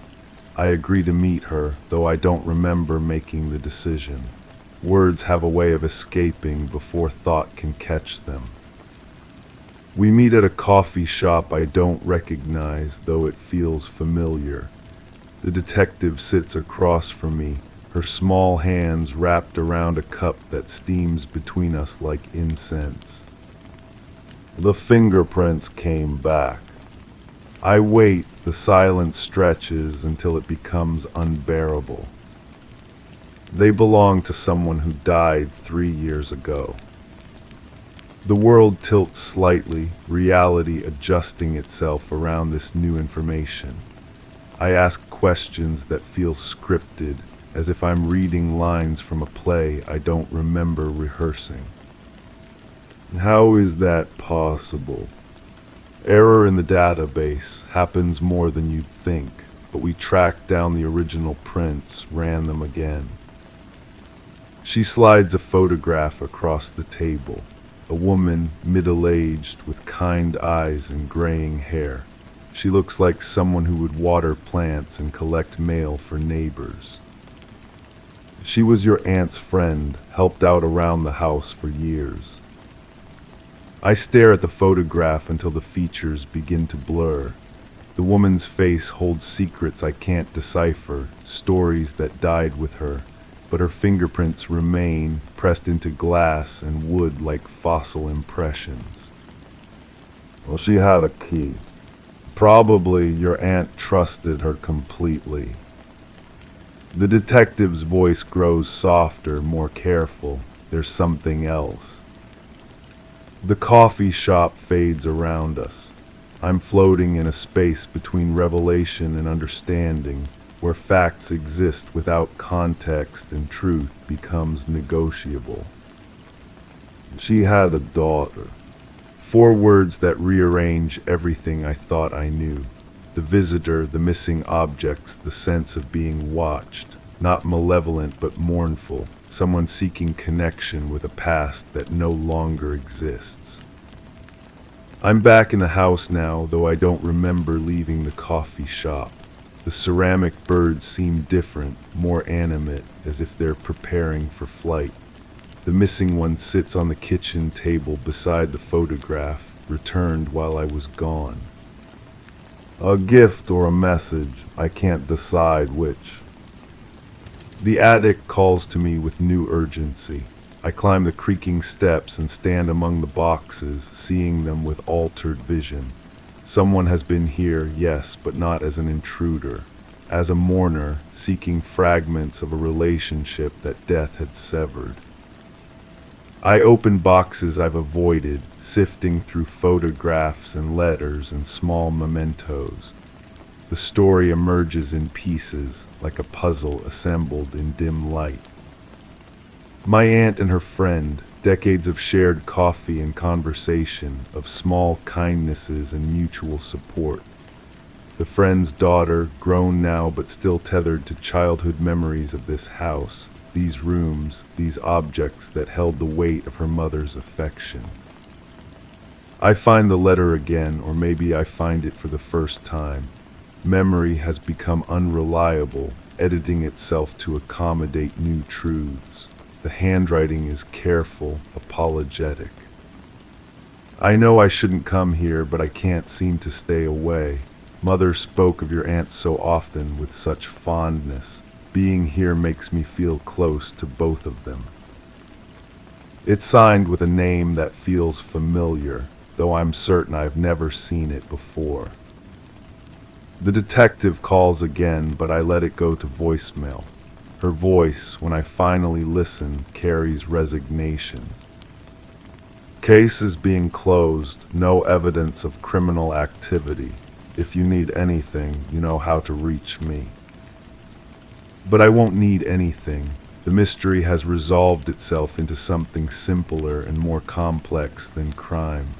I agree to meet her, though I don't remember making the decision. Words have a way of escaping before thought can catch them. We meet at a coffee shop I don't recognize, though it feels familiar. The detective sits across from me, her small hands wrapped around a cup that steams between us like incense. The fingerprints came back. I wait, the silence stretches until it becomes unbearable. They belong to someone who died 3 years ago. The world tilts slightly, reality adjusting itself around this new information. I ask questions that feel scripted, as if I'm reading lines from a play I don't remember rehearsing. How is that possible? Error in the database happens more than you'd think, but we tracked down the original prints, ran them again. She slides a photograph across the table. a woman middle-aged with kind eyes and graying hair. She looks like someone who would water plants and collect mail for neighbors. She was your aunt's friend, helped out around the house for years. I stare at the photograph until the features begin to blur. The woman's face holds secrets I can't decipher, stories that died with her, but her fingerprints remain pressed into glass and wood like fossil impressions. Well, she had a key. Probably your aunt trusted her completely. The detective's voice grows softer, more careful. There's something else. The coffee shop fades around us. I'm floating in a space between revelation and understanding, where facts exist without context and truth becomes negotiable. She had a daughter. 4 words that rearrange everything I thought I knew. The visitor, the missing objects, the sense of being watched. Not malevolent but mournful. Someone seeking connection with a past that no longer exists. I'm back in the house now, though I don't remember leaving the coffee shop. The ceramic birds seem different, more animate, as if they're preparing for flight. The missing one sits on the kitchen table beside the photograph, returned while I was gone. A gift or a message, I can't decide which. The attic calls to me with new urgency. I climb the creaking steps and stand among the boxes, seeing them with altered vision. Someone has been here, yes, but not as an intruder. As a mourner, seeking fragments of a relationship that death had severed. I open boxes I've avoided, sifting through photographs and letters and small mementos. The story emerges in pieces, like a puzzle assembled in dim light. My aunt and her friend, decades of shared coffee and conversation, of small kindnesses and mutual support. The friend's daughter, grown now but still tethered to childhood memories of this house, these rooms, these objects that held the weight of her mother's affection. I find the letter again, or maybe I find it for the first time. Memory has become unreliable, editing itself to accommodate new truths. The handwriting is careful, apologetic. I know I shouldn't come here, but I can't seem to stay away. Mother spoke of your aunt so often with such fondness. Being here makes me feel close to both of them. It's signed with a name that feels familiar, though I'm certain I've never seen it before. The detective calls again, but I let it go to voicemail. Her voice, when I finally listen, carries resignation. Case is being closed, no evidence of criminal activity. If you need anything, you know how to reach me. But I won't need anything. The mystery has resolved itself into something simpler and more complex than crime.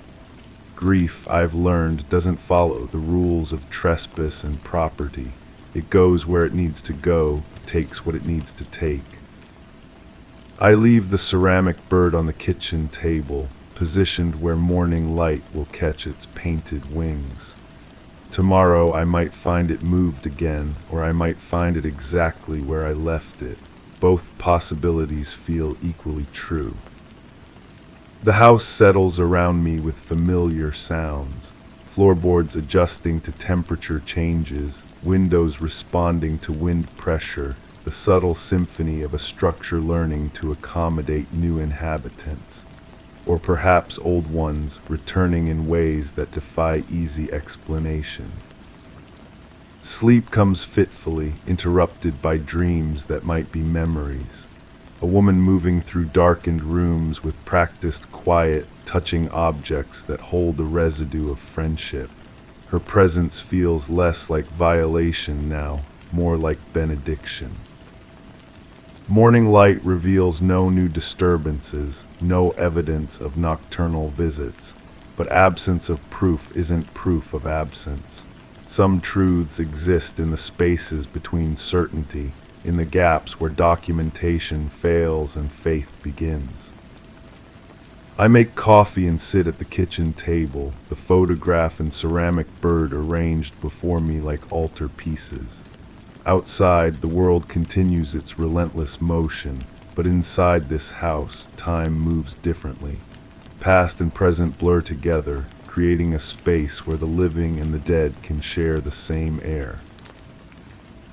Grief, I've learned, doesn't follow the rules of trespass and property. It goes where it needs to go, takes what it needs to take. I leave the ceramic bird on the kitchen table, positioned where morning light will catch its painted wings. Tomorrow I might find it moved again, or I might find it exactly where I left it. Both possibilities feel equally true. The house settles around me with familiar sounds, floorboards adjusting to temperature changes, windows responding to wind pressure, the subtle symphony of a structure learning to accommodate new inhabitants. Or perhaps old ones returning in ways that defy easy explanation. Sleep comes fitfully, interrupted by dreams that might be memories. A woman moving through darkened rooms with practiced quiet, touching objects that hold the residue of friendship. Her presence feels less like violation now, more like benediction. Morning light reveals no new disturbances, no evidence of nocturnal visits, but absence of proof isn't proof of absence. Some truths exist in the spaces between certainty, in the gaps where documentation fails and faith begins. I make coffee and sit at the kitchen table, the photograph and ceramic bird arranged before me like altar pieces. Outside, the world continues its relentless motion, but inside this house, time moves differently. Past and present blur together, creating a space where the living and the dead can share the same air.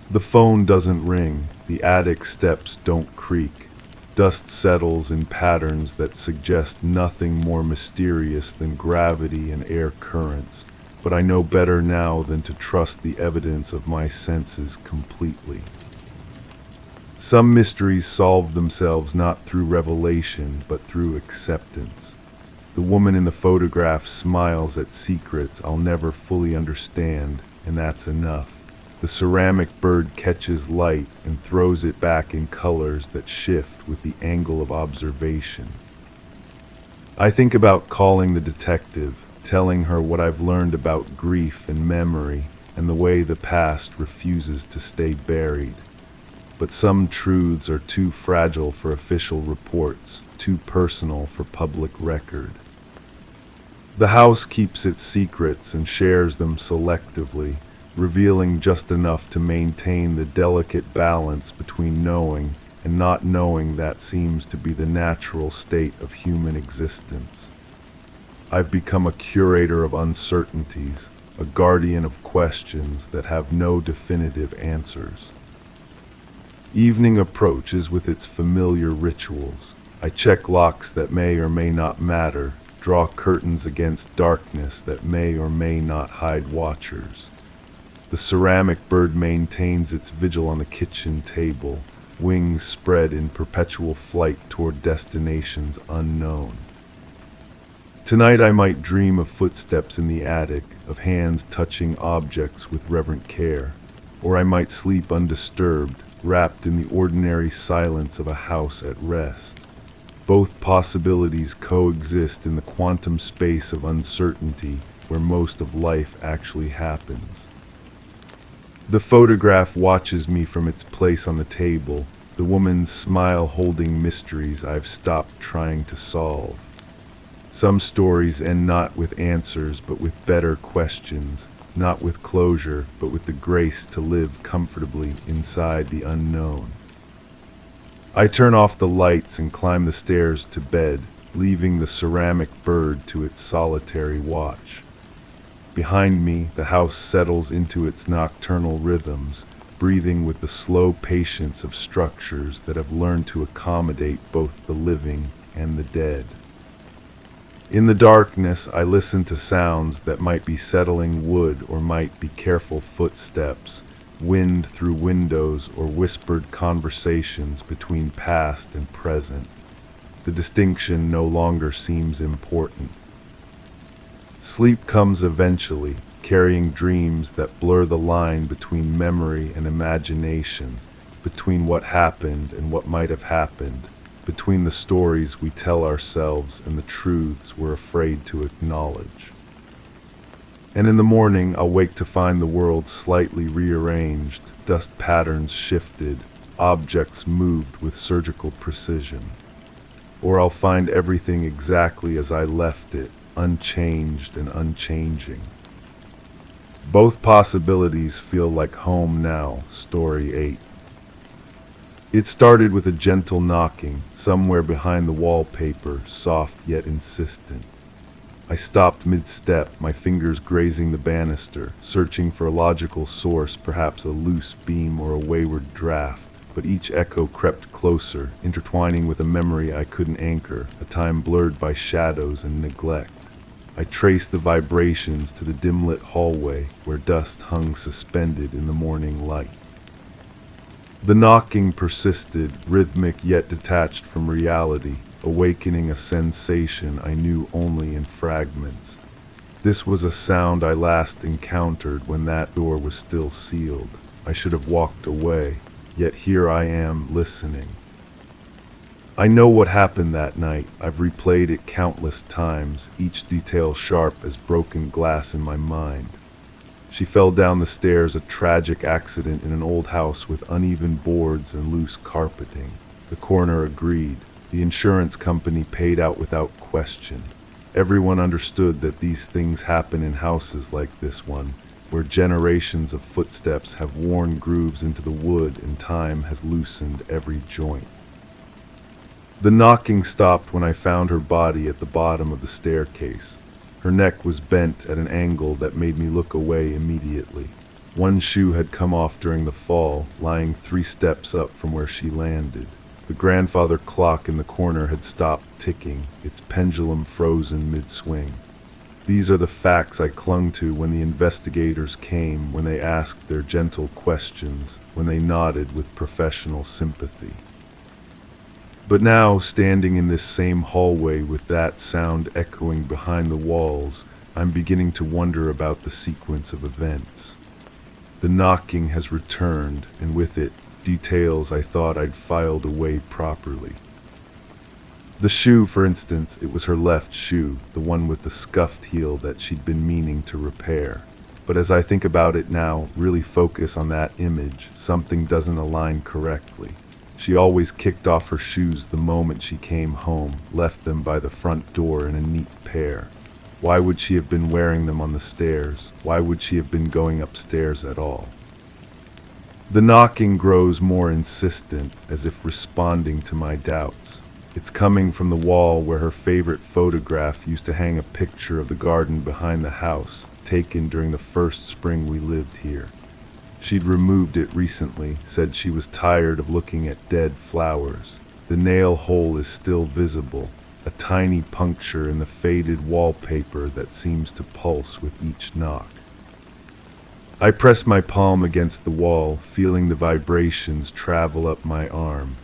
The phone doesn't ring, the attic steps don't creak. Dust settles in patterns that suggest nothing more mysterious than gravity and air currents, but I know better now than to trust the evidence of my senses completely. Some mysteries solve themselves not through revelation, but through acceptance. The woman in the photograph smiles at secrets I'll never fully understand, and that's enough. The ceramic bird catches light and throws it back in colors that shift with the angle of observation. I think about calling the detective, telling her what I've learned about grief and memory and the way the past refuses to stay buried. But some truths are too fragile for official reports, too personal for public record. The house keeps its secrets and shares them selectively, revealing just enough to maintain the delicate balance between knowing and not knowing that seems to be the natural state of human existence. I've become a curator of uncertainties, a guardian of questions that have no definitive answers. Evening approaches with its familiar rituals. I check locks that may or may not matter, draw curtains against darkness that may or may not hide watchers. The ceramic bird maintains its vigil on the kitchen table, wings spread in perpetual flight toward destinations unknown. Tonight I might dream of footsteps in the attic, of hands touching objects with reverent care, or I might sleep undisturbed, wrapped in the ordinary silence of a house at rest. Both possibilities coexist in the quantum space of uncertainty where most of life actually happens. The photograph watches me from its place on the table, the woman's smile holding mysteries I've stopped trying to solve. Some stories end not with answers but with better questions, not with closure but with the grace to live comfortably inside the unknown. I turn off the lights and climb the stairs to bed, leaving the ceramic bird to its solitary watch. Behind me, the house settles into its nocturnal rhythms, breathing with the slow patience of structures that have learned to accommodate both the living and the dead. In the darkness, I listen to sounds that might be settling wood or might be careful footsteps, wind through windows or whispered conversations between past and present. The distinction no longer seems important. Sleep comes eventually, carrying dreams that blur the line between memory and imagination, between what happened and what might have happened, between the stories we tell ourselves and the truths we're afraid to acknowledge. And in the morning, I'll wake to find the world slightly rearranged, dust patterns shifted, objects moved with surgical precision. Or I'll find everything exactly as I left it, unchanged and unchanging. Both possibilities feel like home now. Story 8. It started with a gentle knocking, somewhere behind the wallpaper, soft yet insistent. I stopped mid-step, my fingers grazing the banister, searching for a logical source, perhaps a loose beam or a wayward draft. But each echo crept closer, intertwining with a memory I couldn't anchor, a time blurred by shadows and neglect. I traced the vibrations to the dim-lit hallway where dust hung suspended in the morning light. The knocking persisted, rhythmic yet detached from reality, awakening a sensation I knew only in fragments. This was a sound I last encountered when that door was still sealed. I should have walked away, yet here I am listening. I know what happened that night. I've replayed it countless times, each detail sharp as broken glass in my mind. She fell down the stairs, a tragic accident in an old house with uneven boards and loose carpeting. The coroner agreed. The insurance company paid out without question. Everyone understood that these things happen in houses like this one, where generations of footsteps have worn grooves into the wood and time has loosened every joint. The knocking stopped when I found her body at the bottom of the staircase. Her neck was bent at an angle that made me look away immediately. One shoe had come off during the fall, lying 3 steps up from where she landed. The grandfather clock in the corner had stopped ticking, its pendulum frozen mid-swing. These are the facts I clung to when the investigators came, when they asked their gentle questions, when they nodded with professional sympathy. But now, standing in this same hallway with that sound echoing behind the walls, I'm beginning to wonder about the sequence of events. The knocking has returned, and with it, details I thought I'd filed away properly. The shoe, for instance, it was her left shoe, the one with the scuffed heel that she'd been meaning to repair. But as I think about it now, really focus on that image, something doesn't align correctly. She always kicked off her shoes the moment she came home, left them by the front door in a neat pair. Why would she have been wearing them on the stairs? Why would she have been going upstairs at all? The knocking grows more insistent, as if responding to my doubts. It's coming from the wall where her favorite photograph used to hang, a picture of the garden behind the house, taken during the first spring we lived here. She'd removed it recently, said she was tired of looking at dead flowers. The nail hole is still visible, a tiny puncture in the faded wallpaper that seems to pulse with each knock. I press my palm against the wall, feeling the vibrations travel up my arm.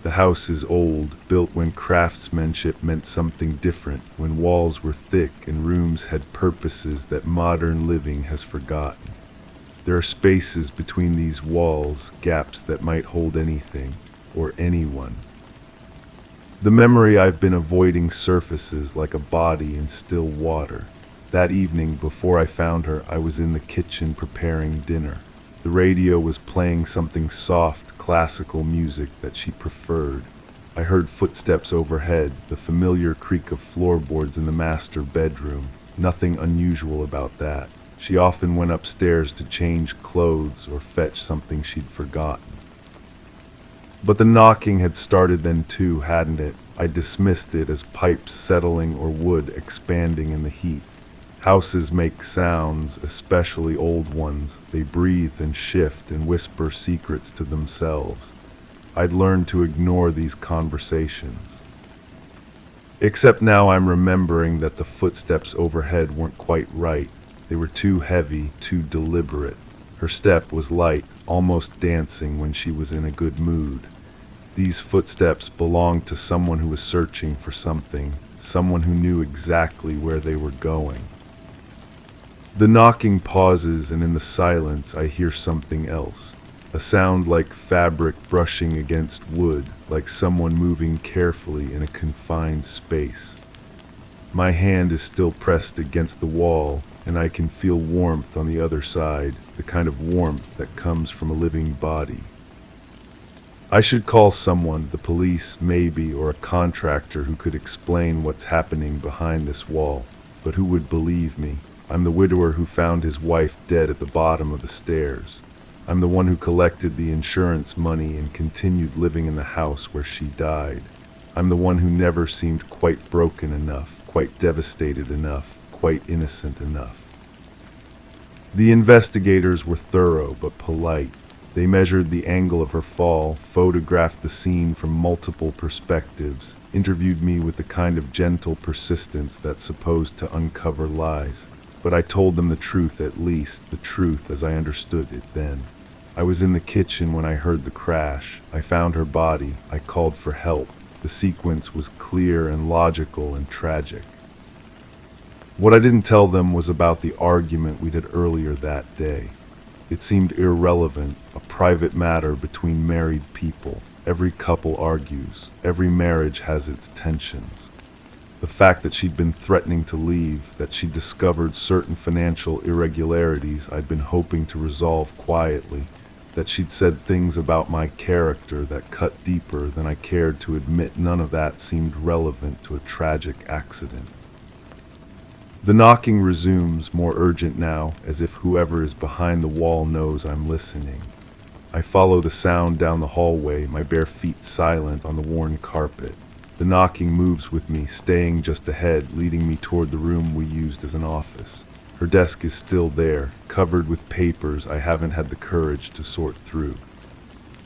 The house is old, built when craftsmanship meant something different, when walls were thick and rooms had purposes that modern living has forgotten. There are spaces between these walls, gaps that might hold anything, or anyone. The memory I've been avoiding surfaces like a body in still water. That evening, before I found her, I was in the kitchen preparing dinner. The radio was playing something soft, classical music that she preferred. I heard footsteps overhead, the familiar creak of floorboards in the master bedroom. Nothing unusual about that. She often went upstairs to change clothes or fetch something she'd forgotten. But the knocking had started then too, hadn't it? I dismissed it as pipes settling or wood expanding in the heat. Houses make sounds, especially old ones. They breathe and shift and whisper secrets to themselves. I'd learned to ignore these conversations. Except now I'm remembering that the footsteps overhead weren't quite right. They were too heavy, too deliberate. Her step was light, almost dancing when she was in a good mood. These footsteps belonged to someone who was searching for something, someone who knew exactly where they were going. The knocking pauses, and in the silence I hear something else. A sound like fabric brushing against wood, like someone moving carefully in a confined space. My hand is still pressed against the wall, and I can feel warmth on the other side, the kind of warmth that comes from a living body. I should call someone, the police maybe, or a contractor who could explain what's happening behind this wall. But who would believe me? I'm the widower who found his wife dead at the bottom of the stairs. I'm the one who collected the insurance money and continued living in the house where she died. I'm the one who never seemed quite broken enough, quite devastated enough, quite innocent enough. The investigators were thorough but polite. They measured the angle of her fall, photographed the scene from multiple perspectives, interviewed me with the kind of gentle persistence that's supposed to uncover lies. But I told them the truth, at least, the truth as I understood it then. I was in the kitchen when I heard the crash. I found her body. I called for help. The sequence was clear and logical and tragic. What I didn't tell them was about the argument we had earlier that day. It seemed irrelevant, a private matter between married people. Every couple argues. Every marriage has its tensions. The fact that she'd been threatening to leave, that she'd discovered certain financial irregularities I'd been hoping to resolve quietly, that she'd said things about my character that cut deeper than I cared to admit. None of that seemed relevant to a tragic accident. The knocking resumes, more urgent now, as if whoever is behind the wall knows I'm listening. I follow the sound down the hallway, my bare feet silent on the worn carpet. The knocking moves with me, staying just ahead, leading me toward the room we used as an office. Her desk is still there, covered with papers I haven't had the courage to sort through.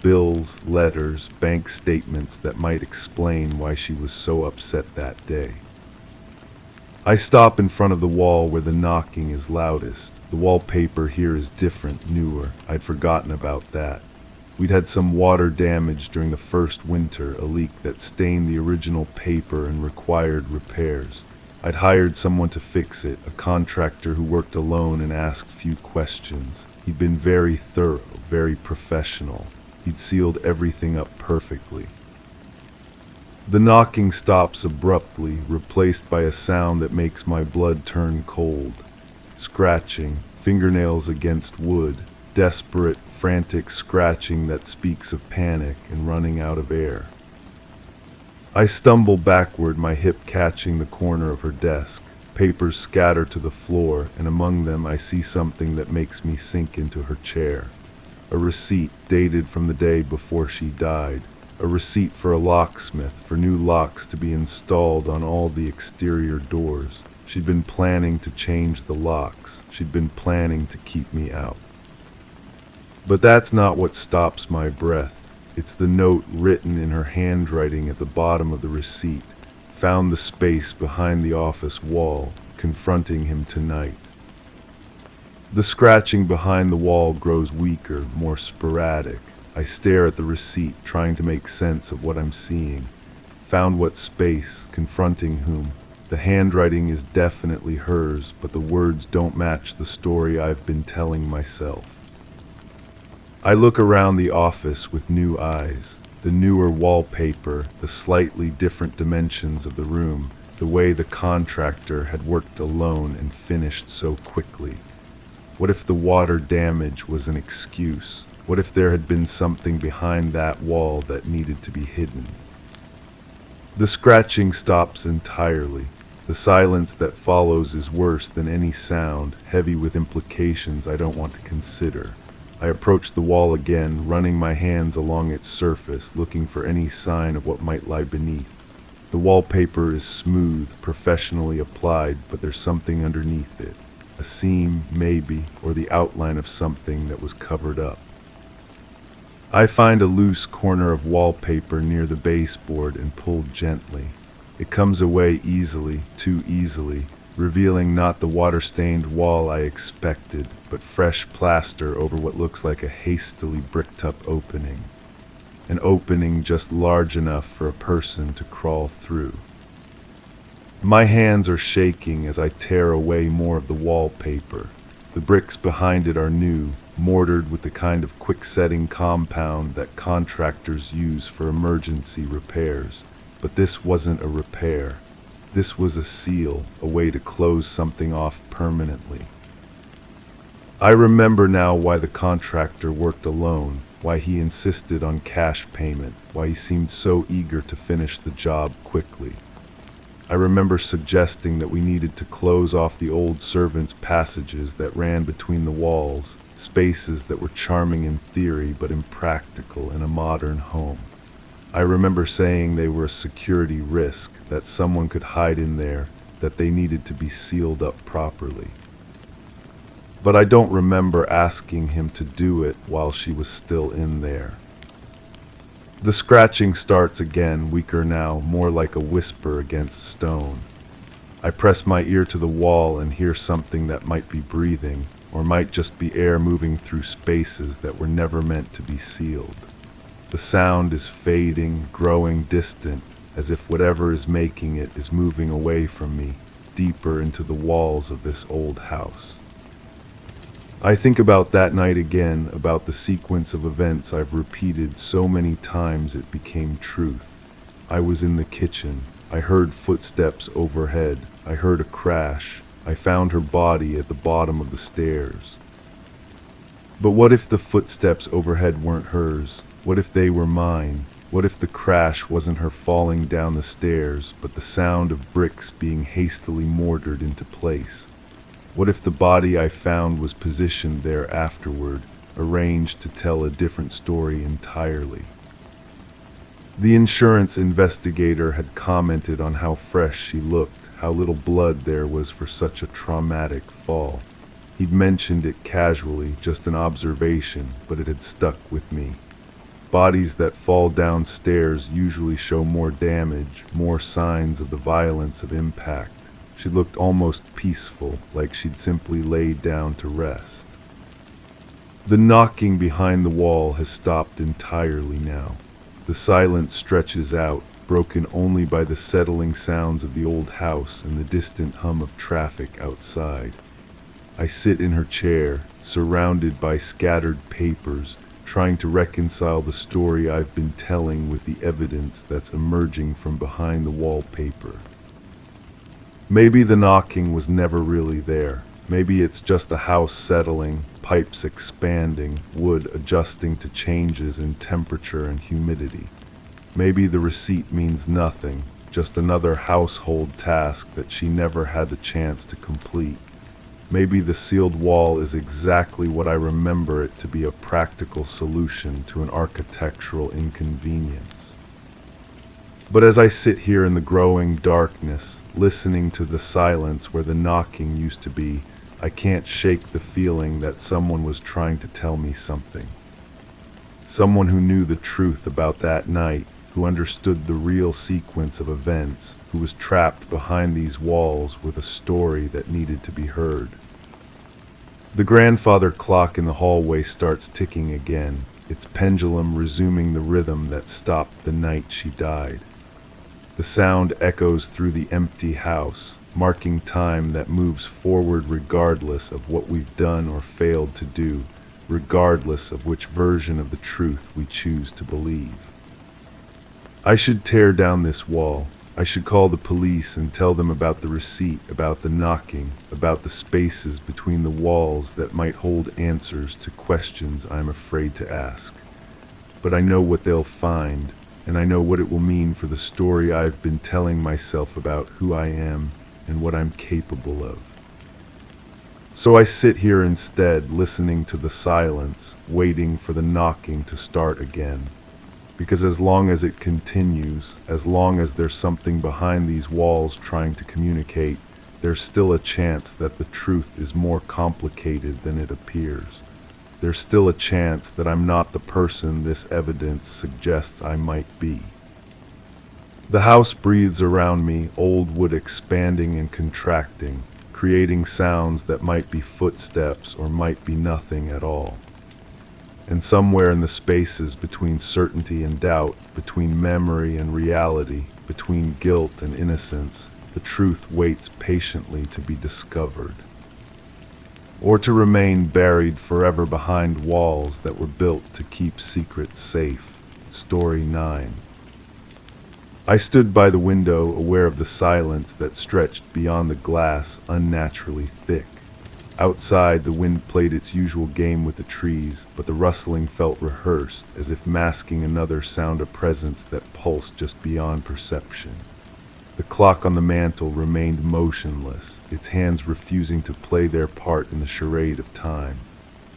Bills, letters, bank statements that might explain why she was so upset that day. I stop in front of the wall where the knocking is loudest. The wallpaper here is different, newer. I'd forgotten about that. We'd had some water damage during the first winter, a leak that stained the original paper and required repairs. I'd hired someone to fix it, a contractor who worked alone and asked few questions. He'd been very thorough, very professional. He'd sealed everything up perfectly. The knocking stops abruptly, replaced by a sound that makes my blood turn cold. Scratching, fingernails against wood, desperate, frantic scratching that speaks of panic and running out of air. I stumble backward, my hip catching the corner of her desk. Papers scatter to the floor, and among them I see something that makes me sink into her chair. A receipt dated from the day before she died. A receipt for a locksmith, for new locks to be installed on all the exterior doors. She'd been planning to change the locks. She'd been planning to keep me out. But that's not what stops my breath. It's the note written in her handwriting at the bottom of the receipt. Found the space behind the office wall, confronting him tonight. The scratching behind the wall grows weaker, more sporadic. I stare at the receipt, trying to make sense of what I'm seeing. Found what space, confronting whom. The handwriting is definitely hers, but the words don't match the story I've been telling myself. I look around the office with new eyes. The newer wallpaper, the slightly different dimensions of the room, the way the contractor had worked alone and finished so quickly. What if the water damage was an excuse? What if there had been something behind that wall that needed to be hidden? The scratching stops entirely. The silence that follows is worse than any sound, heavy with implications I don't want to consider. I approach the wall again, running my hands along its surface, looking for any sign of what might lie beneath. The wallpaper is smooth, professionally applied, but there's something underneath it. A seam, maybe, or the outline of something that was covered up. I find a loose corner of wallpaper near the baseboard and pull gently. It comes away easily, too easily, revealing not the water-stained wall I expected, but fresh plaster over what looks like a hastily bricked-up opening. An opening just large enough for a person to crawl through. My hands are shaking as I tear away more of the wallpaper. The bricks behind it are new, mortared with the kind of quick-setting compound that contractors use for emergency repairs. But this wasn't a repair. This was a seal, a way to close something off permanently. I remember now why the contractor worked alone, why he insisted on cash payment, why he seemed so eager to finish the job quickly. I remember suggesting that we needed to close off the old servants' passages that ran between the walls, spaces that were charming in theory but impractical in a modern home. I remember saying they were a security risk, that someone could hide in there, that they needed to be sealed up properly. But I don't remember asking him to do it while she was still in there. The scratching starts again, weaker now, more like a whisper against stone. I press my ear to the wall and hear something that might be breathing, or might just be air moving through spaces that were never meant to be sealed. The sound is fading, growing distant, as if whatever is making it is moving away from me, deeper into the walls of this old house. I think about that night again, about the sequence of events I've repeated so many times it became truth. I was in the kitchen. I heard footsteps overhead. I heard a crash. I found her body at the bottom of the stairs. But what if the footsteps overhead weren't hers? What if they were mine? What if the crash wasn't her falling down the stairs, but the sound of bricks being hastily mortared into place? What if the body I found was positioned there afterward, arranged to tell a different story entirely? The insurance investigator had commented on how fresh she looked, how little blood there was for such a traumatic fall. He'd mentioned it casually, just an observation, but it had stuck with me. Bodies that fall downstairs usually show more damage, more signs of the violence of impact. She looked almost peaceful, like she'd simply laid down to rest. The knocking behind the wall has stopped entirely now. The silence stretches out, broken only by the settling sounds of the old house and the distant hum of traffic outside. I sit in her chair, surrounded by scattered papers, trying to reconcile the story I've been telling with the evidence that's emerging from behind the wallpaper. Maybe the knocking was never really there. Maybe it's just the house settling, pipes expanding, wood adjusting to changes in temperature and humidity. Maybe the receipt means nothing, just another household task that she never had the chance to complete. Maybe the sealed wall is exactly what I remember it to be, a practical solution to an architectural inconvenience. But as I sit here in the growing darkness, listening to the silence where the knocking used to be, I can't shake the feeling that someone was trying to tell me something. Someone who knew the truth about that night, who understood the real sequence of events, who was trapped behind these walls with a story that needed to be heard. The grandfather clock in the hallway starts ticking again, its pendulum resuming the rhythm that stopped the night she died. The sound echoes through the empty house, marking time that moves forward regardless of what we've done or failed to do, regardless of which version of the truth we choose to believe. I should tear down this wall. I should call the police and tell them about the receipt, about the knocking, about the spaces between the walls that might hold answers to questions I'm afraid to ask. But I know what they'll find, and I know what it will mean for the story I've been telling myself about who I am and what I'm capable of. So I sit here instead, listening to the silence, waiting for the knocking to start again. Because as long as it continues, as long as there's something behind these walls trying to communicate, there's still a chance that the truth is more complicated than it appears. There's still a chance that I'm not the person this evidence suggests I might be. The house breathes around me, old wood expanding and contracting, creating sounds that might be footsteps or might be nothing at all. And somewhere in the spaces between certainty and doubt, between memory and reality, between guilt and innocence, the truth waits patiently to be discovered. Or to remain buried forever behind walls that were built to keep secrets safe. Story 9. I stood by the window, aware of the silence that stretched beyond the glass, unnaturally thick. Outside, the wind played its usual game with the trees, but the rustling felt rehearsed, as if masking another sound, a presence that pulsed just beyond perception. The clock on the mantel remained motionless, its hands refusing to play their part in the charade of time.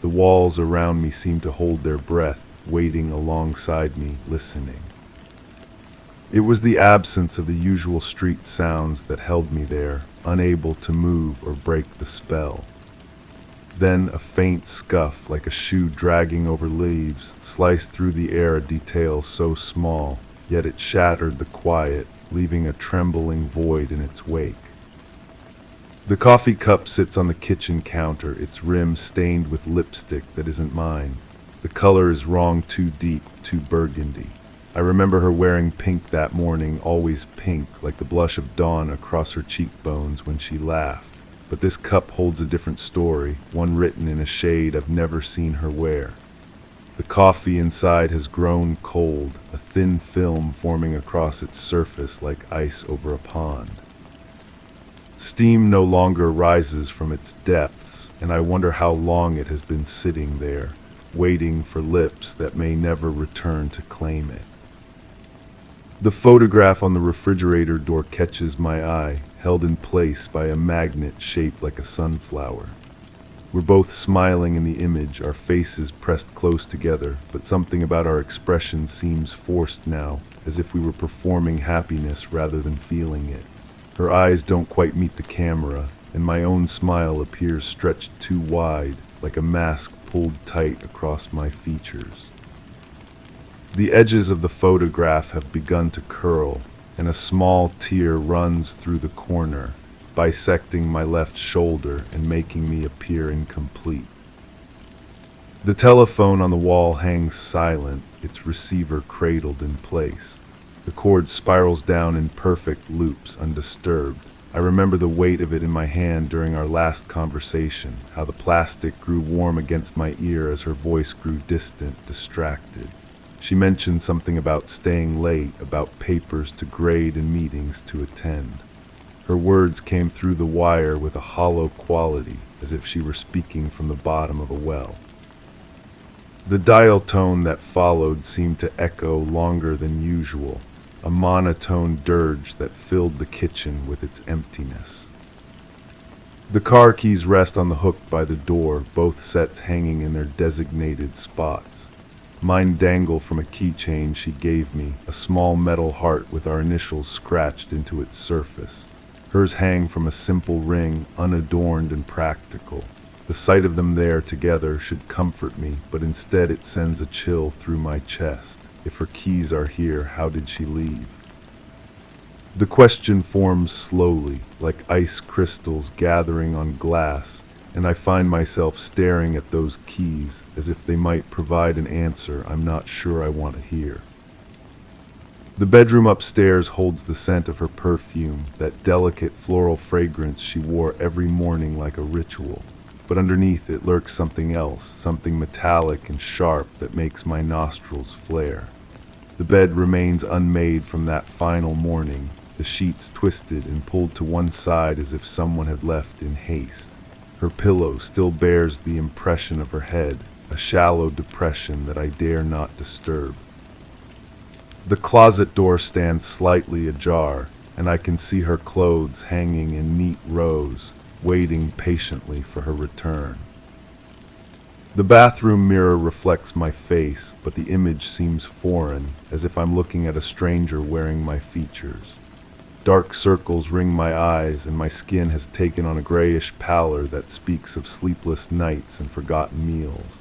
The walls around me seemed to hold their breath, waiting alongside me, listening. It was the absence of the usual street sounds that held me there, unable to move or break the spell. Then a faint scuff, like a shoe dragging over leaves, sliced through the air, a detail so small, yet it shattered the quiet, leaving a trembling void in its wake. The coffee cup sits on the kitchen counter, its rim stained with lipstick that isn't mine. The color is wrong, too deep, too burgundy. I remember her wearing pink that morning, always pink, like the blush of dawn across her cheekbones when she laughed. But this cup holds a different story, one written in a shade I've never seen her wear. The coffee inside has grown cold, a thin film forming across its surface like ice over a pond. Steam no longer rises from its depths, and I wonder how long it has been sitting there, waiting for lips that may never return to claim it. The photograph on the refrigerator door catches my eye, held in place by a magnet shaped like a sunflower. We're both smiling in the image, our faces pressed close together, but something about our expression seems forced now, as if we were performing happiness rather than feeling it. Her eyes don't quite meet the camera, and my own smile appears stretched too wide, like a mask pulled tight across my features. The edges of the photograph have begun to curl, and a small tear runs through the corner, bisecting my left shoulder and making me appear incomplete. The telephone on the wall hangs silent, its receiver cradled in place. The cord spirals down in perfect loops, undisturbed. I remember the weight of it in my hand during our last conversation, how the plastic grew warm against my ear as her voice grew distant, distracted. She mentioned something about staying late, about papers to grade and meetings to attend. Her words came through the wire with a hollow quality, as if she were speaking from the bottom of a well. The dial tone that followed seemed to echo longer than usual, a monotone dirge that filled the kitchen with its emptiness. The car keys rest on the hook by the door, both sets hanging in their designated spots. Mine dangle from a keychain she gave me, a small metal heart with our initials scratched into its surface. Hers hang from a simple ring, unadorned and practical. The sight of them there together should comfort me, but instead it sends a chill through my chest. If her keys are here, how did she leave? The question forms slowly, like ice crystals gathering on glass, and I find myself staring at those keys as if they might provide an answer I'm not sure I want to hear. The bedroom upstairs holds the scent of her perfume, that delicate floral fragrance she wore every morning like a ritual. But underneath it lurks something else, something metallic and sharp that makes my nostrils flare. The bed remains unmade from that final morning, the sheets twisted and pulled to one side as if someone had left in haste. Her pillow still bears the impression of her head, a shallow depression that I dare not disturb. The closet door stands slightly ajar, and I can see her clothes hanging in neat rows, waiting patiently for her return. The bathroom mirror reflects my face, but the image seems foreign, as if I'm looking at a stranger wearing my features. Dark circles ring my eyes, and my skin has taken on a grayish pallor that speaks of sleepless nights and forgotten meals.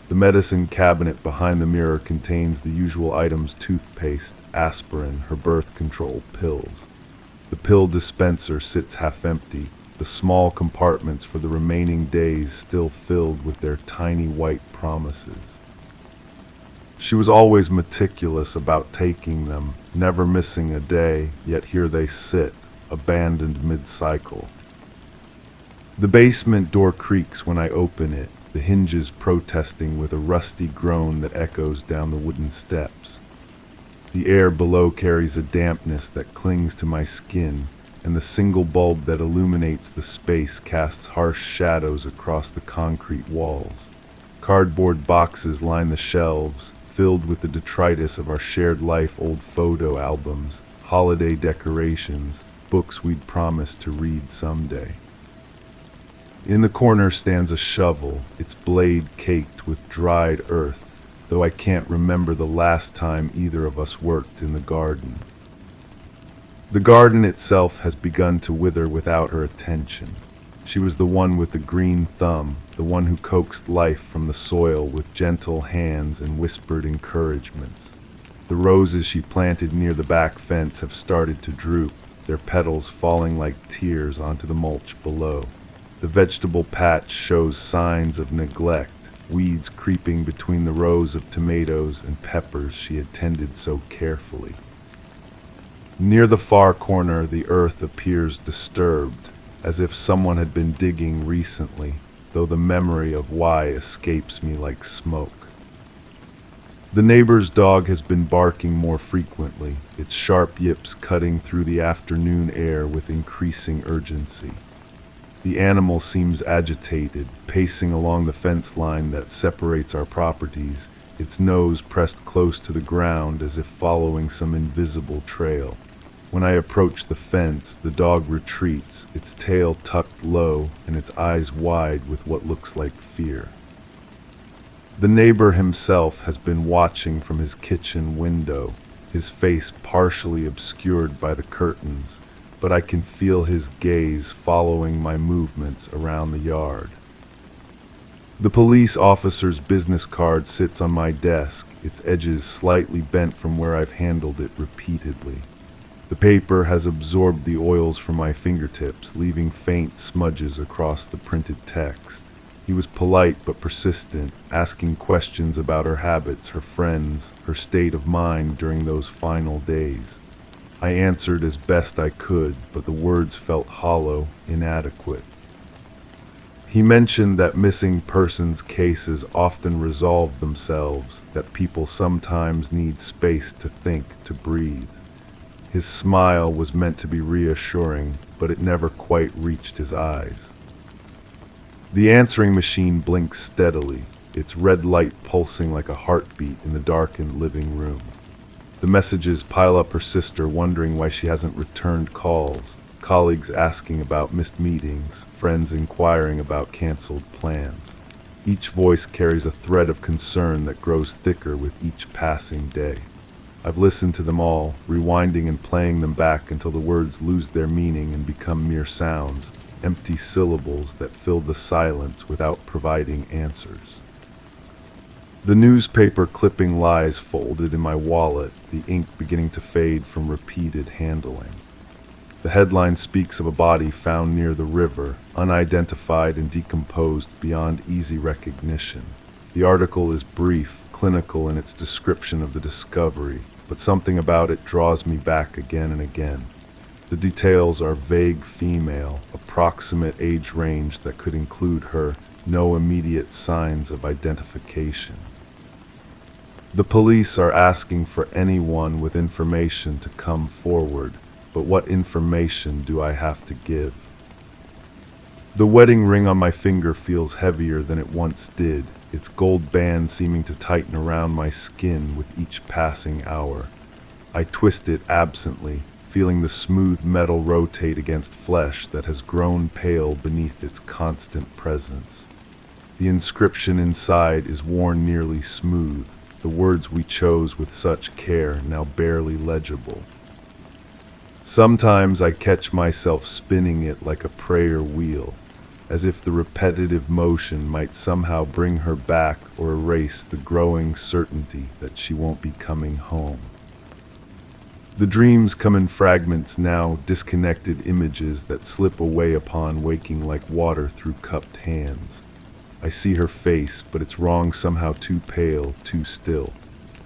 The medicine cabinet behind the mirror contains the usual items: toothpaste, aspirin, her birth control pills. The pill dispenser sits half empty, the small compartments for the remaining days still filled with their tiny white promises. She was always meticulous about taking them, never missing a day, yet here they sit, abandoned mid-cycle. The basement door creaks when I open it, the hinges protesting with a rusty groan that echoes down the wooden steps. The air below carries a dampness that clings to my skin, and the single bulb that illuminates the space casts harsh shadows across the concrete walls. Cardboard boxes line the shelves, filled with the detritus of our shared life, old photo albums, holiday decorations, books we'd promised to read someday. In the corner stands a shovel, its blade caked with dried earth, though I can't remember the last time either of us worked in the garden. The garden itself has begun to wither without her attention. She was the one with the green thumb, the one who coaxed life from the soil with gentle hands and whispered encouragements. The roses she planted near the back fence have started to droop, their petals falling like tears onto the mulch below. The vegetable patch shows signs of neglect, weeds creeping between the rows of tomatoes and peppers she had tended so carefully. Near the far corner, the earth appears disturbed, as if someone had been digging recently, though the memory of why escapes me like smoke. The neighbor's dog has been barking more frequently, its sharp yips cutting through the afternoon air with increasing urgency. The animal seems agitated, pacing along the fence line that separates our properties, its nose pressed close to the ground as if following some invisible trail. When I approach the fence, the dog retreats, its tail tucked low and its eyes wide with what looks like fear. The neighbor himself has been watching from his kitchen window, his face partially obscured by the curtains, but I can feel his gaze following my movements around the yard. The police officer's business card sits on my desk, its edges slightly bent from where I've handled it repeatedly. The paper has absorbed the oils from my fingertips, leaving faint smudges across the printed text. He was polite but persistent, asking questions about her habits, her friends, her state of mind during those final days. I answered as best I could, but the words felt hollow, inadequate. He mentioned that missing persons cases often resolve themselves, that people sometimes need space to think, to breathe. His smile was meant to be reassuring, but it never quite reached his eyes. The answering machine blinks steadily, its red light pulsing like a heartbeat in the darkened living room. The messages pile up: her sister wondering why she hasn't returned calls, colleagues asking about missed meetings, friends inquiring about canceled plans. Each voice carries a thread of concern that grows thicker with each passing day. I've listened to them all, rewinding and playing them back until the words lose their meaning and become mere sounds, empty syllables that fill the silence without providing answers. The newspaper clipping lies folded in my wallet, the ink beginning to fade from repeated handling. The headline speaks of a body found near the river, unidentified and decomposed beyond easy recognition. The article is brief, clinical in its description of the discovery, but something about it draws me back again and again. The details are vague: female, approximate age range that could include her, no immediate signs of identification. The police are asking for anyone with information to come forward, but what information do I have to give? The wedding ring on my finger feels heavier than it once did, its gold band seeming to tighten around my skin with each passing hour. I twist it absently, feeling the smooth metal rotate against flesh that has grown pale beneath its constant presence. The inscription inside is worn nearly smooth, the words we chose with such care now barely legible. Sometimes I catch myself spinning it like a prayer wheel, as if the repetitive motion might somehow bring her back or erase the growing certainty that she won't be coming home. The dreams come in fragments now, disconnected images that slip away upon waking like water through cupped hands. I see her face, but it's wrong, somehow too pale, too still.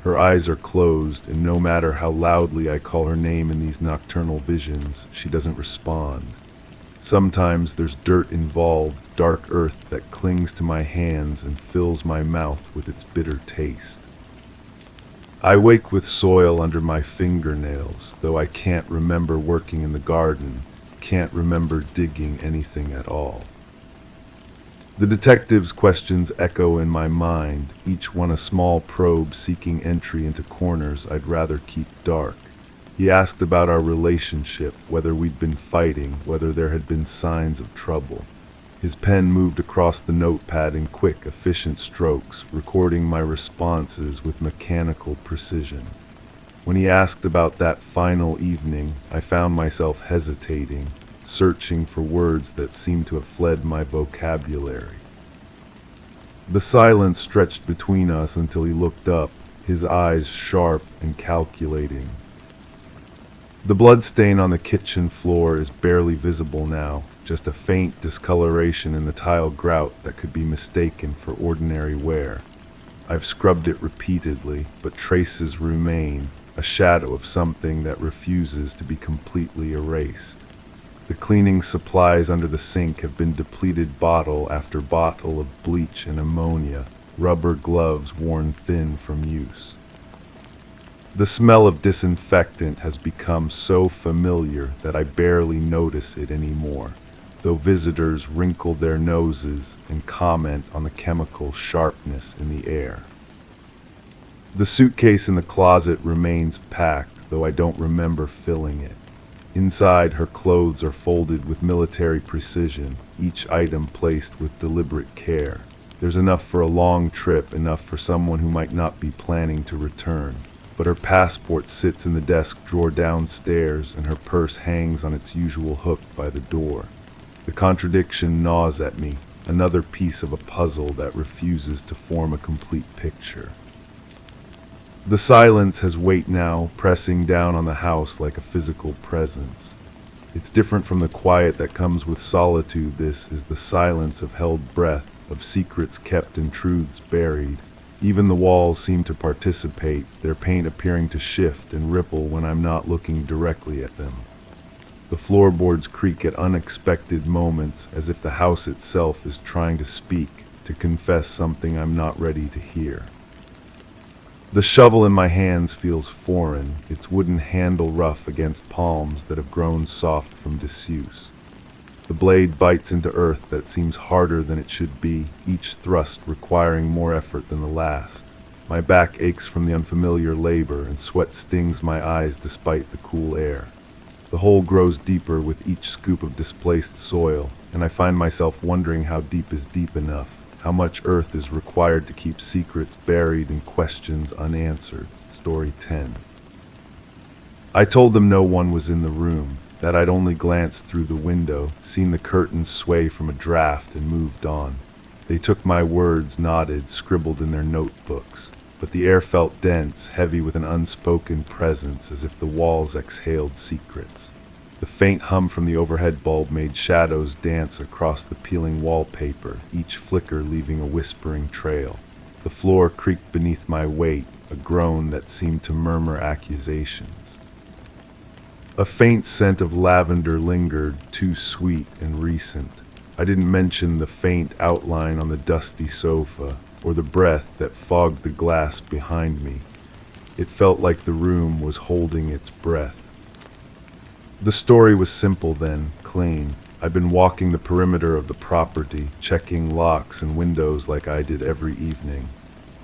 Her eyes are closed, and no matter how loudly I call her name in these nocturnal visions, she doesn't respond. Sometimes there's dirt involved, dark earth that clings to my hands and fills my mouth with its bitter taste. I wake with soil under my fingernails, though I can't remember working in the garden, can't remember digging anything at all. The detective's questions echo in my mind, each one a small probe seeking entry into corners I'd rather keep dark. He asked about our relationship, whether we'd been fighting, whether there had been signs of trouble. His pen moved across the notepad in quick, efficient strokes, recording my responses with mechanical precision. When he asked about that final evening, I found myself hesitating, searching for words that seemed to have fled my vocabulary. The silence stretched between us until he looked up, his eyes sharp and calculating. The bloodstain on the kitchen floor is barely visible now, just a faint discoloration in the tile grout that could be mistaken for ordinary wear. I've scrubbed it repeatedly, but traces remain, a shadow of something that refuses to be completely erased. The cleaning supplies under the sink have been depleted bottle after bottle of bleach and ammonia, rubber gloves worn thin from use. The smell of disinfectant has become so familiar that I barely notice it anymore. though visitors wrinkle their noses and comment on the chemical sharpness in the air. The suitcase in the closet remains packed, though I don't remember filling it. Inside, her clothes are folded with military precision, each item placed with deliberate care. There's enough for a long trip, enough for someone who might not be planning to return. But her passport sits in the desk drawer downstairs, and her purse hangs on its usual hook by the door. The contradiction gnaws at me, another piece of a puzzle that refuses to form a complete picture. The silence has weight now, pressing down on the house like a physical presence. It's different from the quiet that comes with solitude. This is the silence of held breath, of secrets kept and truths buried. Even the walls seem to participate, their paint appearing to shift and ripple when I'm not looking directly at them. The floorboards creak at unexpected moments, as if the house itself is trying to speak, to confess something I'm not ready to hear. The shovel in my hands feels foreign, its wooden handle rough against palms that have grown soft from disuse. The blade bites into earth that seems harder than it should be, each thrust requiring more effort than the last. My back aches from the unfamiliar labor, and sweat stings my eyes despite the cool air. The hole grows deeper with each scoop of displaced soil, and I find myself wondering how deep is deep enough. How much earth is required to keep secrets buried and questions unanswered. Story 10. I told them no one was in the room, that I'd only glanced through the window, seen the curtains sway from a draft, and moved on. They took my words, nodded, scribbled in their notebooks. But the air felt dense, heavy with an unspoken presence, as if the walls exhaled secrets. The faint hum from the overhead bulb made shadows dance across the peeling wallpaper, each flicker leaving a whispering trail. The floor creaked beneath my weight, a groan that seemed to murmur accusations. A faint scent of lavender lingered, too sweet and recent. I didn't mention the faint outline on the dusty sofa, or the breath that fogged the glass behind me. It felt like the room was holding its breath. The story was simple then, clean. I'd been walking the perimeter of the property, checking locks and windows like I did every evening.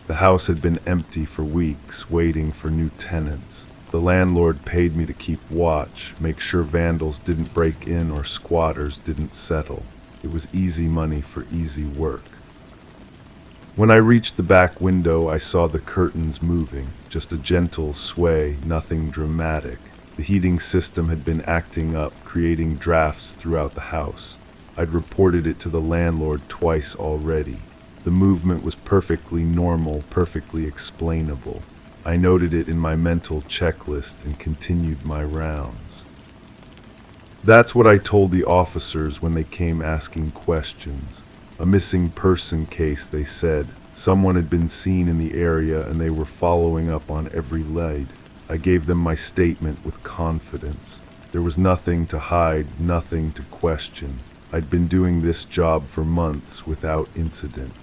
The house had been empty for weeks, waiting for new tenants. The landlord paid me to keep watch, make sure vandals didn't break in or squatters didn't settle. It was easy money for easy work. When I reached the back window, I saw the curtains moving, just a gentle sway, nothing dramatic. The heating system had been acting up, creating drafts throughout the house. I'd reported it to the landlord twice already. The movement was perfectly normal, perfectly explainable. I noted it in my mental checklist and continued my rounds. That's what I told the officers when they came asking questions. A missing person case, they said. Someone had been seen in the area and they were following up on every lead. I gave them my statement with confidence. There was nothing to hide, nothing to question. I'd been doing this job for months without incident.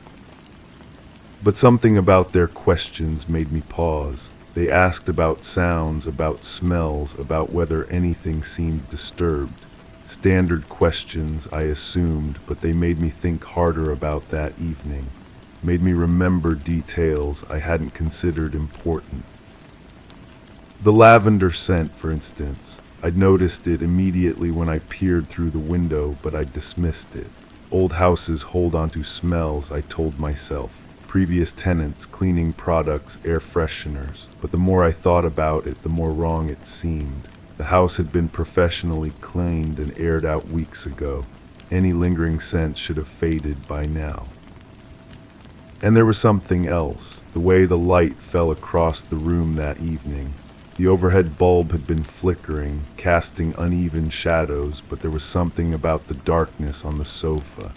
But something about their questions made me pause. They asked about sounds, about smells, about whether anything seemed disturbed. Standard questions, I assumed, but they made me think harder about that evening. Made me remember details I hadn't considered important. The lavender scent, for instance. I'd noticed it immediately when I peered through the window, but I dismissed it. Old houses hold onto smells, I told myself. Previous tenants, cleaning products, air fresheners. But the more I thought about it, the more wrong it seemed. The house had been professionally cleaned and aired out weeks ago. Any lingering scent should have faded by now. And there was something else, the way the light fell across the room that evening. The overhead bulb had been flickering, casting uneven shadows, but there was something about the darkness on the sofa.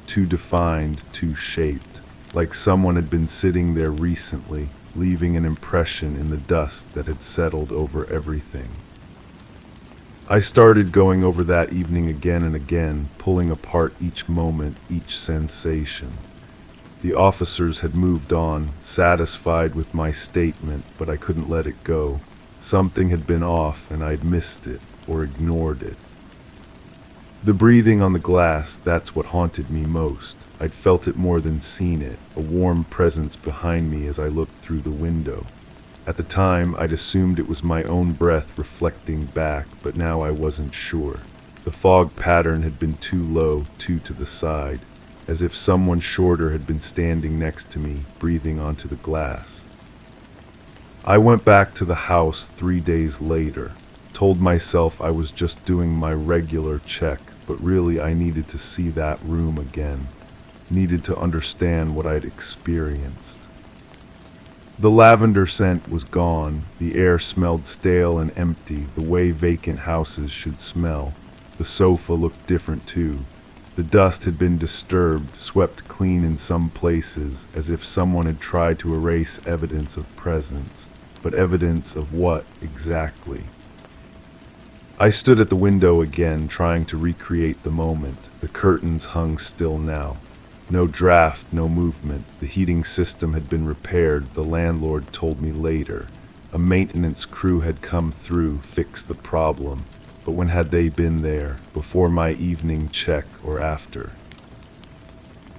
Too defined, too shaped, like someone had been sitting there recently, leaving an impression in the dust that had settled over everything. I started going over that evening again and again, pulling apart each moment, each sensation. The officers had moved on, satisfied with my statement, but I couldn't let it go. Something had been off and I'd missed it or ignored it. The breathing on the glass, that's what haunted me most. I'd felt it more than seen it, a warm presence behind me as I looked through the window. At the time, I'd assumed it was my own breath reflecting back, but now I wasn't sure. The fog pattern had been too low, too to the side, as if someone shorter had been standing next to me, breathing onto the glass. I went back to the house 3 days later, told myself I was just doing my regular check, but really I needed to see that room again, needed to understand what I'd experienced. The lavender scent was gone, the air smelled stale and empty, the way vacant houses should smell. The sofa looked different too. The dust had been disturbed, swept clean in some places, as if someone had tried to erase evidence of presence. But evidence of what exactly? I stood at the window again, trying to recreate the moment. The curtains hung still now. No draft, no movement. The heating system had been repaired, the landlord told me later. A maintenance crew had come through, fixed the problem. But when had they been there? Before my evening check or after?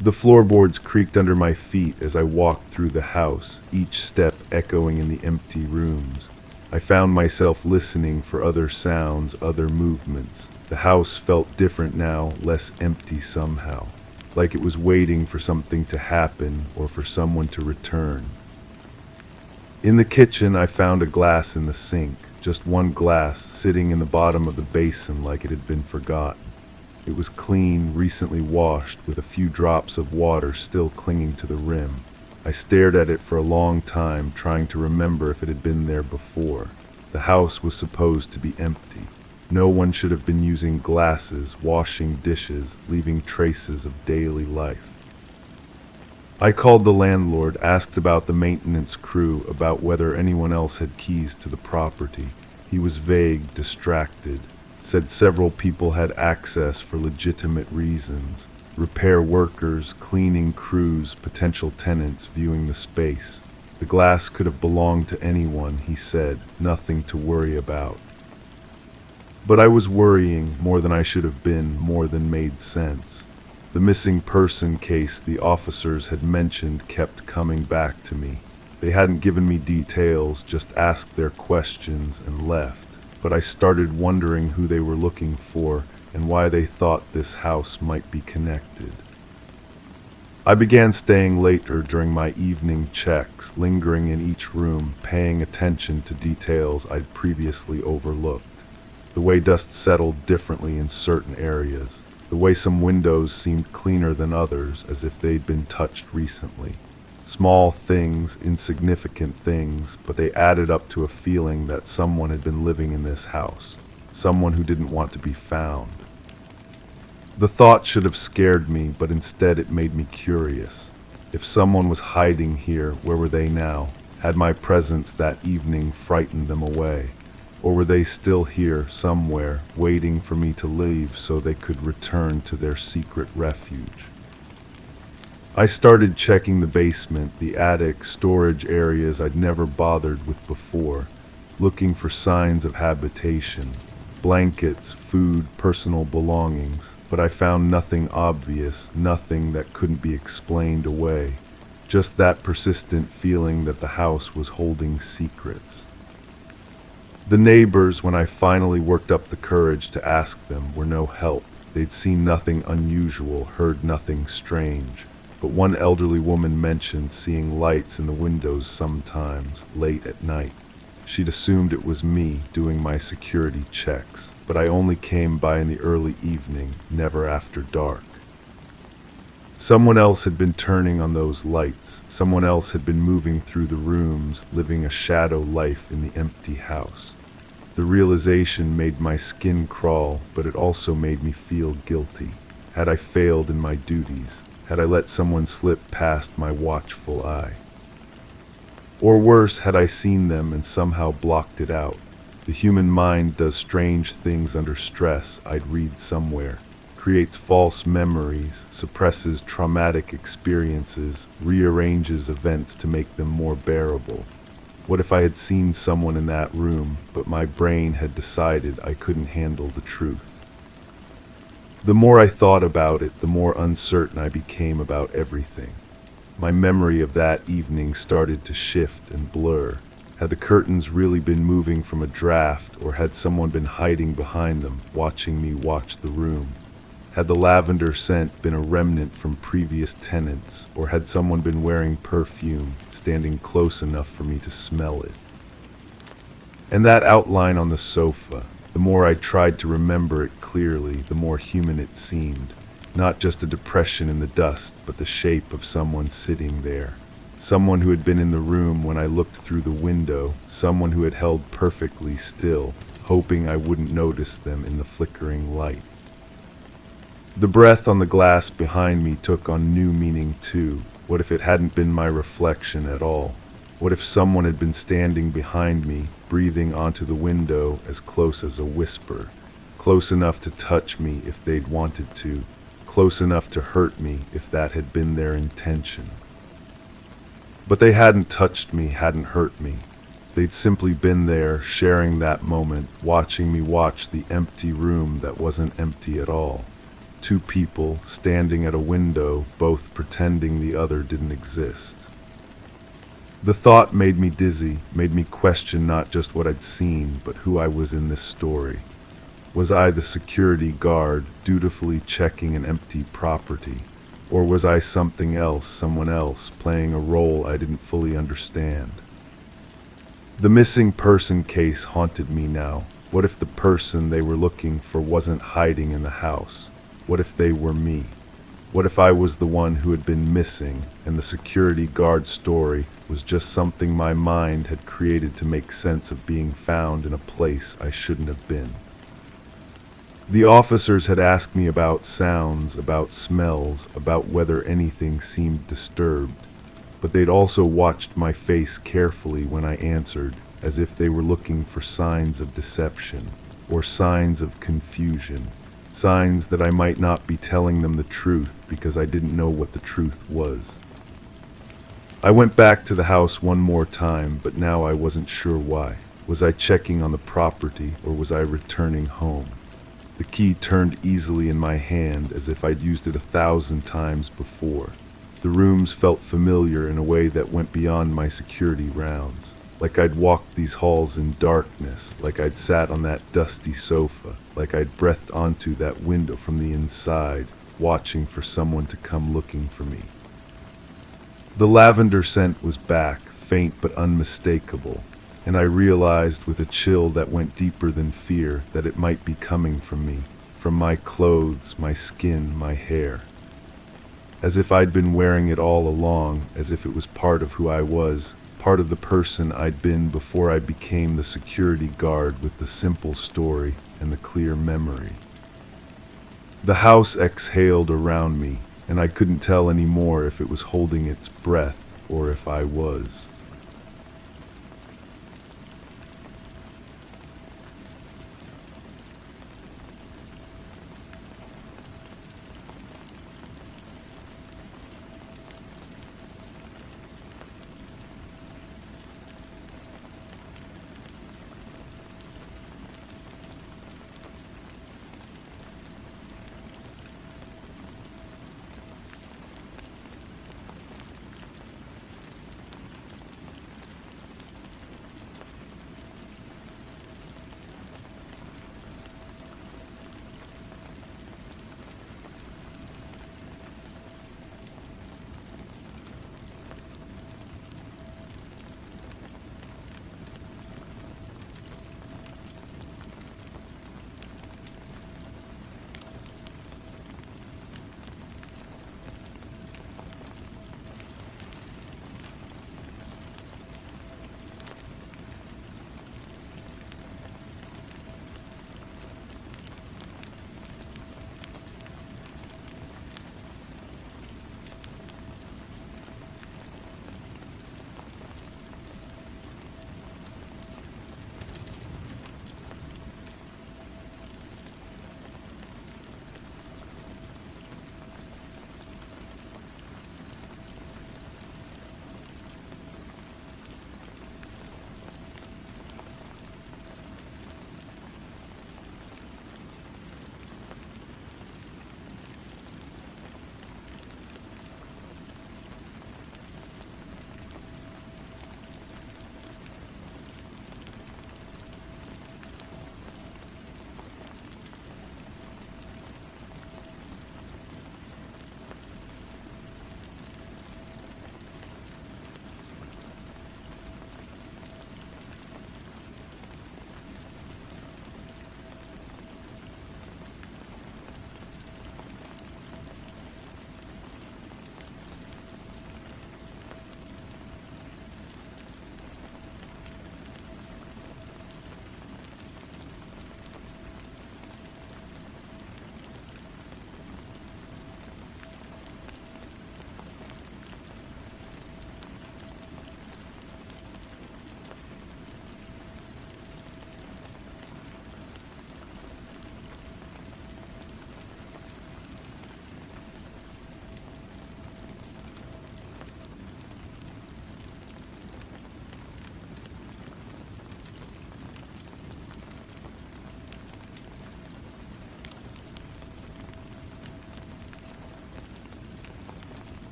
The floorboards creaked under my feet as I walked through the house, each step echoing in the empty rooms. I found myself listening for other sounds, other movements. The house felt different now, less empty somehow, like it was waiting for something to happen or for someone to return. In the kitchen, I found a glass in the sink, just one glass sitting in the bottom of the basin like it had been forgotten. It was clean, recently washed, with a few drops of water still clinging to the rim. I stared at it for a long time, trying to remember if it had been there before. The house was supposed to be empty. No one should have been using glasses, washing dishes, leaving traces of daily life. I called the landlord, asked about the maintenance crew, about whether anyone else had keys to the property. He was vague, distracted, said several people had access for legitimate reasons. Repair workers, cleaning crews, potential tenants viewing the space. The glass could have belonged to anyone, he said, nothing to worry about. But I was worrying more than I should have been, more than made sense. The missing person case the officers had mentioned kept coming back to me. They hadn't given me details, just asked their questions and left. But I started wondering who they were looking for and why they thought this house might be connected. I began staying later during my evening checks, lingering in each room, paying attention to details I'd previously overlooked. The way dust settled differently in certain areas. The way some windows seemed cleaner than others, as if they'd been touched recently. Small things, insignificant things, but they added up to a feeling that someone had been living in this house. Someone who didn't want to be found. The thought should have scared me, but instead it made me curious. If someone was hiding here, where were they now? Had my presence that evening frightened them away? Or were they still here, somewhere, waiting for me to leave so they could return to their secret refuge? I started checking the basement, the attic, storage areas I'd never bothered with before, looking for signs of habitation, blankets, food, personal belongings, but I found nothing obvious, nothing that couldn't be explained away, just that persistent feeling that the house was holding secrets. The neighbors, when I finally worked up the courage to ask them, were no help. They'd seen nothing unusual, heard nothing strange. But one elderly woman mentioned seeing lights in the windows sometimes, late at night. She'd assumed it was me doing my security checks, but I only came by in the early evening, never after dark. Someone else had been turning on those lights. Someone else had been moving through the rooms, living a shadow life in the empty house. The realization made my skin crawl, but it also made me feel guilty. Had I failed in my duties? Had I let someone slip past my watchful eye? Or worse, had I seen them and somehow blocked it out? The human mind does strange things under stress, I'd read somewhere. Creates false memories, suppresses traumatic experiences, rearranges events to make them more bearable. What if I had seen someone in that room, but my brain had decided I couldn't handle the truth? The more I thought about it, the more uncertain I became about everything. My memory of that evening started to shift and blur. Had the curtains really been moving from a draft, or had someone been hiding behind them, watching me watch the room? Had the lavender scent been a remnant from previous tenants, or had someone been wearing perfume, standing close enough for me to smell it? And that outline on the sofa, the more I tried to remember it clearly, the more human it seemed. Not just a depression in the dust, but the shape of someone sitting there. Someone who had been in the room when I looked through the window, someone who had held perfectly still, hoping I wouldn't notice them in the flickering light. The breath on the glass behind me took on new meaning too. What if it hadn't been my reflection at all? What if someone had been standing behind me, breathing onto the window as close as a whisper, close enough to touch me if they'd wanted to, close enough to hurt me if that had been their intention? But they hadn't touched me, hadn't hurt me. They'd simply been there, sharing that moment, watching me watch the empty room that wasn't empty at all. Two people standing at a window, both pretending the other didn't exist. The thought made me dizzy, made me question not just what I'd seen, but who I was in this story. Was I the security guard, dutifully checking an empty property? Or was I something else, someone else, playing a role I didn't fully understand? The missing person case haunted me now. What if the person they were looking for wasn't hiding in the house? What if they were me? What if I was the one who had been missing, and the security guard story was just something my mind had created to make sense of being found in a place I shouldn't have been? The officers had asked me about sounds, about smells, about whether anything seemed disturbed, but they'd also watched my face carefully when I answered, as if they were looking for signs of deception, or signs of confusion, signs that I might not be telling them the truth because I didn't know what the truth was. I went back to the house one more time, but now I wasn't sure why. Was I checking on the property, or was I returning home? The key turned easily in my hand as if I'd used it 1,000 times before. The rooms felt familiar in a way that went beyond my security rounds. Like I'd walked these halls in darkness, like I'd sat on that dusty sofa, like I'd breathed onto that window from the inside, watching for someone to come looking for me. The lavender scent was back, faint but unmistakable, and I realized with a chill that went deeper than fear that it might be coming from me, from my clothes, my skin, my hair. As if I'd been wearing it all along, as if it was part of who I was, part of the person I'd been before I became the security guard with the simple story and the clear memory. The house exhaled around me, and I couldn't tell anymore if it was holding its breath or if I was.